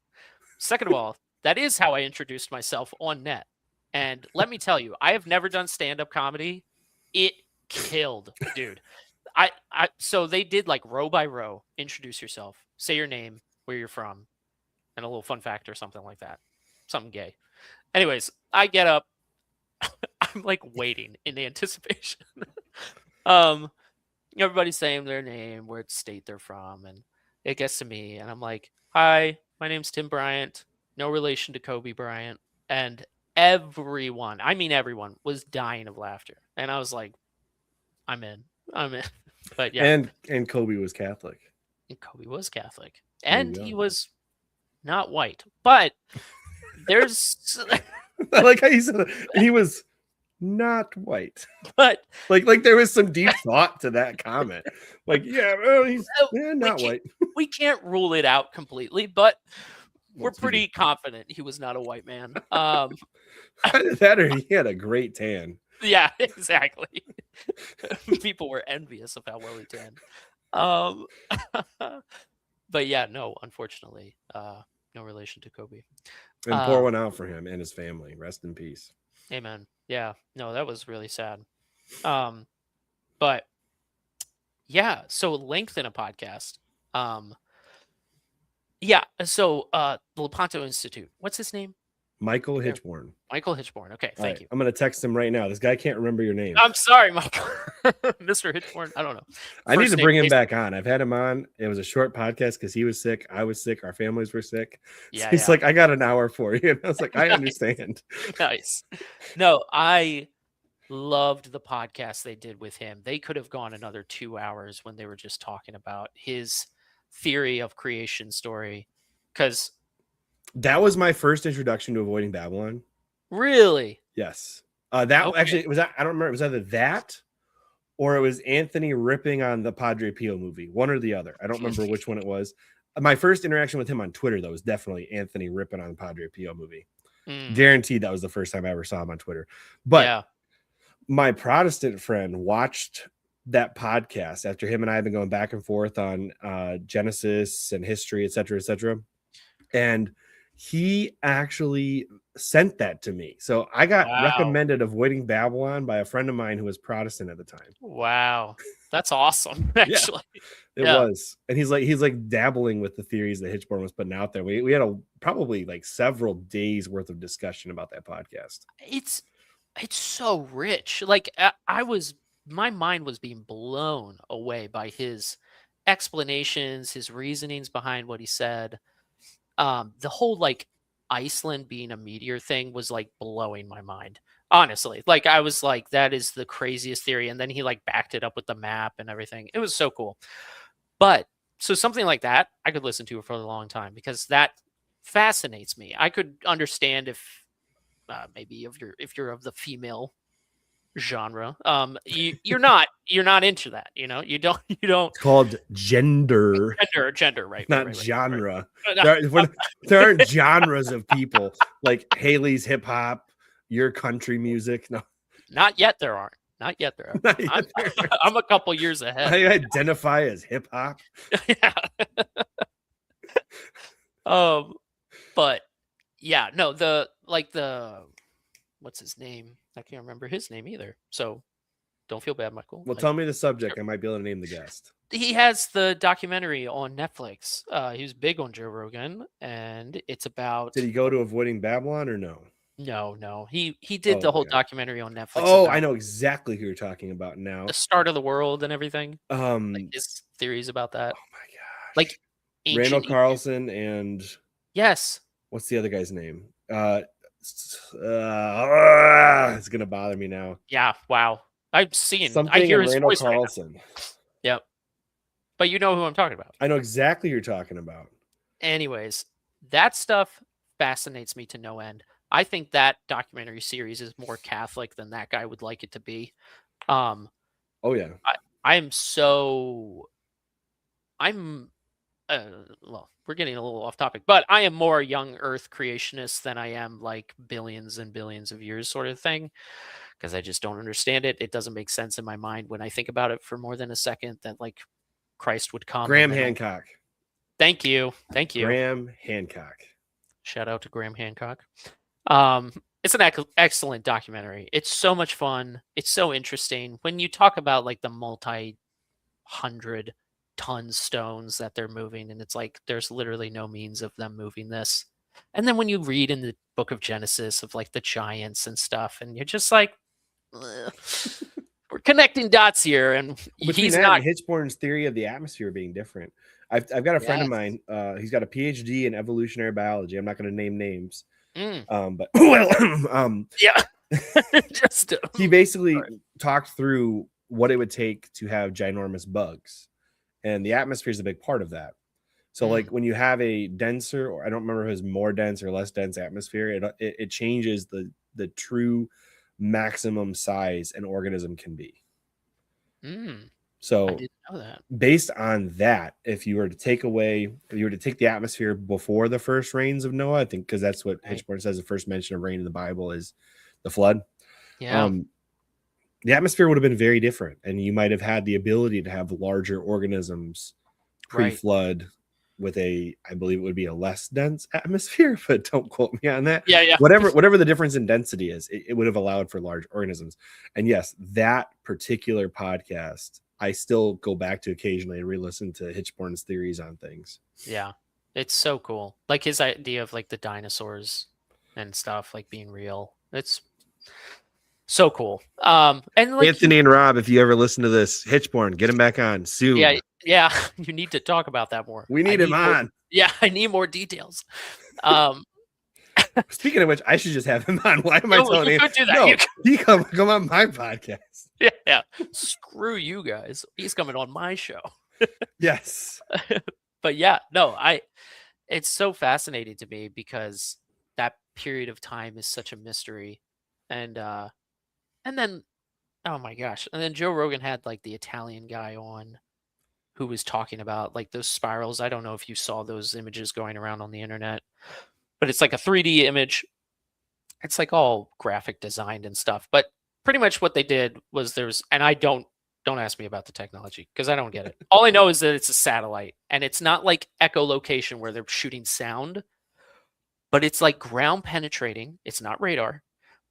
Second of all, that is how I introduced myself on net. And let me tell you, I have never done stand-up comedy. It killed, dude. So they did like row by row, introduce yourself, say your name, where you're from, and a little fun fact or something like that. Something gay. Anyways, I get up. I'm like waiting in anticipation. Everybody's saying their name, where state they're from, and it gets to me, and I'm like, "Hi, my name's Tim Bryant, no relation to Kobe Bryant," and everyone, I mean everyone, was dying of laughter, and I was like, I'm in. But yeah, And Kobe was Catholic. and Kobe was Catholic, There you and he go. was not white, but there's, I like how you said it. He was not white. but Like there was some deep thought to that comment. Like, yeah, well, he's not white. we can't rule it out completely, but we're Well, pretty confident he was not a white man. Either that or he had a great tan. Yeah, exactly. People were envious of how well he tanned. But yeah, no, unfortunately, no relation to Kobe. And pour one out for him and his family. Rest in peace. Amen. Yeah, no, that was really sad. But yeah, so length in a podcast. Yeah, so the Lepanto Institute. What's his name? Michael Hitchborn. Michael Hitchborn. Okay, thank you. I'm going to text him right now. This guy can't remember your name. I'm sorry, Michael. Mr. Hitchborn. I don't know. I need to bring him back on. I've had him on. It was a short podcast because he was sick. I was sick. Our families were sick. Yeah, so he's like, I got an hour for you. And I was like, I understand. Nice. No, I loved the podcast they did with him. They could have gone another 2 hours when they were just talking about his theory of creation story. Because that was my first introduction to Avoiding Babylon. Really? Yes. Actually, was that, I don't remember. It was either that or it was Anthony ripping on the Padre Pio movie, one or the other. I don't remember which one it was. My first interaction with him on Twitter, though, was definitely Anthony ripping on the Padre Pio movie. Guaranteed that was the first time I ever saw him on Twitter. But my Protestant friend watched that podcast after him and I have been going back and forth on Genesis and history, et cetera, and he actually sent that to me. So I got recommended Avoiding Babylon by a friend of mine who was Protestant at the time. Wow. That's awesome, actually. It was. And he's like dabbling with the theories that Hitchborn was putting out there. We had probably like several days worth of discussion about that podcast. It's so rich. Like my mind was being blown away by his explanations, his reasonings behind what he said. The whole like Iceland being a meteor thing was like blowing my mind, honestly. Like I was like, that is the craziest theory. And then he like backed it up with the map and everything. It was so cool. But so something like that I could listen to for a long time because that fascinates me. I could understand if maybe if you're of the female genre, you're not into that, you don't It's called gender, right, not right, genre. Right. There aren't genres of people like Haley's hip hop, your country music. No, not yet. There aren't. Not yet. There are. I'm a couple years ahead. I identify as hip hop. Yeah. But yeah, no, the what's his name? I can't remember his name either. So don't feel bad, Michael. Well, tell me the subject. I might be able to name the guest. he has the documentary on Netflix. He was big on Joe Rogan, and it's about. Did he go to Avoiding Babylon or no? No. He did Oh, the whole okay. documentary on Netflix Oh, I about know exactly who you're talking about now. the start of the world and everything. Like Um, his theories about that, oh my gosh, like Randall ancient Egypt. Carlson and Yes. what's the other guy's name? It's gonna bother me now. Yeah. Wow. I Something hear and his Randall voice right now. Carlson. Yep. But you know who I'm talking about. I know exactly who you're talking about. Anyways, that stuff fascinates me to no end. I think that documentary series is more Catholic than that guy would like it to be. Um, Oh yeah. I'm so I'm well, we're getting a little off topic, but I am more young Earth creationist than I am like billions and billions of years sort of thing because I just don't understand it. It doesn't make sense in my mind when I think about it for more than a second that like Christ would come and Graham then Hancock. thank you. Graham Hancock. Shout out to Graham Hancock. It's an excellent documentary. It's so much fun. It's so interesting. When you talk about like the multi-hundred ton stones that they're moving, and it's like there's literally no means of them moving this. And then when you read in the book of Genesis of like the giants and stuff, and you're just like, "Ugh, we're connecting dots here, and Between he's that not. and Hitchborn's theory of the atmosphere being different, I've got a friend of Yes. mine. He's got a PhD in evolutionary biology. I'm not going to name names, Mm, but well, yeah. Just he basically sorry. talked through what it would take to have ginormous bugs, and the atmosphere is a big part of that. So, like Mm, when you have a denser, or I don't remember if it's more dense or less dense atmosphere, it changes the true maximum size an organism can be. I So, didn't know that. based on that, if you were to take the atmosphere before the first rains of Noah, I think because that's what Right. Hitchborn says the first mention of rain in the Bible is the flood. Yeah. Um, the atmosphere would have been very different, and you might have had the ability to have larger organisms Right. pre-flood with I believe it would be a less dense atmosphere, but don't quote me on that. Yeah. Yeah. Whatever the difference in density is, it would have allowed for large organisms. And yes, that particular podcast, I still go back to occasionally and re-listen to Hitchborn's theories on things. Yeah. It's so cool. Like his idea of like the dinosaurs and stuff like being real. It's so cool. And like Anthony and Rob, if you ever listen to this, Hitchborn, get him back on soon. yeah, you need to talk about that more. We need him on. Yeah, I need more details. Um Speaking of which, I should just have him on. Why am I telling you him? could do that. No, he come on my podcast. Yeah. Screw you guys. He's coming on my show. Yes. But yeah, no, it's so fascinating to me because that period of time is such a mystery. And then oh my gosh. And then Joe Rogan had like the Italian guy on who was talking about like those spirals. I don't know if you saw those images going around on the internet, but it's like a 3D image. It's like all graphic designed and stuff. But pretty much what they did was and I don't ask me about the technology because I don't get it. All I know is that it's a satellite and it's not like echolocation where they're shooting sound, but it's like ground penetrating. It's not radar,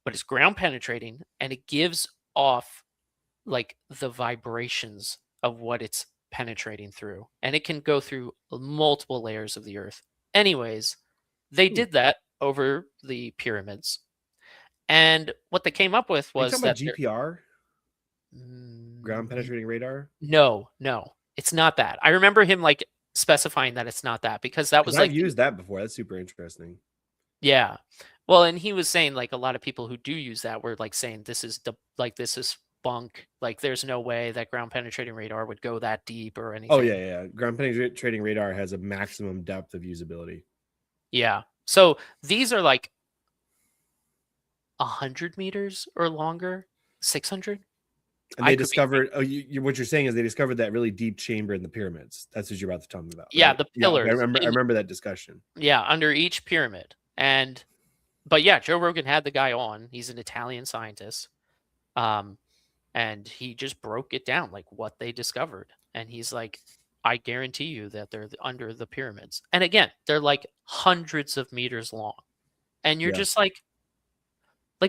but it's ground penetrating and it gives off like the vibrations of what it's penetrating through. And it can go through multiple layers of the earth. Anyways, they did that over the pyramids. And what they came up with Are you was talking about that GPR? Ground penetrating radar? no, it's not that. I remember him like specifying that it's not that because that was I've like used that before. That's super interesting. yeah. Well, and he was saying like a lot of people who do use that were like saying this is bunk. Like there's no way that ground penetrating radar would go that deep or anything. Oh yeah. Ground penetrating radar has a maximum depth of usability. Yeah. So these are like 100 meters or longer, 600. And they discovered. What you're saying is they discovered that really deep chamber in the pyramids. That's what you're about to tell me about. Yeah, right? the pillars. I remember that discussion. Yeah, under each pyramid. But yeah, Joe Rogan had the guy on. He's an Italian scientist. And he just broke it down, like what they discovered. And he's like, I guarantee you that they're under the pyramids. And again, they're like hundreds of meters long. And you're just like,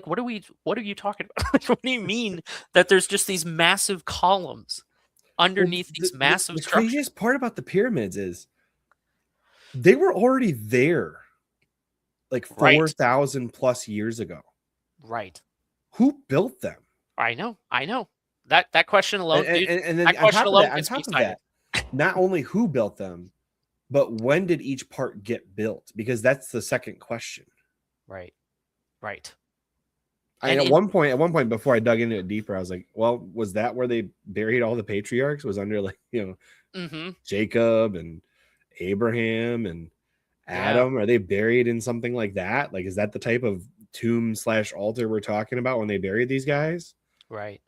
what are you talking about? What do you mean that there's just these massive columns underneath these massive the structures. craziest part about the pyramids is they were already there like 4,000 plus years ago. Right. Who built them? I know. That question alone, dude, and then that question alone gets me excited. Not only who built them, but when did each part get built? Because that's the second question. Right. At one point before I dug into it deeper, I was like, well, was that where they buried all the patriarchs? Was under like, Jacob and Abraham and Adam? Are they buried in something like that? Like, is that the type of tomb / altar we're talking about when they buried these guys? Right.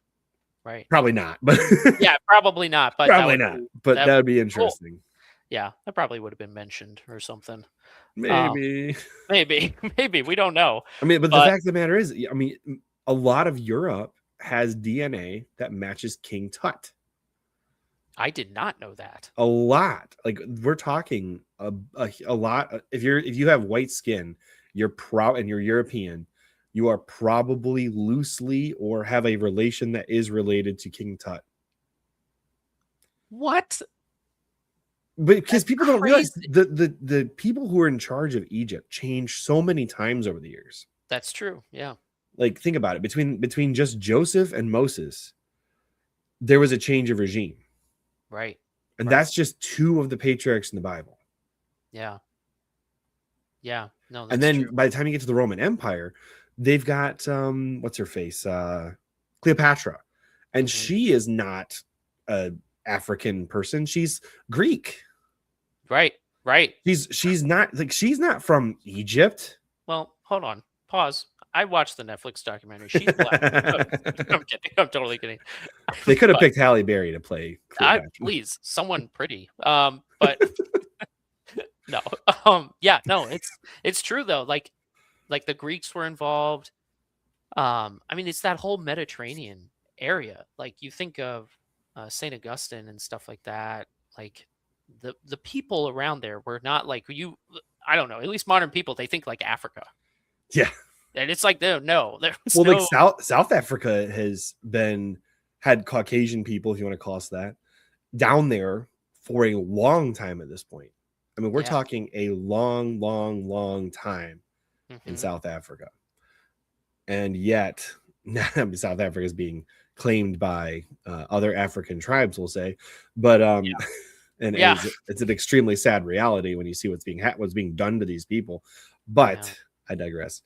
Probably not, but yeah, probably not. But probably not. But that would be interesting. Cool. Yeah, that probably would have been mentioned or something. Maybe. We don't know. I mean, but the fact of the matter is, I mean, a lot of Europe has DNA that matches King Tut. I did not know that. A lot. Like, we're talking a lot. If you have white skin, and you're European, you are probably loosely or have a relation that is related to King Tut. What? Because people don't realize the people who are in charge of Egypt changed so many times over the years. That's true. Yeah. Like, think about it. Between just Joseph and Moses, there was a change of regime. Right. And that's just 2 of the patriarchs in the Bible. Yeah. No, that's and then true. By the time you get to the Roman Empire, they've got what's her face? Cleopatra. And she is not a African person. She's Greek. Right. She's not from Egypt. Well, hold on. Pause. I watched the Netflix documentary. She's black. I'm kidding. I'm totally kidding. They could have picked Halle Berry to play Cleopatra. Please, someone pretty. But no. Yeah, no, it's true though. Like the Greeks were involved. I mean, it's that whole Mediterranean area. Like, you think of St. Augustine and stuff like that. Like, the people around there were not like I don't know, at least modern people, they think like Africa. Yeah. And it's like, no. Like South Africa has had Caucasian people, if you want to call us that, down there for a long time at this point. I mean, we're talking a long, long, long time in South Africa. And yet, South Africa is being claimed by other African tribes, we'll say. But it's an extremely sad reality when you see what's being done to these people. But I digress.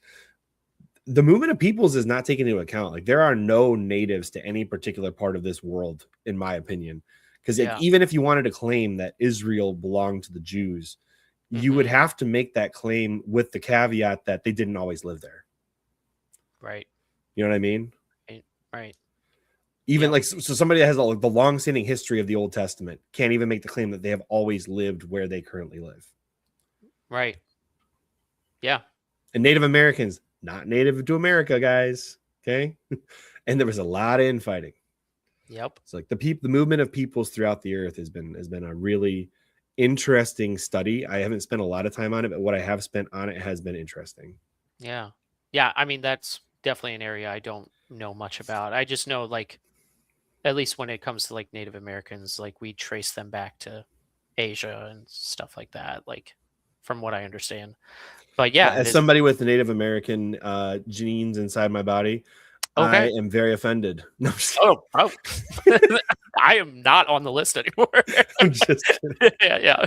The movement of peoples is not taken into account. Like, there are no natives to any particular part of this world, in my opinion. Because even if you wanted to claim that Israel belonged to the Jews, you would have to make that claim with the caveat that they didn't always live there. Right. You know what I mean? Right. Even so somebody that has the long-standing history of the Old Testament can't even make the claim that they have always lived where they currently live. Right. Yeah. And Native Americans, not native to America, guys. Okay. And there was a lot of infighting. Yep. It's like the movement of peoples throughout the earth has been a really interesting study. I haven't spent a lot of time on it, but what I have spent on it has been interesting. Yeah. I mean, that's definitely an area I don't know much about. I just know, like, at least when it comes to like Native Americans, like, we trace them back to Asia and stuff like that, like, from what I understand. But yeah, as somebody with the Native American genes inside my body, I am very offended. No, I am not on the list anymore. I'm just kidding. Yeah.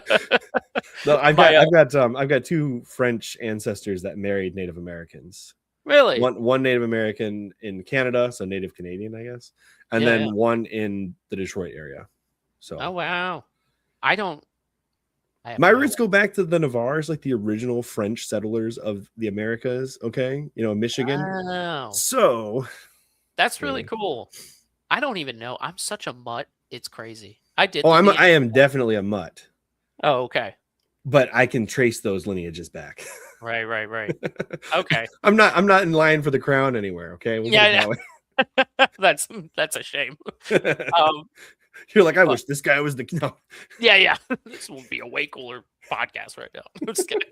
No, I've got 2 French ancestors that married Native Americans. Really? One Native American in Canada, so Native Canadian, I guess, and then one in the Detroit area. So. Oh wow! My roots go back to the Navars, like the original French settlers of the Americas. Okay, Michigan. Wow. So that's really cool. I don't even know. I'm such a mutt. It's crazy. I am definitely a mutt. Oh, okay. But I can trace those lineages back. Right. Okay. I'm not in line for the crown anywhere. Okay. That's a shame. You're like, I wish this guy was the. No. Yeah. This will be a way cooler podcast right now. I'm just kidding.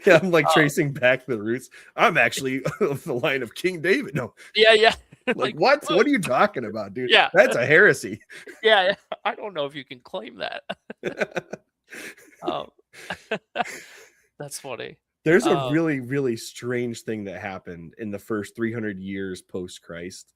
Yeah, I'm like Uh, tracing back the roots. I'm actually of the line of King David. No, yeah. like Like, what? look, What are you talking about, dude? yeah, That's a heresy. yeah. I don't know if you can claim that. Um, that's funny. There's a Um, really, really strange thing that happened in the first 300 years post Christ.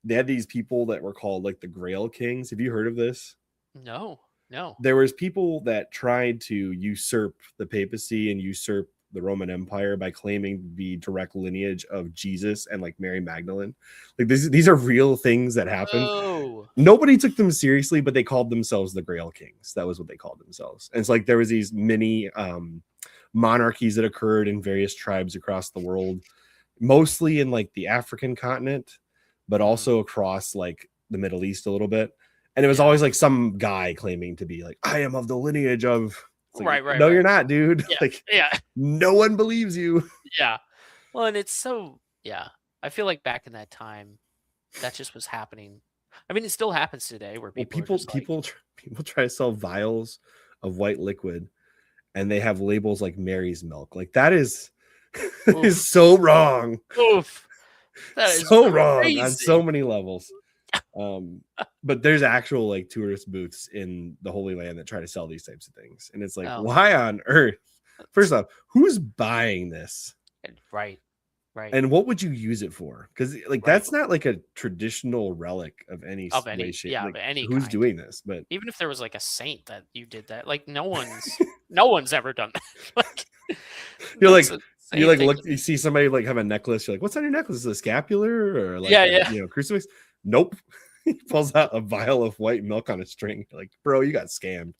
They had these people that were called like the Grail Kings. Have you heard of this? no, no. There was people that tried to usurp the papacy and usurp the Roman Empire by claiming the direct lineage of Jesus and like Mary Magdalene. Like these are real things that happened. Oh, Nobody took them seriously, but they called themselves the Grail Kings. That was what they called themselves. And it's like there was these mini monarchies that occurred in various tribes across the world, mostly in like the African continent, but mhm. also across like the Middle East a little bit. And it was Yeah. always like some guy claiming to be like, I am of the lineage of. It's like, Right, right, no, you're right. not, dude. Yeah, Like, yeah, no one believes you. yeah. Well, and it's so yeah. I feel like back in that time, that just was happening. I mean, it still happens today where Well, people are just like, people try to sell vials of white liquid, and they have labels like Mary's milk. Like that is is "Oof, so wrong, oof, that is so wrong on so crazy." many levels. But there's actual like tourist booths in the Holy Land that try to sell these types of things, and it's like, Oh, why on earth? First off, who's buying this, right, right, and what would you use it for? Because like right. that's not like a traditional relic of any Of way, any, shape. yeah, of Like any who's kind. doing this? But Even if there was like a saint that you did that, like no one's ever done that. Like you're that's like a you insane like thing look, to you do. see somebody like have a necklace. You're like, what's on your necklace? Is it a scapular or like Yeah, a yeah. crucifix? Nope. He pulls out a vial of white milk on a string. You're like, bro, you got scammed.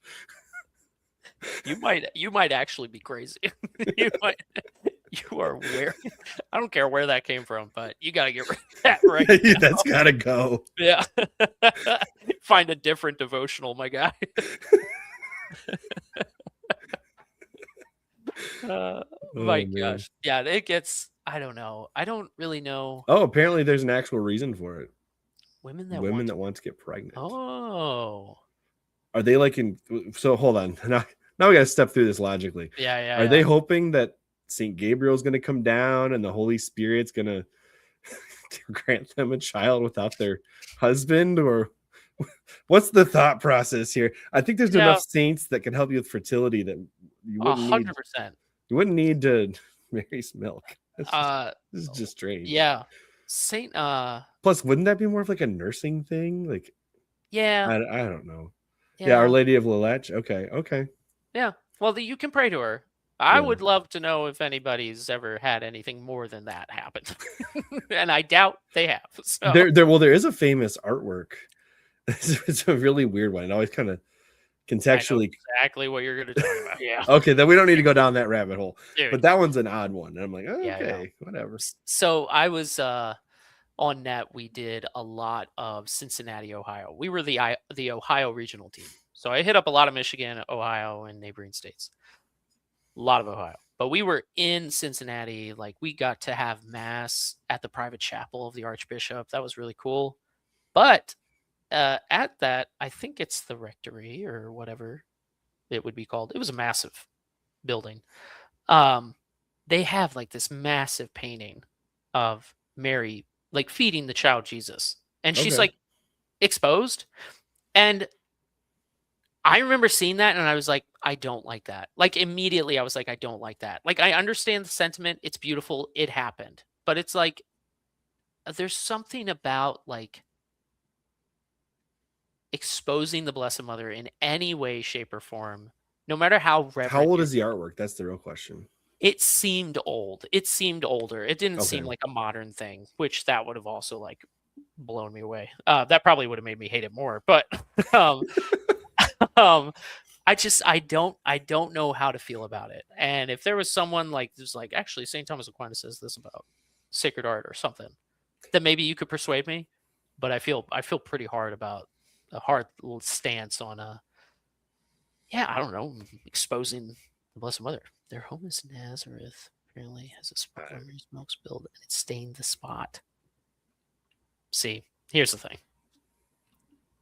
You might actually be crazy. You might you are where I don't care where that came from, but you gotta get rid of that right That's gotta go. now. Yeah. Find a different devotional, my guy. My Oh man. gosh. Yeah, it gets I don't know. I don't really know Oh, apparently there's an actual reason for it. women that Women want that want to get pregnant. Oh. Are they like in so hold on. Now we gotta step through this logically. Yeah, yeah, Are they yeah. hoping that Saint Gabriel's gonna come down and the Holy Spirit's gonna grant them a child without their husband? Or what's the thought process here? I think there's enough Yeah, saints that can help you with fertility that you wouldn't need 100%. to Mary's milk. Uh, This is just strange. yeah. Saint Plus, wouldn't that be more of like a nursing thing? Like yeah, I don't know. Yeah, Our yeah. Lady of Lilech. Okay, okay. Yeah. Well, you can pray to her. I Yeah. would love to know if anybody's ever had anything more than that happen. And I doubt they have. So, There is a famous artwork. It's a really weird one. It always kind of I know contextually. exactly what you're gonna talk about. Yeah. Okay, then we don't need to go down that rabbit hole. Dude. But that one's an odd one. And I'm like, oh, Yeah, yeah. okay, whatever. So I was on net, we did a lot of Cincinnati, Ohio. We were the Ohio regional team. So I hit up a lot of Michigan, Ohio, and neighboring states. A lot of Ohio. But we were in Cincinnati. Like we got to have mass at the private chapel of the Archbishop. That was really cool. But at that, I think it's the rectory or whatever it would be called. It was a massive building. Um, they have like this massive painting of Mary like feeding the child Jesus, and she's Okay. like exposed. And I remember seeing that, and I was like, I don't like that. Like immediately, I was like, I don't like that. Like I understand the sentiment; it's beautiful, it happened, but it's like there's something about like exposing the Blessed Mother in any way, shape, or form, no matter how How reverent old you're is the artwork? That's the real question. it seemed old. It seemed older. It didn't seem Okay. like a modern thing, which that would have also like blown me away. That probably would have made me hate it more. But um, um, I don't know how to feel about it. And if there was someone like who's like actually St. Thomas Aquinas says this about sacred art or something, then maybe you could persuade me. But I feel pretty hard about a hard stance on yeah, I don't know, exposing the Blessed Mother. Their home is Nazareth. Apparently has a spot Uh, where Mary's milk spilled and it stained the spot. See, here's the thing.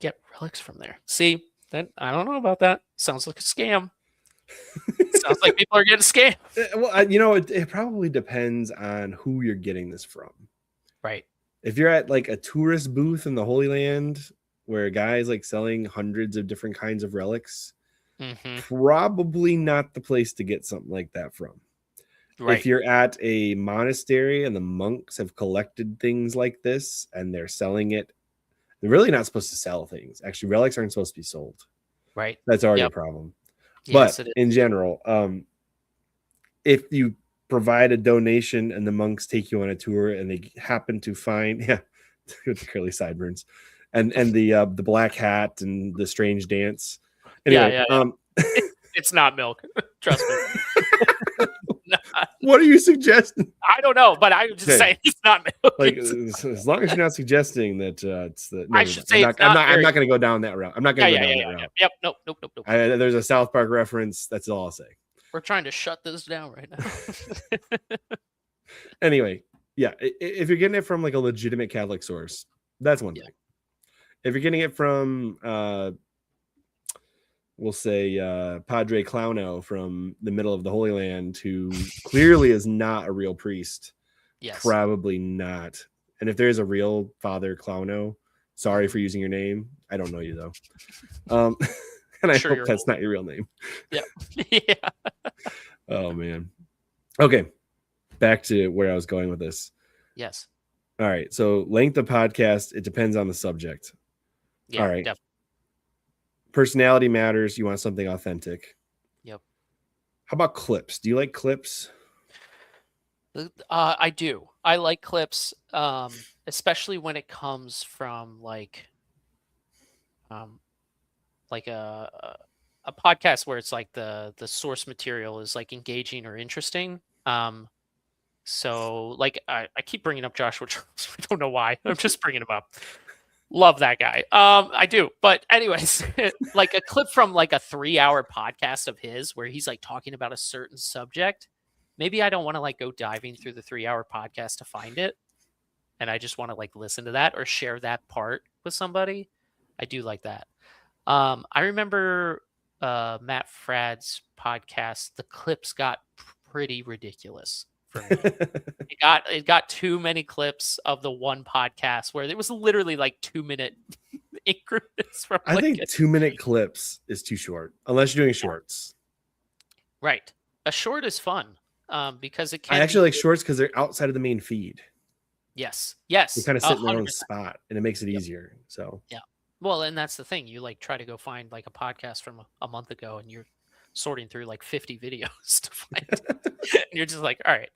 Get relics from there. See, that I don't know about that. Sounds like a scam. Sounds like people are getting scammed. Well, it probably depends on who you're getting this from. Right. If you're at like a tourist booth in the Holy Land where a guy's like selling hundreds of different kinds of relics, probably not the place to get something like that from. Right. If you're at a monastery and the monks have collected things like this and they're selling it, they're really not supposed to sell things. Actually, relics aren't supposed to be sold. Right. That's already a problem. Yes, but in general, if you provide a donation and the monks take you on a tour and they happen to find with the curly sideburns and the black hat and the strange dance. Anyway, it's not milk. Trust me. What are you suggesting? I don't know, but I'm just saying it's not milk. Like as long as you're not suggesting that it's the. I should say I'm not going to go down that route. I'm not going to go down that route. Yep. Nope. There's a South Park reference. That's all I'll say. We're trying to shut this down right now. Anyway, if you're getting it from like a legitimate Catholic source, that's one thing. If you're getting it from, we'll say, Padre Clowno from the middle of the Holy Land, who clearly is not a real priest, probably not. And if there's a real Father Clowno, sorry for using your name. I don't know you though. And I hope that's not your real name. Yeah. Oh, man. Okay. Back to where I was going with this. Yes. All right. So length of podcast, it depends on the subject. Yeah, all right. Definitely. Personality matters. You want something authentic. Yep. How about clips? Do you like clips? I do. I like clips, especially when it comes from like a podcast where it's like the source material is like engaging or interesting. So like I keep bringing up Joshua Charles. I don't know why. I'm just bringing him up. Love that guy. I do. But anyways, like a clip from like a 3-hour podcast of his where he's like talking about a certain subject. Maybe I don't want to like go diving through the 3-hour podcast to find it. And I just want to like listen to that or share that part with somebody. I do like that. I remember Matt Fradd's podcast. The clips got pretty ridiculous for me. It got too many clips of the one podcast where it was literally like 2-minute increments. From I think 2-minute clips is too short, unless you're doing shorts. Right, a short is fun because it can. I actually like shorts because they're outside of the main feed. Yes, they kind of sit in their own spot, and it makes it easier. So yeah. Well, and that's the thing. You like try to go find like a podcast from a month ago, and you're sorting through like 50 videos to find it. And you're just like, all right,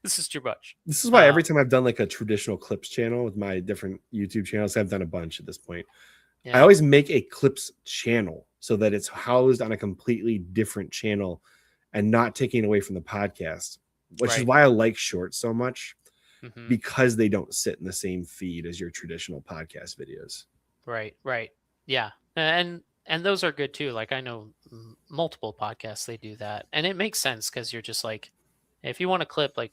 this is too much. This is why every time I've done like a traditional clips channel with my different YouTube channels, I've done a bunch at this point. I always make a clips channel so that it's housed on a completely different channel and not taking away from the podcast, which is why I like shorts so much, because they don't sit in the same feed as your traditional podcast videos. Right. Yeah. And those are good too. Like I know multiple podcasts, they do that. And it makes sense because you're just like, if you want a clip, like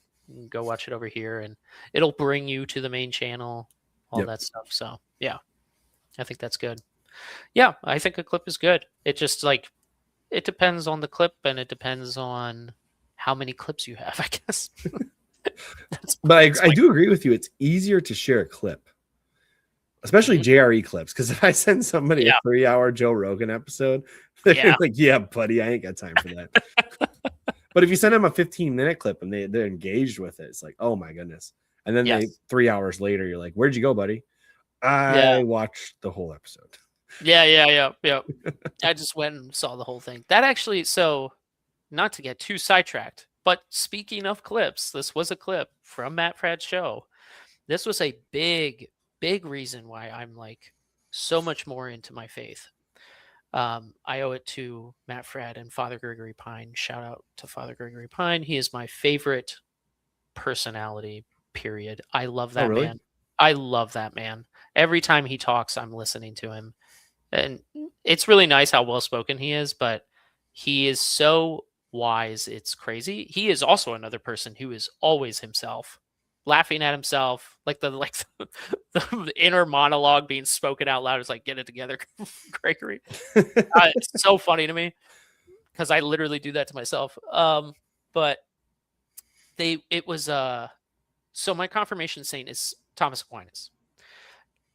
go watch it over here and it'll bring you to the main channel, all that stuff. So yeah, I think that's good. Yeah, I think a clip is good. It just like, it depends on the clip and it depends on how many clips you have, I guess. But I do agree with you. It's easier to share a clip, especially JRE clips. Because if I send somebody a 3-hour Joe Rogan episode, they're like, yeah, buddy, I ain't got time for that. But if you send them a 15-minute clip and they're engaged with it, it's like, oh my goodness. And then 3 hours later, you're like, where'd you go, buddy? I watched the whole episode. Yeah. I just went and saw the whole thing. That actually, so not to get too sidetracked, but speaking of clips, this was a clip from Matt Fradd's show. This was a big reason why I'm like so much more into my faith. I owe it to Matt Fradd and Father Gregory Pine. Shout out to Father Gregory Pine. He is my favorite personality, period. I love that man. I love that man. Every time he talks, I'm listening to him. And it's really nice how well-spoken he is, but he is so wise. It's crazy. He is also another person who is always himself, laughing at himself, like the inner monologue being spoken out loud is like, get it together, Gregory. It's so funny to me. because I literally do that to myself. But it was so my confirmation saint is Thomas Aquinas.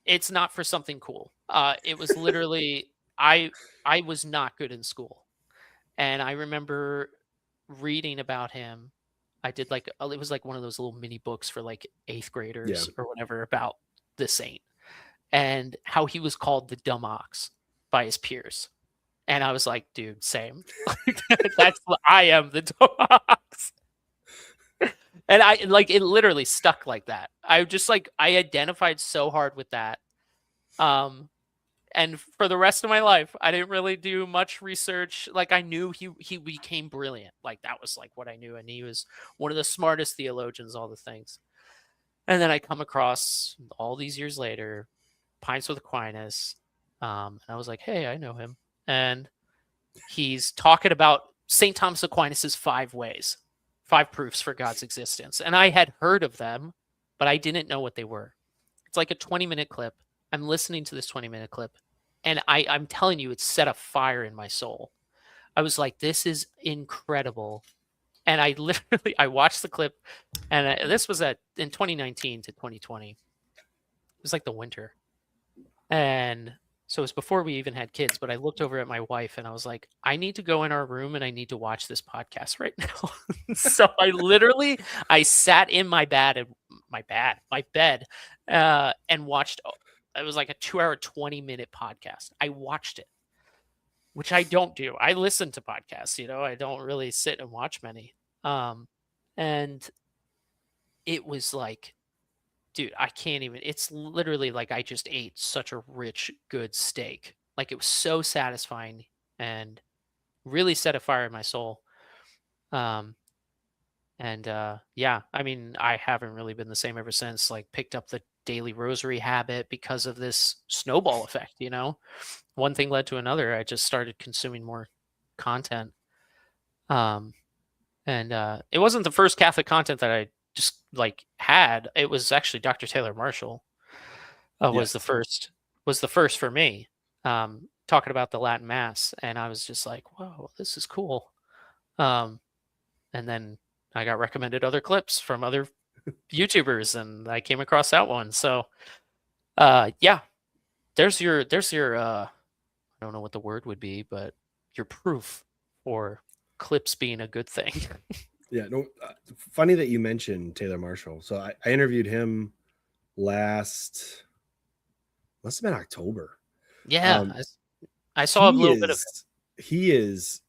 It's not for something cool. It was literally I was not good in school, and I remember reading about him. I did like it was like one of those little mini books for like eighth Yeah. graders or whatever about the saint and how he was called the dumb ox by his peers. And I was like, dude, same. That's I am the dumb ox. And I like it literally stuck like that. I just like I identified so hard with that. Um and for the rest of my life, I didn't really do much research. Like I knew he became brilliant. Like that was like what I knew, and he was one of the smartest theologians, all the things. And then I come across all these years later, Pints with Aquinas, and I was like, hey, I know him, and he's talking about St. Thomas Aquinas's 5 ways, 5 proofs for God's existence, and I had heard of them, but I didn't know what they were. It's like a 20-minute clip. I'm listening to this 20-minute clip, and I'm telling you, it set a fire in my soul. I was like, this is incredible. And I literally, I watched the clip, and this was in 2019 to 2020. It was like the winter. And so it was before we even had kids, but I looked over at my wife and I was like, I need to go in our room and I need to watch this podcast right now. So I sat in my bed, and watched, it was like a 2-hour, 20-minute podcast. I watched it, which I don't do. I listen to podcasts, I don't really sit and watch many. And it was like, dude, I can't even. It's literally like I just ate such a rich, good steak. Like it was so satisfying and really set a fire in my soul. Um, and yeah, I mean, I haven't really been the same ever since. Like picked up the daily rosary habit because of this snowball effect. One thing led to another. I just started consuming more content. Um, and it wasn't the first Catholic content that I just like had. It was actually Dr. Taylor Marshall. Was Yes. the first for me, talking about the Latin Mass, and I was just like, "Whoa, this is cool." And then I got recommended other clips from other YouTubers, and I came across that one. So, yeah, there's your I don't know what the word would be, but your proof for clips being a good thing. Yeah. No. Funny that you mentioned Taylor Marshall. So I interviewed him must have been October. Yeah, I saw a He little bit of is he is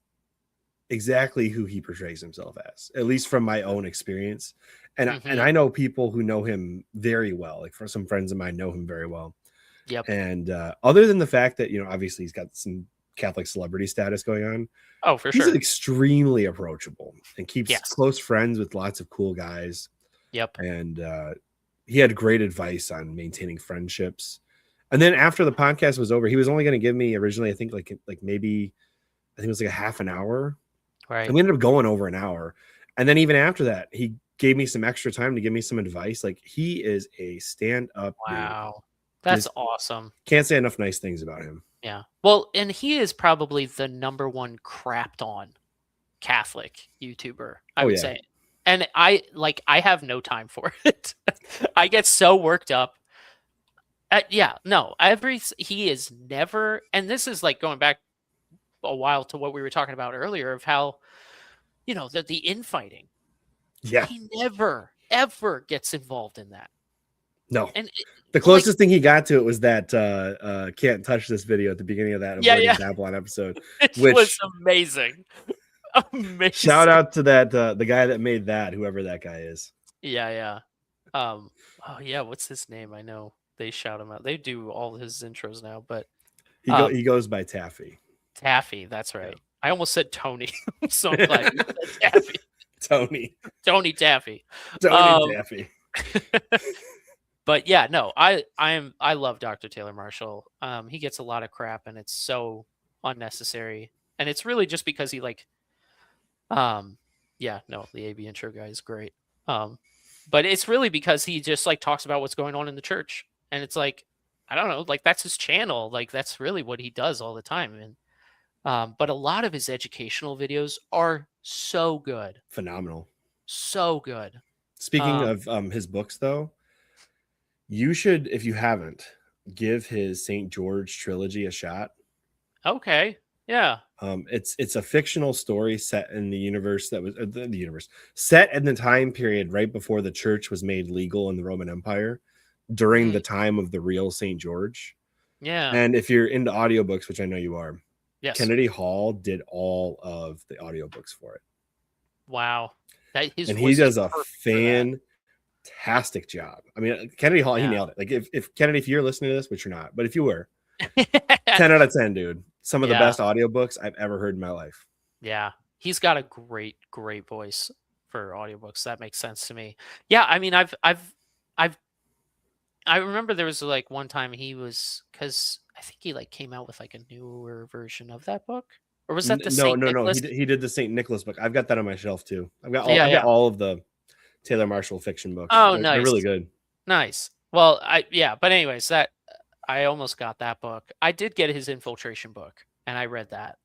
exactly who he portrays himself as, at least from my own experience. And it. I know people who know him very well. Like for some friends of mine know him very well. Yep. And other than the fact that obviously he's got some Catholic celebrity status going on, Oh, for he's sure. extremely approachable and keeps Yes. close friends with lots of cool guys. Yep. And he had great advice on maintaining friendships. And then after the podcast was over, he was only going to give me originally, I think like maybe I think it was like a half an hour. Right. And we ended up going over an hour. And then even after that, he gave me some extra time to give me some advice. Like he is a stand-up Wow. dude. That's awesome. Can't say enough nice things about him. Yeah. Well, and he is probably the number one crapped on Catholic YouTuber, I would say. And I have no time for it. I get so worked up. Yeah, no, he is never, and this is like going back a while to what we were talking about earlier of how, the infighting. Yeah. He never, ever gets involved in that. No. And the closest thing he got to it was that can't touch this video at the beginning of that Avoiding Babylon episode. Which was amazing. Amazing. Shout out to that the guy that made that, whoever that guy is. Yeah. Oh yeah, what's his name? I know they shout him out. They do all his intros now, but he goes by Taffy. Taffy, that's right. Yeah. I almost said Tony. I'm so glad you said Taffy. Tony Taffy. Taffy. But yeah, no, I love Dr. Taylor Marshall. He gets a lot of crap and it's so unnecessary. And it's really just because he the AB intro guy is great. But it's really because he just talks about what's going on in the church. And it's I don't know, that's his channel. That's really what he does all the time. And But a lot of his educational videos are so good. Phenomenal. So good. Speaking of his books, though, you should, if you haven't, give his St. George trilogy a shot. Okay. Yeah. It's a fictional story set in the universe that was the universe set in the time period right before the church was made legal in the Roman Empire, during the time of the real St. George. Yeah. And if you're into audiobooks, which I know you are, Yes. Kennedy Hall did all of the audiobooks for it. Wow. And he does a fantastic job. I mean, Kennedy Hall, he nailed it. Like if Kennedy, if you're listening to this, which you're not, but if you were, 10 out of 10, dude. Some of the best audiobooks I've ever heard in my life. Yeah. He's got a great voice for audiobooks. That makes sense to me. Yeah, I mean, I remember there was like one time he was, because I think he like came out with like a newer version of that book, or was that the no. Nicholas? He did the St. Nicholas book. I've got that on my shelf too. I've got all of the Taylor Marshall fiction books. Oh, nice. They're really good. Nice. Well, but anyways, that I almost got that book. I did get his Infiltration book, and I read that,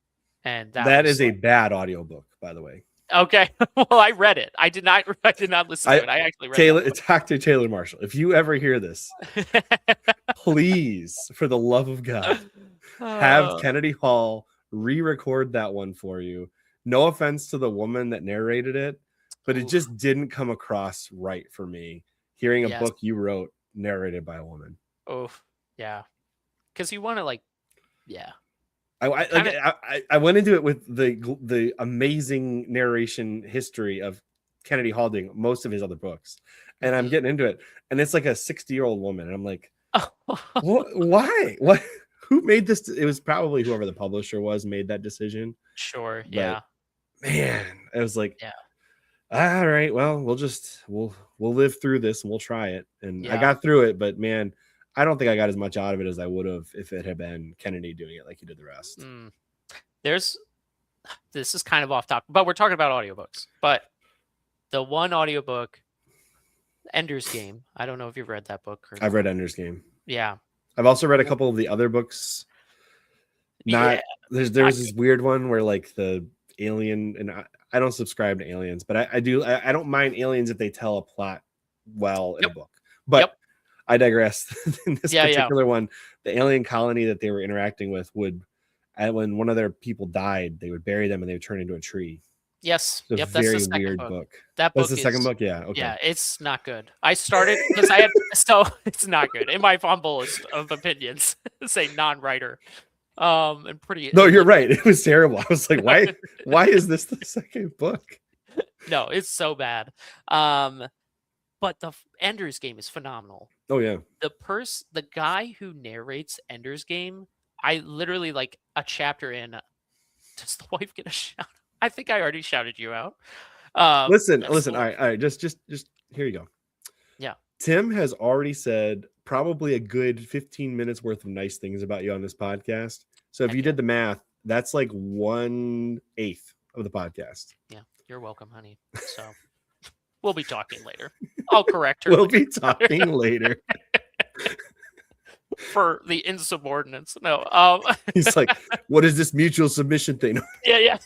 and that is a bad audiobook, by the way. Okay. Well, I read it. I did not listen to it. I actually read it. Dr. Taylor Marshall, if you ever hear this, please, for the love of God, have Kennedy Hall re-record that one for you. No offense to the woman that narrated it, but it just didn't come across right for me, hearing a book you wrote narrated by a woman. Oh, yeah. Because you want to I went into it with the amazing narration history of Kennedy Hall doing most of his other books, and I'm getting into it, and it's like a 60-year-old woman, and I'm like, why? What? Who made this? It was probably whoever the publisher was made that decision. Sure. But, yeah. Man, I was like, all right, well, we'll live through this and we'll try it, and I got through it, but man, I don't think I got as much out of it as I would have if it had been Kennedy doing it like he did the rest. This is kind of off topic, but we're talking about audiobooks. But the one audiobook, Ender's Game, I don't know if you've read that book. I've read Ender's Game. Yeah. I've also read a couple of the other books. There was this weird one where like the alien, and I don't subscribe to aliens, but I don't mind aliens if they tell a plot well in a book. But I digress. In this particular one, the alien colony that they were interacting with would, when one of their people died, they would bury them and they would turn into a tree. Yes. It's a very weird book. That's the second book. Yeah. Okay. Yeah, it's not good. I started because it's not good in my humblest of opinions. Say non-writer. And pretty. No, you're right. It was terrible. I was like, why is this the second book? No, it's so bad. But the Ender's Game is phenomenal. Oh yeah. The guy who narrates Ender's Game, I literally like a chapter in. Does the wife get a shout? I think I already shouted you out. Listen. All right. Just here you go. Yeah. Tim has already said probably a good 15 minutes worth of nice things about you on this podcast. So if you did the math, that's like 1/8 of the podcast. Yeah. You're welcome, honey. So we'll be talking later. I'll correct her. We'll be talking later. For the insubordinates. No. He's like, what is this mutual submission thing? Yeah.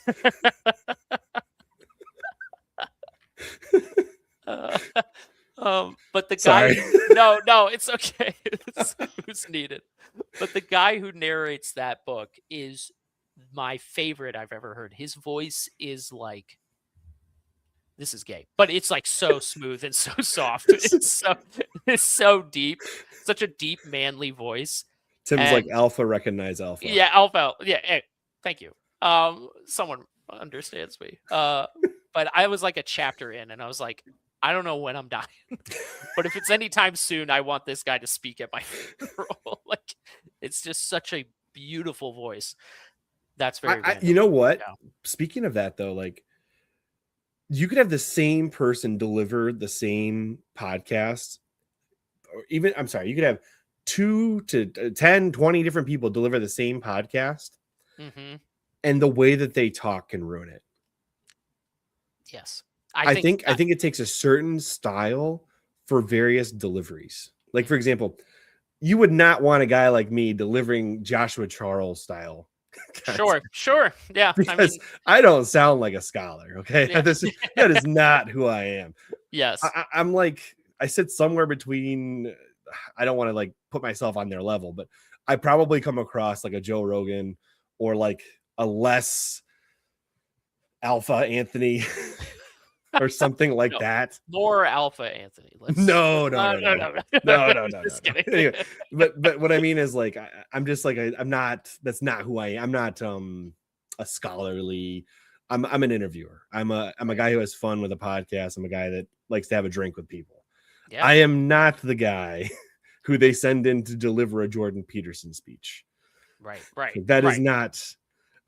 But the guy, no, it's okay. Who's needed. But the guy who narrates that book is my favorite I've ever heard. His voice is like, this is gay, but it's like so smooth and so soft. It's so deep, such a deep, manly voice. Tim's like alpha, recognize alpha. Yeah, alpha. Yeah, hey, thank you. Someone understands me. But I was like a chapter in, and I was like, I don't know when I'm dying, but if it's anytime soon, I want this guy to speak at my funeral. Like, it's just such a beautiful voice. That's very. You know what? Yeah. Speaking of that, though, like, you could have the same person deliver the same podcast, or even, I'm sorry, you could have 2 to 10, 20 different people deliver the same podcast, and the way that they talk can ruin it. Yes. I think it takes a certain style for various deliveries. Like, for example, you would not want a guy like me delivering Joshua Charles style Sure. Yeah. Because I don't sound like a scholar. Okay. Yeah. That is not who I am. Yes. I'm like, I sit somewhere between, I don't want to like put myself on their level, but I probably come across like a Joe Rogan or like a less alpha Anthony or something like that. More alpha Anthony. No. Just kidding. Anyway, but what I mean is like I'm just like I'm not. That's not who I am. I'm not a scholarly. I'm an interviewer. I'm a guy who has fun with a podcast. I'm a guy that likes to have a drink with people. Yeah. I am not the guy who they send in to deliver a Jordan Peterson speech. Right. That is not.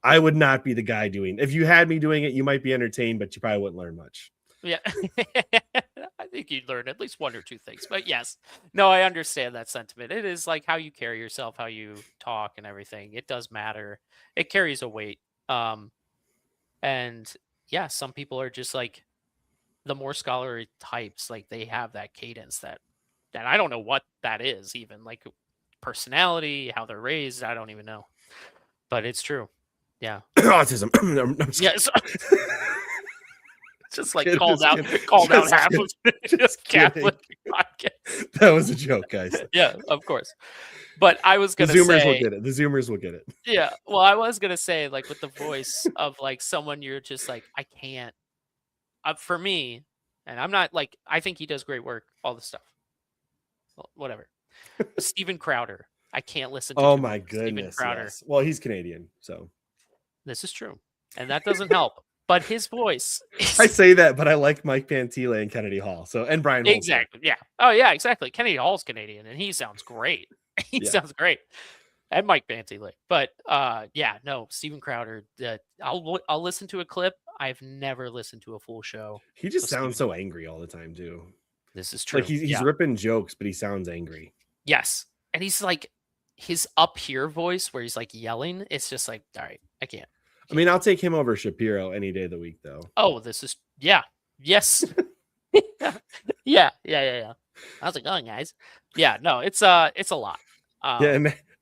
I would not be the guy doing. If you had me doing it, you might be entertained, but you probably wouldn't learn much. Yeah. I think you'd learn at least one or two things. But yes, no, I understand that sentiment. It is like how you carry yourself, how you talk and everything. It does matter. It carries a weight. And yeah, some people are just like the more scholarly types, like they have that cadence that I don't know what that is, even like personality, how they're raised. I don't even know. But it's true. Yeah. Autism. Yes. Just like called out half of just Catholic podcast. That was a joke, guys. Yeah, of course. But I was gonna say the Zoomers will get it. Yeah. Well, I was gonna say, like, with the voice of like someone you're just like, I can't. For me, and I'm not like, I think he does great work, all the stuff. Well, whatever. Steven Crowder. I can't listen to. Oh my goodness. Steven Crowder. Yes. Well, he's Canadian, so this is true, and that doesn't help. But his voice. I say that, but I like Mike Pantile and Kennedy Hall. So, and Brian Holzer. Exactly. Yeah. Oh yeah, exactly. Kennedy Hall's Canadian and he sounds great. Sounds great. And Mike Pantile. But yeah, no, Steven Crowder, I'll listen to a clip. I've never listened to a full show. He just sounds so angry all the time too. This is true. Like he's ripping jokes, but he sounds angry. Yes. And he's like his up here voice where he's like yelling, it's just like, all right, I can't. I mean, I'll take him over Shapiro any day of the week, though. Oh, this is yes, yeah. How's it going, guys? Yeah, no, it's a lot.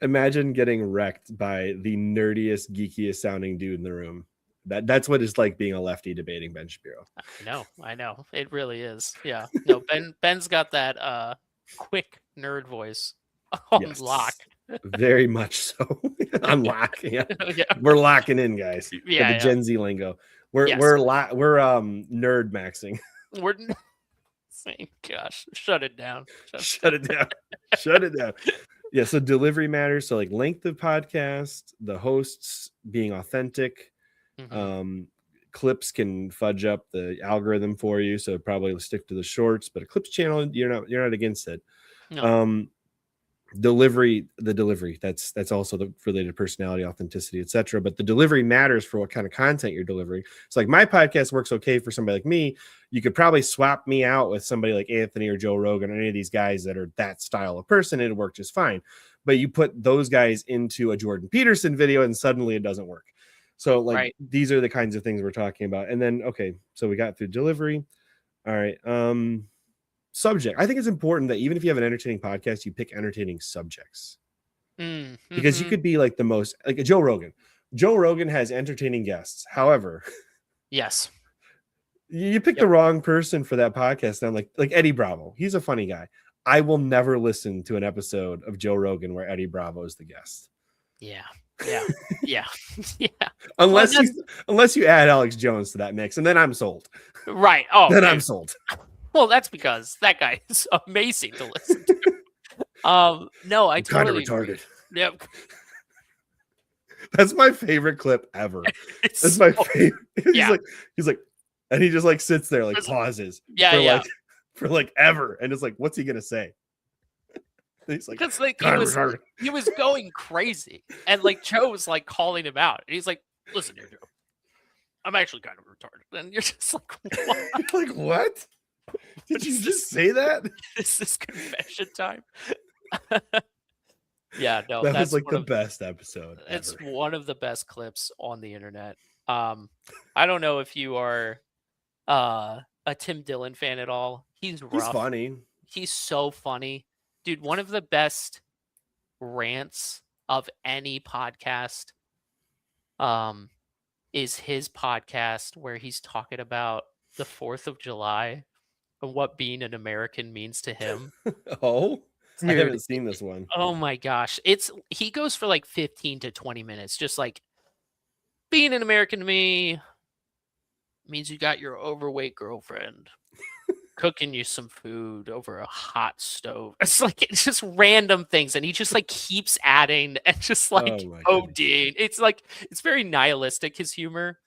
Imagine getting wrecked by the nerdiest, geekiest sounding dude in the room. That's what it's like being a lefty debating Ben Shapiro. I know, it really is. Yeah, no, Ben's got that quick nerd voice on lock. Very much so. I'm locking. Yeah. We're locking in, guys. Yeah, the Gen Z lingo. We're nerd maxing. We're saying, gosh, shut it down. Shut it down. Shut it down. Yeah. So delivery matters. So like length of podcast, the hosts being authentic. Mm-hmm. Clips can fudge up the algorithm for you, so probably stick to the shorts. But a clips channel, you're not against it. No. The delivery that's also the related personality, authenticity, etc. But the delivery matters for what kind of content you're delivering. It's like my podcast works okay for somebody like me. You could probably swap me out with somebody like Anthony or Joe Rogan or any of these guys that are that style of person, it'd work just fine. But you put those guys into a Jordan Peterson video and suddenly it doesn't work. So like these are the kinds of things we're talking about. And then so we got through delivery. All right. Subject. I think it's important that even if you have an entertaining podcast, you pick entertaining subjects. Mm-hmm. Because you could be like the most like a Joe Rogan. Joe Rogan has entertaining guests. However, yes, you pick the wrong person for that podcast. Now, like Eddie Bravo, he's a funny guy. I will never listen to an episode of Joe Rogan where Eddie Bravo is the guest. Yeah. Unless you add Alex Jones to that mix, and then I'm sold. Right. Oh, then I'm sold. Well, that's because that guy is amazing to listen to. No, I'm totally kind of retarded. Yep. That's my favorite clip ever. That's my favorite. He's like, and he just like sits there, like pauses. For like ever, and it's like, what's he gonna say? He's like, because like he was going crazy, and like Joe was like calling him out, and he's like, "Listen here, Joe, I'm actually kind of retarded," and you're just like, "What?" Like what? Did you just say that? Is this confession time? Yeah, no, that was like the best episode. It's one of the best clips on the internet. I don't know if you are a Tim Dillon fan at all. He's rough. He's funny. He's so funny. Dude, one of the best rants of any podcast is his podcast where he's talking about the 4th of July and what being an American means to him. Oh, I Dude, haven't seen this one. oh my gosh. He goes for like 15 to 20 minutes, just like being an American to me means you got your overweight girlfriend cooking you some food over a hot stove. It's just random things, and he just like keeps adding and just Oh like my goodness. ODing. It's very nihilistic, his humor,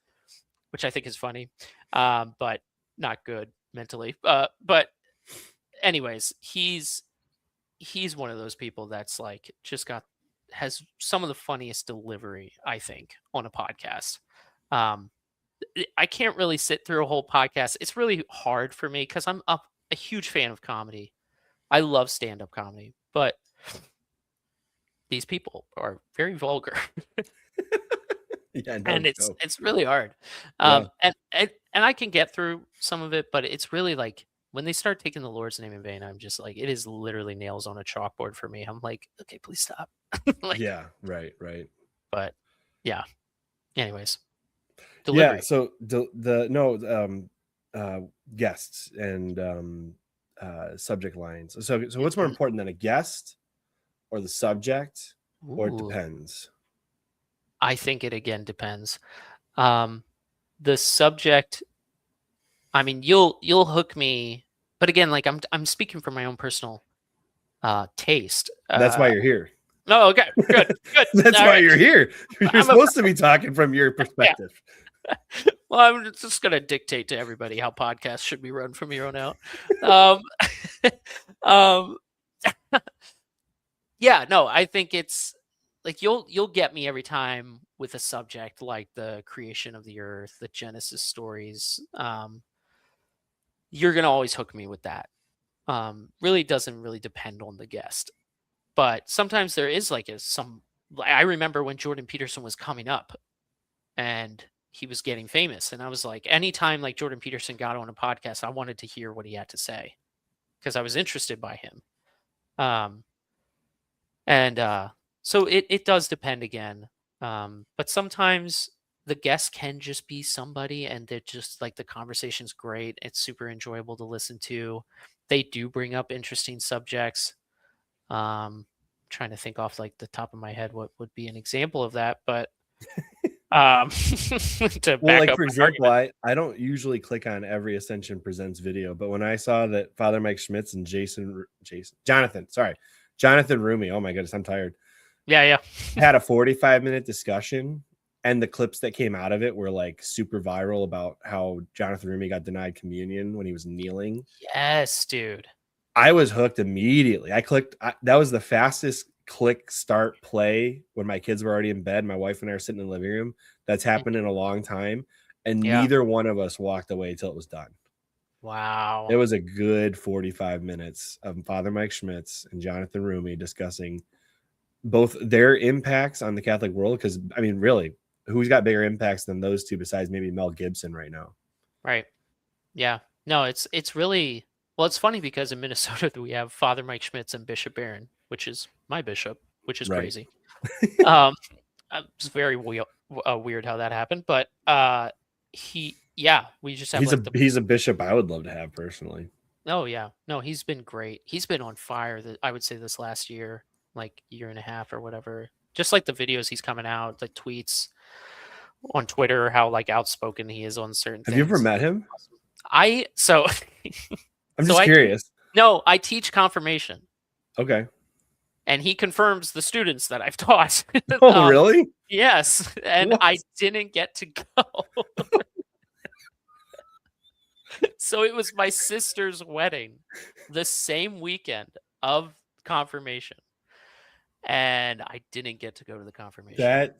which I think is funny, but not good mentally. But anyways, he's one of those people that's like has some of the funniest delivery, I think, on a podcast. I can't really sit through a whole podcast. It's really hard for me because I'm a huge fan of comedy. I love stand-up comedy, but these people are very vulgar. Yeah, no And joke. it's really hard. Yeah. And I can get through some of it, but it's really like when they start taking the Lord's name in vain, I'm just like, it is literally nails on a chalkboard for me. I'm like, okay, please stop. Like, Yeah, right. but yeah. Anyways, Yeah, delivery. so the no guests and subject lines. So what's more Mhm. important than a guest or the subject, or it Ooh, depends? I think it again depends. Um, the subject, I mean, you'll hook me, but again, like I'm speaking from my own personal taste. That's why you're here. No, okay, good, good. That's All why right. you're here. You're I'm a supposed to be talking from your yeah. perspective. Well, I'm just gonna dictate to everybody how podcasts should be run from here on out. Um, um, yeah, no, I think it's like you'll get me every time with a subject like the creation of the earth, the Genesis stories. You're gonna always hook me with that. Really doesn't really depend on the guest, but sometimes there is like I remember when Jordan Peterson was coming up and he was getting famous, and I was like, anytime like Jordan Peterson got on a podcast, I wanted to hear what he had to say because I was interested by him. Um, and so it does depend again. But sometimes the guest can just be somebody, and they're just like the conversation's great. It's super enjoyable to listen to. They do bring up interesting subjects. Trying to think off like the top of my head what would be an example of that, but to Well, back like up for my example, argument. I don't usually click on every Ascension Presents video, but when I saw that Father Mike Schmitz and Jonathan Rumi, oh my goodness, I'm tired, Yeah. had a 45-minute discussion, and the clips that came out of it were like super viral about how Jonathan Rumi got denied communion when he was kneeling. Yes, dude. I was hooked immediately. That was the fastest click, start, play when my kids were already in bed. My wife and I are sitting in the living room. That's happened in Mhm. a long time. And Yeah. neither one of us walked away till it was done. It Wow. was a good 45 minutes of Father Mike Schmitz and Jonathan Rumi discussing both their impacts on the Catholic world. Because, I mean, really, who's got bigger impacts than those two besides maybe Mel Gibson right now? Right. Yeah. No, it's really well, it's funny because in Minnesota we have Father Mike Schmitz and Bishop Barron, which is my bishop, which is Right. crazy. Um, it's very weird how that happened, but we just have like the He's a bishop I would love to have personally. oh yeah, no, he's been great. He's been on fire. I would say this last year, like year and a half or whatever. Just like the videos he's coming out, the tweets on Twitter, how like outspoken he is on certain Have you ever things. met him? I so I'm so just I teach, curious. no, I teach confirmation, Okay. and he confirms the students that I've taught. Oh, really? Yes, and What? I didn't get to go. So it was my sister's wedding the same weekend of confirmation, and I didn't get to go to the confirmation. That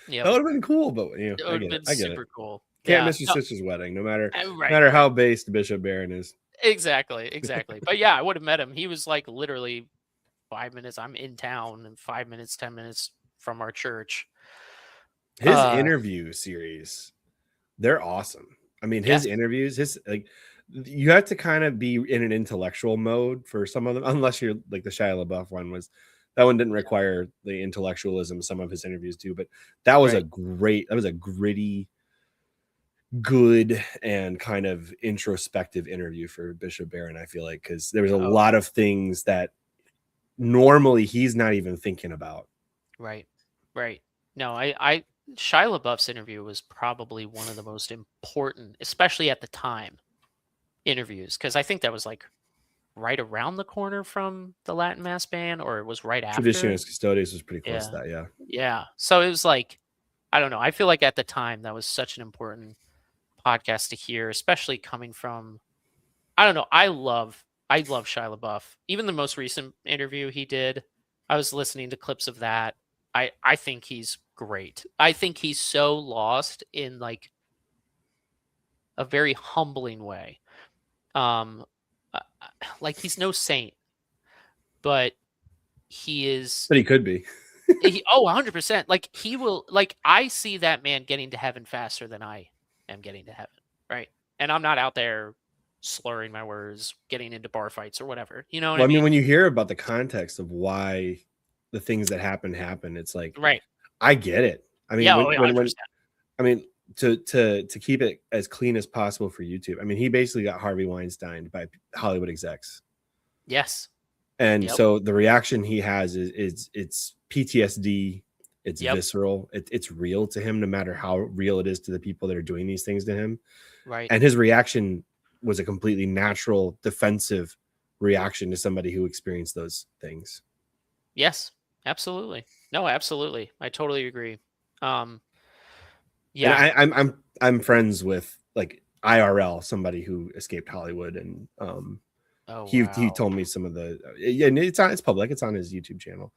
Yep, would have been cool, but it I would have get it. been I get it. super cool. Can't Yeah, miss your no, sister's wedding, no matter right, right, how based Bishop Barron is. exactly. But yeah, I would have met him. He was like literally 5 minutes. I'm in town, and 5 minutes, 10 minutes from our church. His interview series, they're awesome. I mean, his Yes, interviews, you have to kind of be in an intellectual mode for some of them, unless you're like the Shia LaBeouf one was. That one didn't require the intellectualism some of his interviews do, but that was a gritty, good, and kind of introspective interview for Bishop Barron, I feel like, because there was a lot of things that normally he's not even thinking about. Right. No, I Shia LaBeouf's interview was probably one of the most important, especially at the time, interviews, because I think that was like right around the corner from the Latin Mass ban, or it was right after. Traditionis Custodes was pretty close to that, yeah. So it was like, I don't know. I feel like at the time that was such an important podcast to hear, especially coming from, I don't know. I love Shia LaBeouf. Even the most recent interview he did, I was listening to clips of that. I think he's great. I think he's so lost in like a very humbling way. Like he's no saint, but he is. But he could be. 100%. Like he will. Like I see that man getting to heaven faster than I am getting to heaven. Right, and I'm not out there slurring my words, getting into bar fights or whatever. You know what I mean? When you hear about the context of why the things that happen, it's like, I get it. I mean, I mean, to keep it as clean as possible for YouTube. I mean, he basically got Harvey Weinstein by Hollywood execs. Yes. And so the reaction he has is it's PTSD. It's visceral. It's real to him, no matter how real it is to the people that are doing these things to him. Right. And his reaction was a completely natural defensive reaction to somebody who experienced those things. Yes, absolutely. No, absolutely. I totally agree. And I'm friends with like IRL, somebody who escaped Hollywood, and he told me some of the and it's public, it's on his YouTube channel.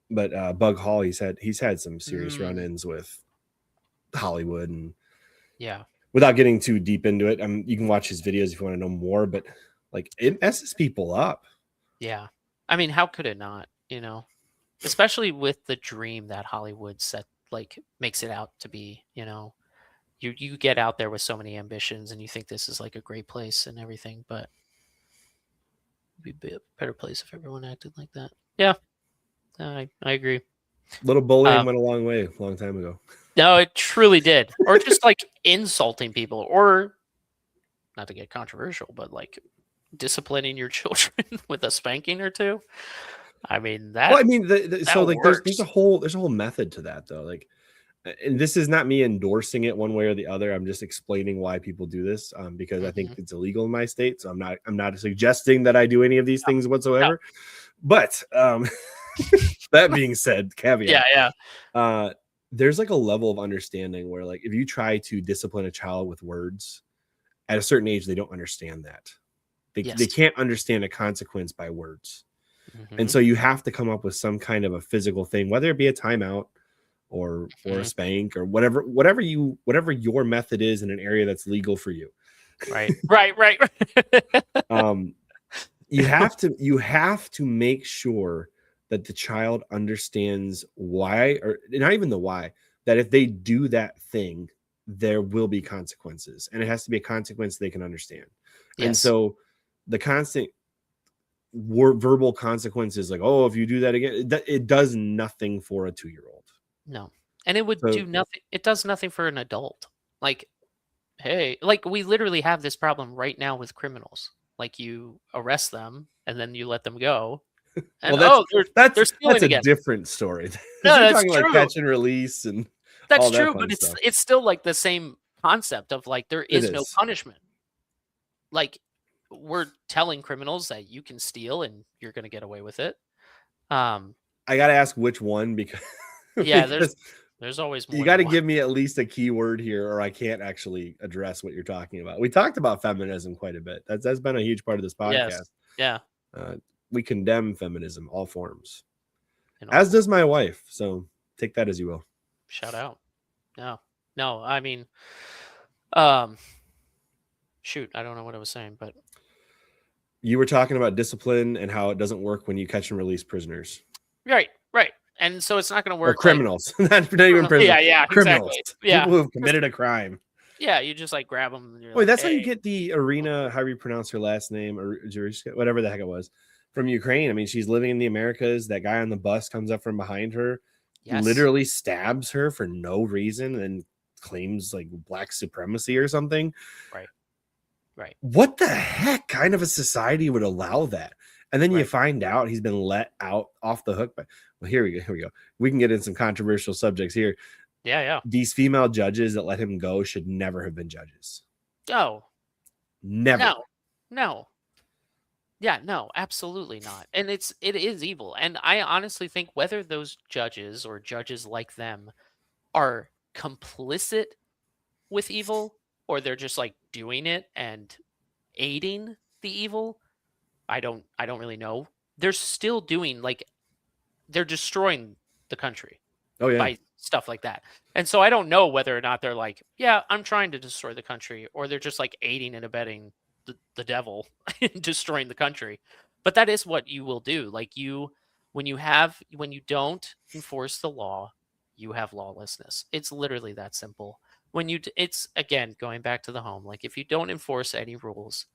But Bug Hall, he's had some serious run-ins with Hollywood, and without getting too deep into it, you can watch his videos if you want to know more, but like it messes people up. Yeah. I mean, how could it not, especially with the dream that Hollywood set, like makes it out to be, you get out there with so many ambitions and you think this is like a great place and everything, but it'd be a better place if everyone acted like that. Yeah. I agree. Little bullying went a long way, a long time ago. No, it truly did. Or just like insulting people, or not to get controversial, but like disciplining your children with a spanking or two. I mean that. Well, I mean, so like there's a whole method to that though. Like, and this is not me endorsing it one way or the other. I'm just explaining why people do this, because I think it's illegal in my state. So I'm not suggesting that I do any of these things whatsoever. But that being said, caveat. There's like a level of understanding where, like, if you try to discipline a child with words at a certain age, they don't understand that. They can't understand a consequence by words. And so you have to come up with some kind of a physical thing, whether it be a timeout or a spank or whatever your method is in an area that's legal for you. Right. You have to make sure that the child understands why, or not even the why, that if they do that thing, there will be consequences, and it has to be a consequence they can understand. And so the constant verbal consequences, like, oh, if you do that again, it does nothing for a 2-year-old. No. And it would do nothing. It does nothing for an adult. Like, hey, like we literally have this problem right now with criminals. Like, you arrest them and then you let them go. And well, that's a again. different story. No, you're that's talking true. Like catch and release, and that's all that true, but it's still like the same concept of like there is no punishment. Like, we're telling criminals that you can steal and you're going to get away with it. I got to ask which one, because there's always more. You got to give me at least a keyword here, or I can't actually address what you're talking about. We talked about feminism quite a bit. That's been a huge part of this podcast. Yes. Yeah. We condemn feminism, all forms, as does my wife. So take that as you will. Shout out. No. I mean, shoot, I don't know what I was saying, but you were talking about discipline and how it doesn't work when you catch and release prisoners. Right. And so it's not going to work. Or criminals, not even prisoners. Yeah, criminals. Exactly. Yeah, people who have committed a crime. Yeah, you just like grab them. Wait, that's how you get the Arena. How do you pronounce her last name? Or whatever the heck it was. from Ukraine. I mean, she's living in the Americas. That guy on the bus comes up from behind her, Yes. literally stabs her for no reason and claims like black supremacy or something. Right. Right. What the heck kind of a society would allow that? And then you Right. find out he's been let out off the hook. But well, here we go. Here we go. We can get in some controversial subjects here. Yeah. These female judges that let him go should never have been judges. Oh, Never. no. Yeah, no, absolutely not. And it is evil. And I honestly think whether those judges or judges like them are complicit with evil or they're just like doing it and aiding the evil, I don't really know. They're still doing like they're destroying the country Oh yeah. by stuff like that. And so I don't know whether or not they're like, yeah, I'm trying to destroy the country, or they're just like aiding and abetting the devil in destroying the country. But that is what you will do. Like when you don't enforce the law, you have lawlessness. It's literally that simple. It's again going back to the home. Like if you don't enforce any rules,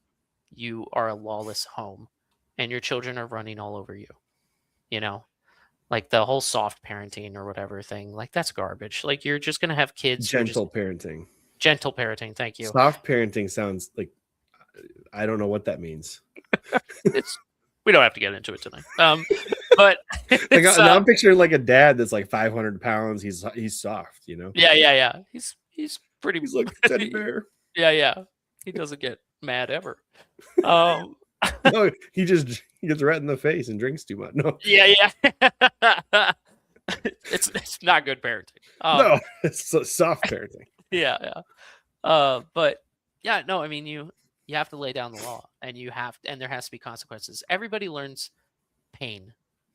you are a lawless home, and your children are running all over you. You know, like the whole soft parenting or whatever thing, like that's garbage. Like you're just gonna have kids who are just Gentle parenting. gentle parenting. Thank you. Soft parenting sounds like I don't know what that means. We don't have to get into it tonight. But like, now I'm picturing like a dad that's like 500 pounds. He's soft, you know. Yeah. He's pretty. He's like a teddy bear. Yeah. He doesn't get mad ever. No, he gets red in the face and drinks too much. No. Yeah. It's not good parenting. No, it's soft parenting. Yeah. But yeah, no, I mean you have to lay down the law, and there has to be consequences. Everybody learns pain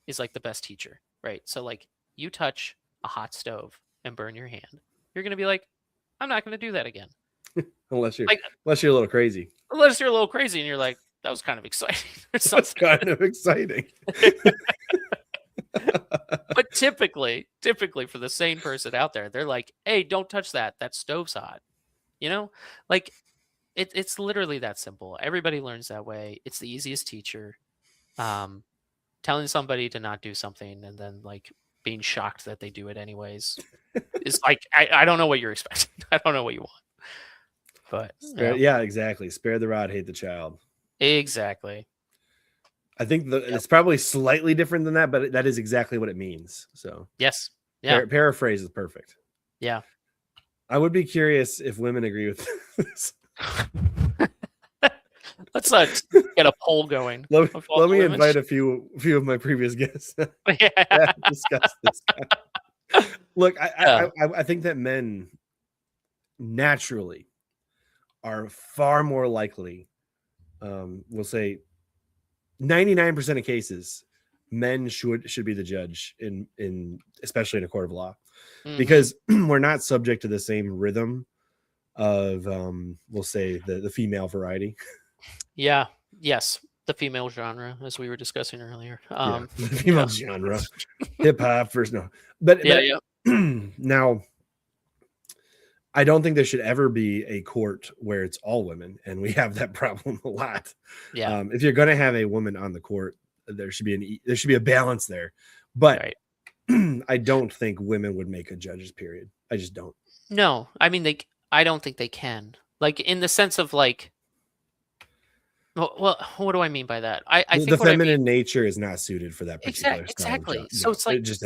is like the best teacher, right? So like you touch a hot stove and burn your hand, you're gonna be like, I'm not gonna do that again. unless you're a little crazy. Unless you're a little crazy and you're like, that was kind of exciting. That's kind of exciting. But typically for the sane person out there, they're like, hey, don't touch that. That stove's hot. You know, like it's literally that simple. Everybody learns that way. It's the easiest teacher. Telling somebody to not do something and then like being shocked that they do it anyways is like, I don't know what you're expecting. I don't know what you want. But yeah, exactly. Spare the rod, hate the child. Exactly. I think it's probably slightly different than that, but that is exactly what it means. So yes, yeah. Paraphrase is perfect. Yeah. I would be curious if women agree with this. Let's get a poll going. Let me invite a few of my previous guests. Yeah. Discuss this. Look, I think that men naturally are far more likely. We'll say 99% of cases, men should be the judge in especially in a court of law, because we're not subject to the same rhythm of we'll say the female variety. Yeah. Yes. The female genre, as we were discussing earlier. The female genre, hip hop first. No, but now I don't think there should ever be a court where it's all women, and we have that problem a lot. Yeah. If you're going to have a woman on the court, there should be a balance there. But I don't think women would make a judge's period. I just don't. No, I mean I don't think they can. Like in the sense of like. Well, what do I mean by that? I think the feminine nature is not suited for that particular exactly. So it's like it just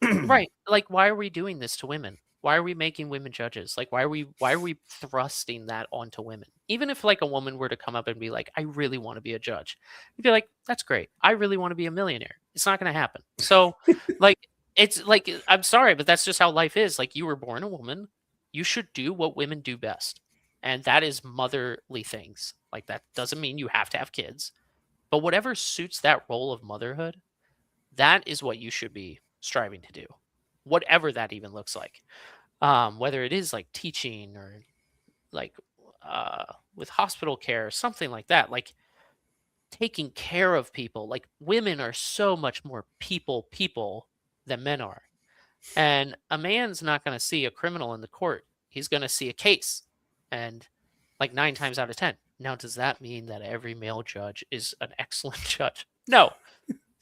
right. Like why are we doing this to women? Why are we making women judges? Like why are we thrusting that onto women? Even if like a woman were to come up and be like, I really want to be a judge, you'd be like, that's great. I really want to be a millionaire. It's not going to happen. So like it's like, I'm sorry, but that's just how life is. Like you were born a woman. You should do what women do best. And that is motherly things. Like that doesn't mean you have to have kids, but whatever suits that role of motherhood, that is what you should be striving to do, whatever that even looks like. Whether it is like teaching or like with hospital care, something like that, like taking care of people. Like women are so much more people than men are. And a man's not going to see a criminal in the court. He's going to see a case. And like 9 times out of 10. Now, does that mean that every male judge is an excellent judge? No,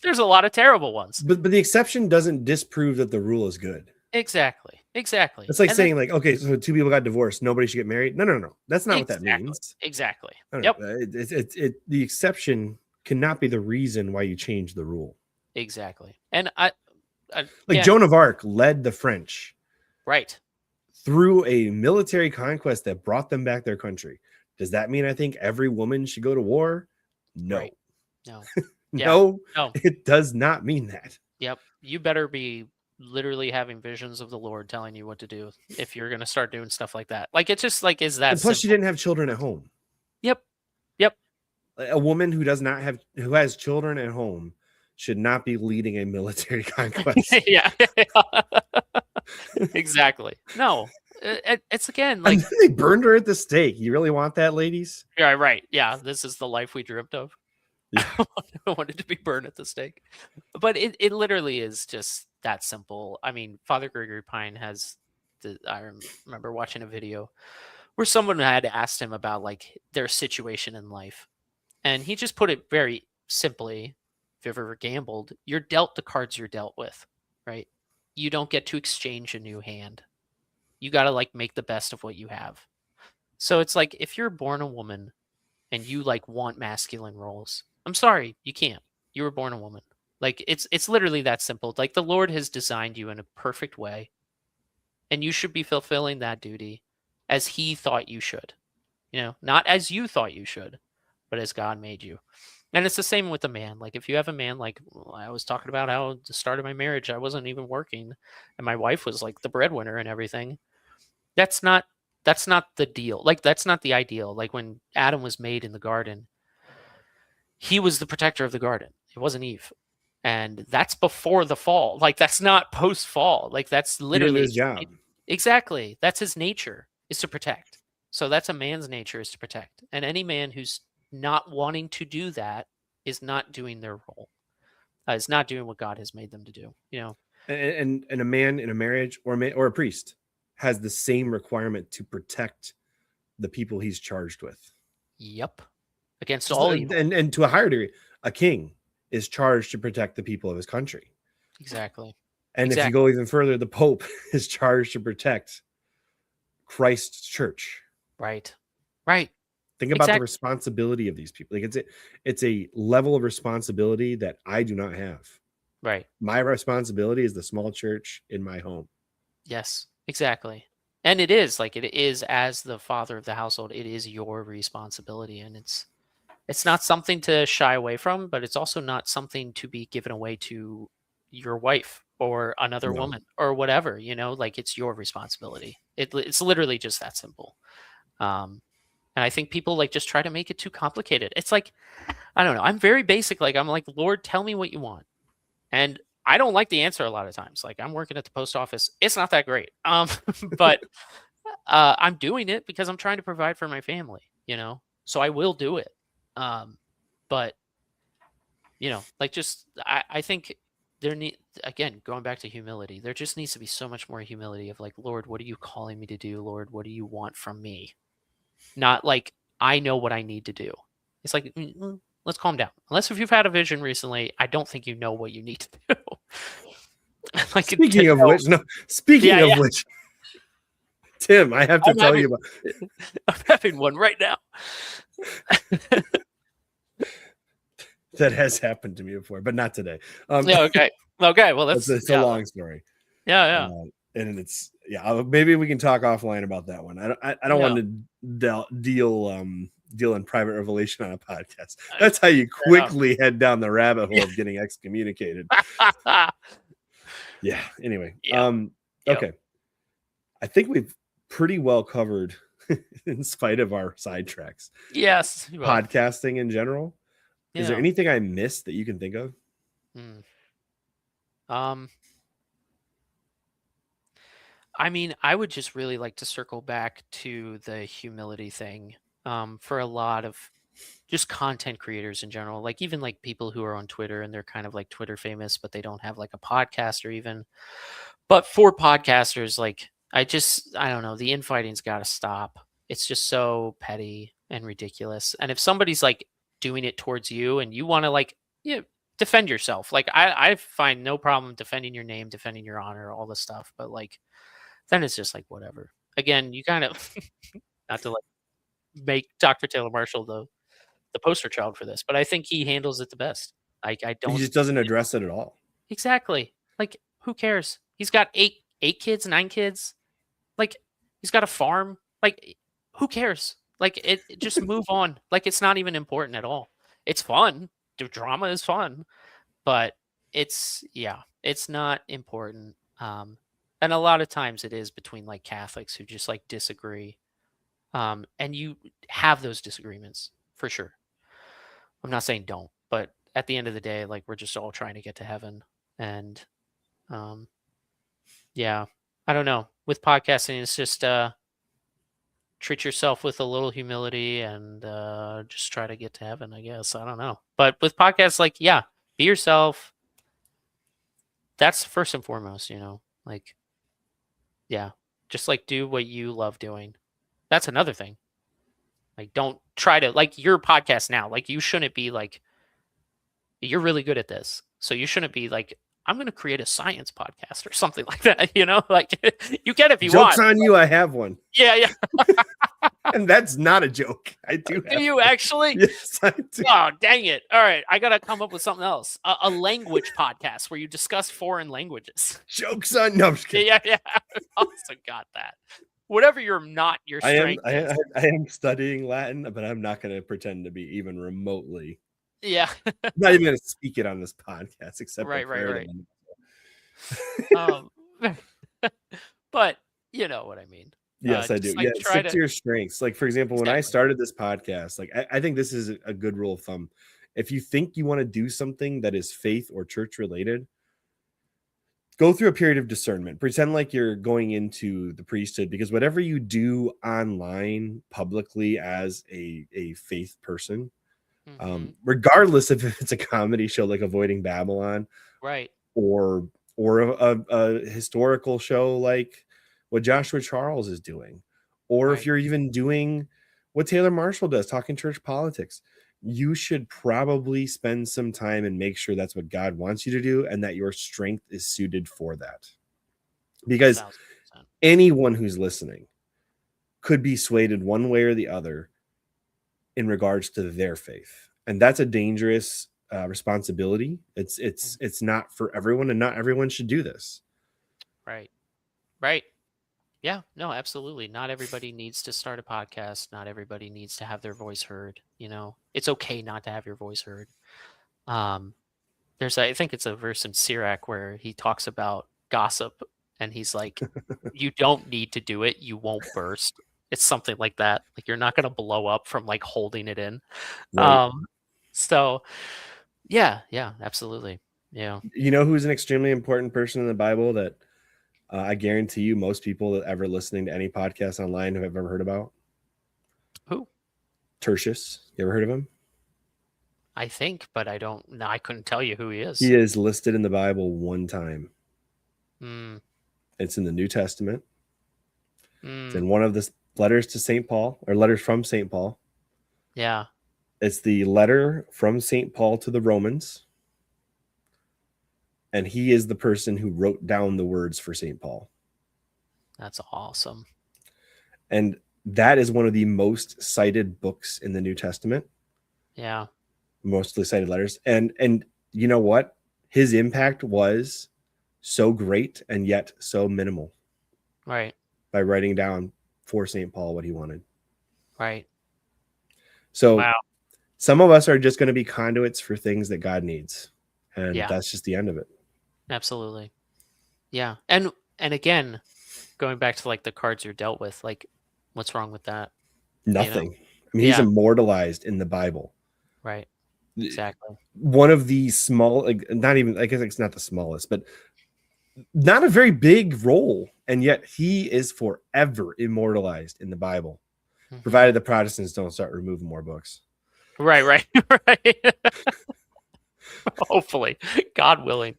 there's a lot of terrible ones. But the exception doesn't disprove that the rule is good. Exactly. It's like saying like, okay, so two people got divorced, nobody should get married. No. That's not what that means. Exactly. Yep. The exception cannot be the reason why you change the rule. Exactly. And I like Joan of Arc led the French right through a military conquest that brought them back their country. Does that mean I think every woman should go to war? No. Right. No. No, it does not mean that. Yep. You better be literally having visions of the Lord telling you what to do if you're going to start doing stuff like that. Like, it's just like, is that and plus simple. She didn't have children at home. Yep. A woman who who has children at home should not be leading a military conquest. Yeah. Exactly. No, it's again like they burned her at the stake. You really want that, ladies? Yeah, right. Yeah, this is the life we dreamt of. Yeah. I wanted to be burned at the stake, but it literally is just that simple. I mean, Father Gregory Pine has I remember watching a video where someone had asked him about like their situation in life, and he just put it very simply. If you've ever gambled, you're dealt the cards you're dealt with, right? You don't get to exchange a new hand. You got to like make the best of what you have. So it's like, if you're born a woman and you like want masculine roles, I'm sorry, you can't. You were born a woman. Like it's literally that simple. Like the Lord has designed you in a perfect way, and you should be fulfilling that duty as he thought you should. You know, not as you thought you should, but as God made you. And it's the same with a man. Like if you have a man, like I was talking about how at the start of my marriage, I wasn't even working and my wife was like the breadwinner and everything. That's not the deal. Like that's not the ideal. Like when Adam was made in the garden, he was the protector of the garden. It wasn't Eve. And that's before the fall. Like that's not post fall. Like that's literally his job. Exactly. That's his nature, is to protect. So that's a man's nature, is to protect. And any man who's not wanting to do that is not doing their role. Is not doing what God has made them to do. You know. And a man in a marriage or a priest has the same requirement to protect the people he's charged with. Yep. Against all evil. And to a higher degree, a king is charged to protect the people of his country. Exactly. And if you go even further, the Pope is charged to protect Christ's church. Right. Think about the responsibility of these people. Like it's a level of responsibility that I do not have. Right. My responsibility is the small church in my home. Yes, exactly. And it is as the father of the household, it is your responsibility. And it's not something to shy away from, but it's also not something to be given away to your wife or another woman or whatever, you know, like it's your responsibility. It's literally just that simple. And I think people like just try to make it too complicated. It's like, I don't know. I'm very basic. Like, I'm like, Lord, tell me what you want. And I don't like the answer a lot of times. Like I'm working at the post office. It's not that great. But I'm doing it because I'm trying to provide for my family, you know, so I will do it. But you know, like just, I think again, going back to humility, there just needs to be so much more humility of like, Lord, what are you calling me to do? Lord, what do you want from me? Not like, I know what I need to do. It's like, let's calm down. Unless if you've had a vision recently, I don't think you know what you need to do. Like, speaking of which, Tim, I have to tell you about. I'm having one right now. That has happened to me before, but not today. Yeah. Okay. Well, it's a long story. Yeah. And it's maybe we can talk offline about that one. I don't want to deal in private revelation on a podcast. That's how you quickly head down the rabbit hole of getting excommunicated. Yeah. Anyway. Okay. I think we've pretty well covered, in spite of our sidetracks. Yes. Podcasting in general. Is there anything I missed that you can think of? I mean, I would just really like to circle back to the humility thing for a lot of just content creators in general, like even like people who are on Twitter and they're kind of like Twitter famous, but they don't have like a podcast or even. But for podcasters, like I don't know, the infighting's got to stop. It's just so petty and ridiculous. And if somebody's like doing it towards you and you want to like Yeah, defend yourself. Like I find no problem defending your name, defending your honor, all this stuff. But like then it's just like whatever. Again, you kind of not to like make Dr. Taylor Marshall the poster child for this, but I think he handles it the best. I He don't just doesn't address it at all. exactly. Like who cares? He's got eight kids, 9 kids. Like he's got a farm. Like who cares? Like it just move on. Like it's not even important at all. It's fun. The drama is fun, but it's not important. And a lot of times it is between like Catholics who just like disagree. And you have those disagreements for sure. I'm not saying don't, but at the end of the day, like we're just all trying to get to heaven. And um, yeah, I don't know. With podcasting, it's just treat yourself with a little humility and just try to get to heaven, I guess. I don't know. But with podcasts, like, yeah, be yourself. That's first and foremost, like, yeah, just like do what you love doing. That's another thing. Like, don't try to, like, your podcast now, like, you shouldn't be like, you're really good at this. So you shouldn't be like, I'm going to create a science podcast or something like that. Like you can if you Joke's want. on you. I have one. Yeah. And that's not a joke. I do. Do you actually? Yes, I do. Oh, dang it. All right. I got to come up with something else. A language podcast where you discuss foreign languages. Joke's on. No, I'm just kidding. Yeah. I also got that. Whatever your strength is. I am studying Latin, but I'm not going to pretend to be even remotely. Yeah. I'm not even going to speak it on this podcast, except right. Right. But you know what I mean. Yes, I do. Like, stick to your strengths. Like, for example, when I started this podcast, like I think this is a good rule of thumb. If you think you want to do something that is faith or church related, go through a period of discernment. Pretend like you're going into the priesthood, because whatever you do online publicly as a faith person, regardless if it's a comedy show like Avoiding Babylon, right, or a historical show like what Joshua Charles is doing, or if you're even doing what Taylor Marshall does, talking church politics, you should probably spend some time and make sure that's what God wants you to do and that your strength is suited for that. Because 1,000%. anyone who's listening could be swayed one way or the other in regards to their faith. And that's a dangerous responsibility. It's not for everyone, and not everyone should do this. Right. Yeah, no, absolutely. Not everybody needs to start a podcast. Not everybody needs to have their voice heard. It's okay not to have your voice heard. I think it's a verse in Sirach where he talks about gossip, and he's like, you don't need to do it. You won't burst. It's something like that. Like you're not going to blow up from like holding it in. Right. So yeah, absolutely. Yeah. You know who's an extremely important person in the Bible that I guarantee you most people that ever listening to any podcast online have ever heard about? Who? Tertius. You ever heard of him? I think, but I don't know. I couldn't tell you who he is. He is listed in the Bible one time. It's in the New Testament. It's in one of the letters to St. Paul, or letters from St. Paul. Yeah. It's the letter from St. Paul to the Romans. And he is the person who wrote down the words for St. Paul. That's awesome. And that is one of the most cited books in the New Testament. Yeah. Mostly cited letters. And you know what? His impact was so great and yet so minimal. Right. By writing down for St. Paul what he wanted. Right. So some of us are just going to be conduits for things that God needs. And that's just the end of it. Absolutely. Yeah. And again, going back to like the cards you're dealt with, like what's wrong with that? Nothing. I mean, he's immortalized in the Bible. Right. Exactly. One of the small, like, not even, I guess it's not the smallest, but not a very big role. And yet he is forever immortalized in the Bible, provided the Protestants don't start removing more books. Right. Hopefully, God willing,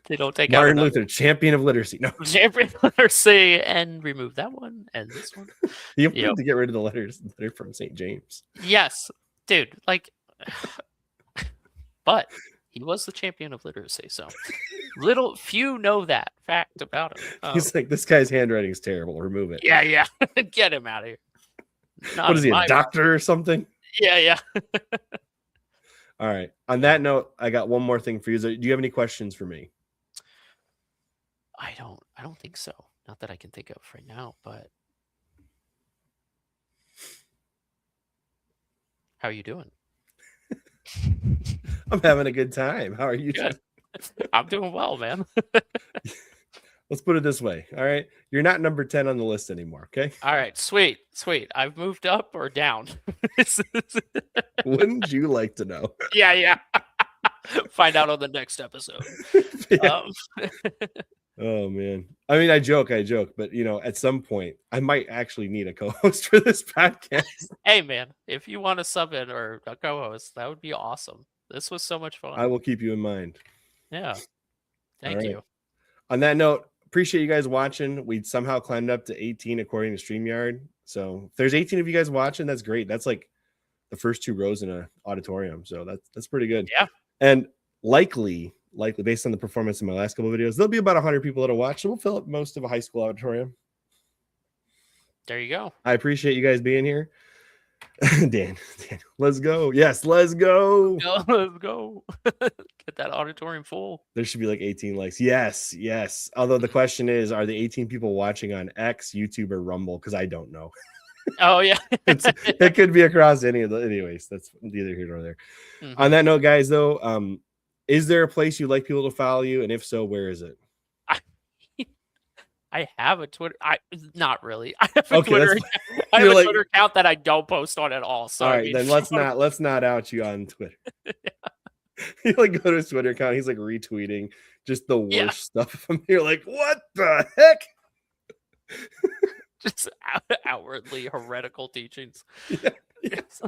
they don't take Martin Luther, champion of literacy. No, champion of literacy, and remove that one and this one. You have to get rid of the letter from St. James. Yes, dude. Like, but He was the champion of literacy, so few know that fact about him. He's like, this guy's handwriting is terrible. Remove it. Yeah. Get him out of here. Not what is in he, a my doctor or something? Yeah. All right. On that note, I got one more thing for you. Do you have any questions for me? I don't think so. Not that I can think of right now, but how are you doing? I'm having a good time. How are you doing? I'm doing well, man. Let's put it this way. All right. You're not number 10 on the list anymore. Okay. All right. Sweet. I've moved up or down. Wouldn't you like to know? Yeah. Find out on the next episode. Oh man. I mean, I joke, but at some point I might actually need a co-host for this podcast. Hey man, if you want to sub in or a co-host, that would be awesome. This was so much fun. I will keep you in mind. Yeah. Thank you. On that note, appreciate you guys watching. We somehow climbed up to 18 according to StreamYard. So if there's 18 of you guys watching, that's great. That's like the first 2 rows in an auditorium. So that's pretty good. Yeah. And likely based on the performance in my last couple of videos, there'll be about 100 people that'll watch. So we'll fill up most of a high school auditorium. There you go. I appreciate you guys being here. Dan, let's go. Yes, let's go. Let's go. Get that auditorium full. There should be like 18 likes. Yes. Although the question is, are the 18 people watching on X, YouTube, or Rumble? Because I don't know. Oh, yeah. It could be across any of the. Anyways, that's neither here nor there. Mm-hmm. On that note, guys, though, is there a place you'd like people to follow you? And if so, where is it? I have a Twitter. Not really. I have a Twitter. I have a Twitter account that I don't post on at all. So all right, then let's not out you on Twitter. You go to his Twitter account. He's retweeting just the worst stuff. You're like, what the heck? Just outwardly heretical teachings. Yeah. It's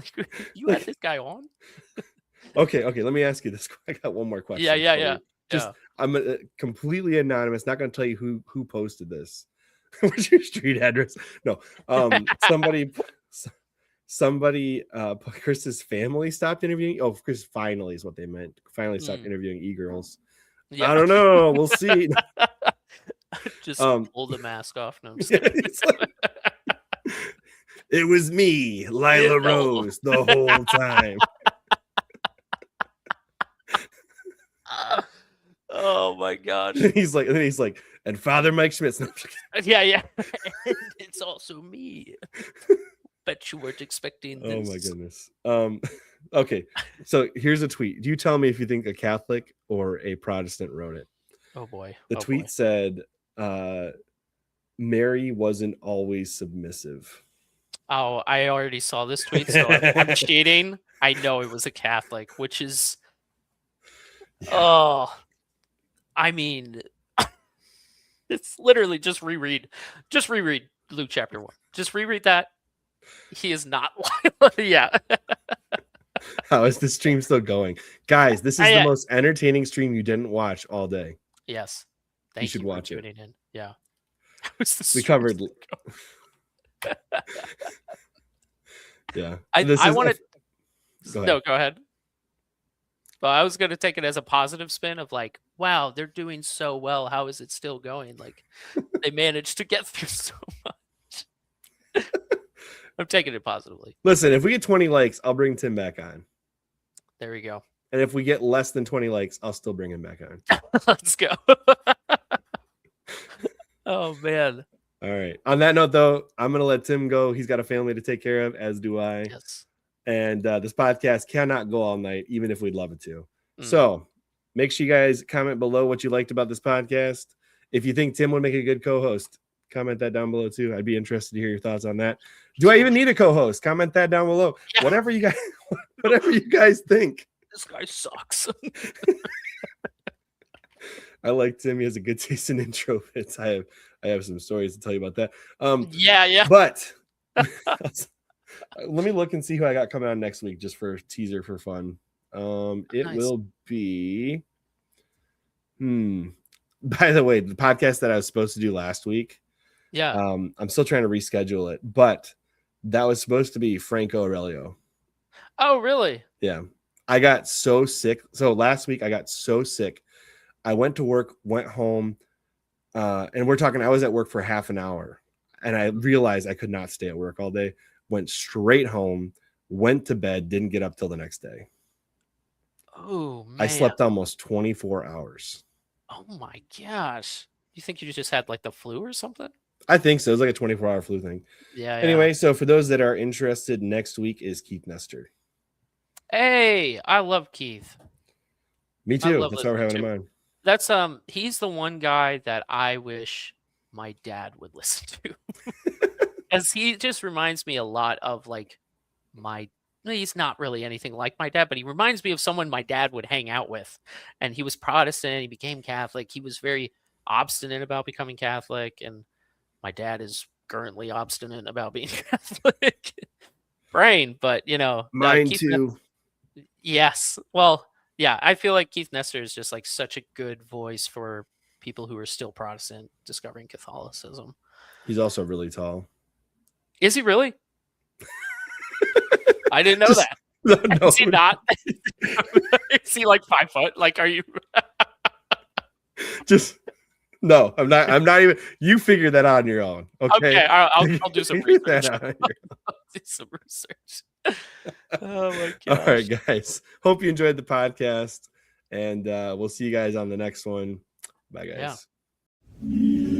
you had this guy on. Okay. Let me ask you this. I got one more question. Yeah. I'm completely anonymous. Not going to tell you who posted this. What's your street address? No. Somebody. Chris's family stopped interviewing. Oh, Chris finally is what they meant. Finally stopped interviewing e-girls. Yeah. I don't know. We'll see. Just pull the mask off. No, I'm just kidding. It was me, Lila Rose, the whole time. Oh my gosh. He's like, and Father Mike Schmitz. Yeah. And it's also me. Bet you weren't expecting this. Oh my goodness. Okay. So here's a tweet. Do you tell me if you think a Catholic or a Protestant wrote it? Oh boy. The tweet said, Mary wasn't always submissive. Oh, I already saw this tweet, so I'm cheating. I know it was a Catholic, which is I mean, it's literally just reread Luke chapter 1. Just reread that. He is not. Yeah. How is the stream still going? Guys, this is the most entertaining stream you didn't watch all day. Yes. You should watch it. In. Yeah. We covered. Yeah. I wanted. No, go ahead. Well, I was going to take it as a positive spin of wow, they're doing so well. How is it still going? They managed to get through so much. I'm taking it positively. Listen, if we get 20 likes, I'll bring Tim back on. There we go. And if we get less than 20 likes, I'll still bring him back on. Let's go. Oh, man. All right. On that note, though, I'm going to let Tim go. He's got a family to take care of, as do I. Yes. And this podcast cannot go all night, even if we'd love it to. So make sure you guys comment below what you liked about this podcast. If you think Tim would make a good co-host, comment that down below too. I'd be interested to hear your thoughts on that. Do I even need a co-host? Comment that down below. Yeah. Whatever you guys think. This guy sucks. I like Tim. He has a good taste in intro bits. I have some stories to tell you about that. Yeah. But let me look and see who I got coming on next week, just for a teaser for fun. It will be. By the way, the podcast that I was supposed to do last week. Yeah. I'm still trying to reschedule it, but that was supposed to be Franco Aurelio. Oh, really? Yeah. I got so sick. So last week I got so sick. I went to work, went home, and we're talking, I was at work for half an hour and I realized I could not stay at work all day. Went straight home, went to bed, didn't get up till the next day. Oh, I man. slept almost 24 hours. Oh, my gosh. You think you just had like the flu or something? I think so. It was like a 24-hour flu thing. Yeah. Anyway, so for those that are interested, next week is Keith Nestor. Hey, I love Keith. Me too. That's why we're having him on. That's he's the one guy that I wish my dad would listen to. As he just reminds me a lot of like he's not really anything like my dad, but he reminds me of someone my dad would hang out with. And he was Protestant, he became Catholic. He was very obstinate about becoming Catholic, and my dad is currently obstinate about being Catholic. Brain, but mine Keith too. Yes. Well, yeah, I feel like Keith Nestor is just like such a good voice for people who are still Protestant discovering Catholicism. He's also really tall. Is he really? I didn't know that. No. Is he not? Is he like 5 foot? Like, are you? Just no. I'm not even. You figure that out on your own. Okay. I'll do some research. I'll do some research. Oh my gosh. All right, guys. Hope you enjoyed the podcast, and we'll see you guys on the next one. Bye, guys. Yeah.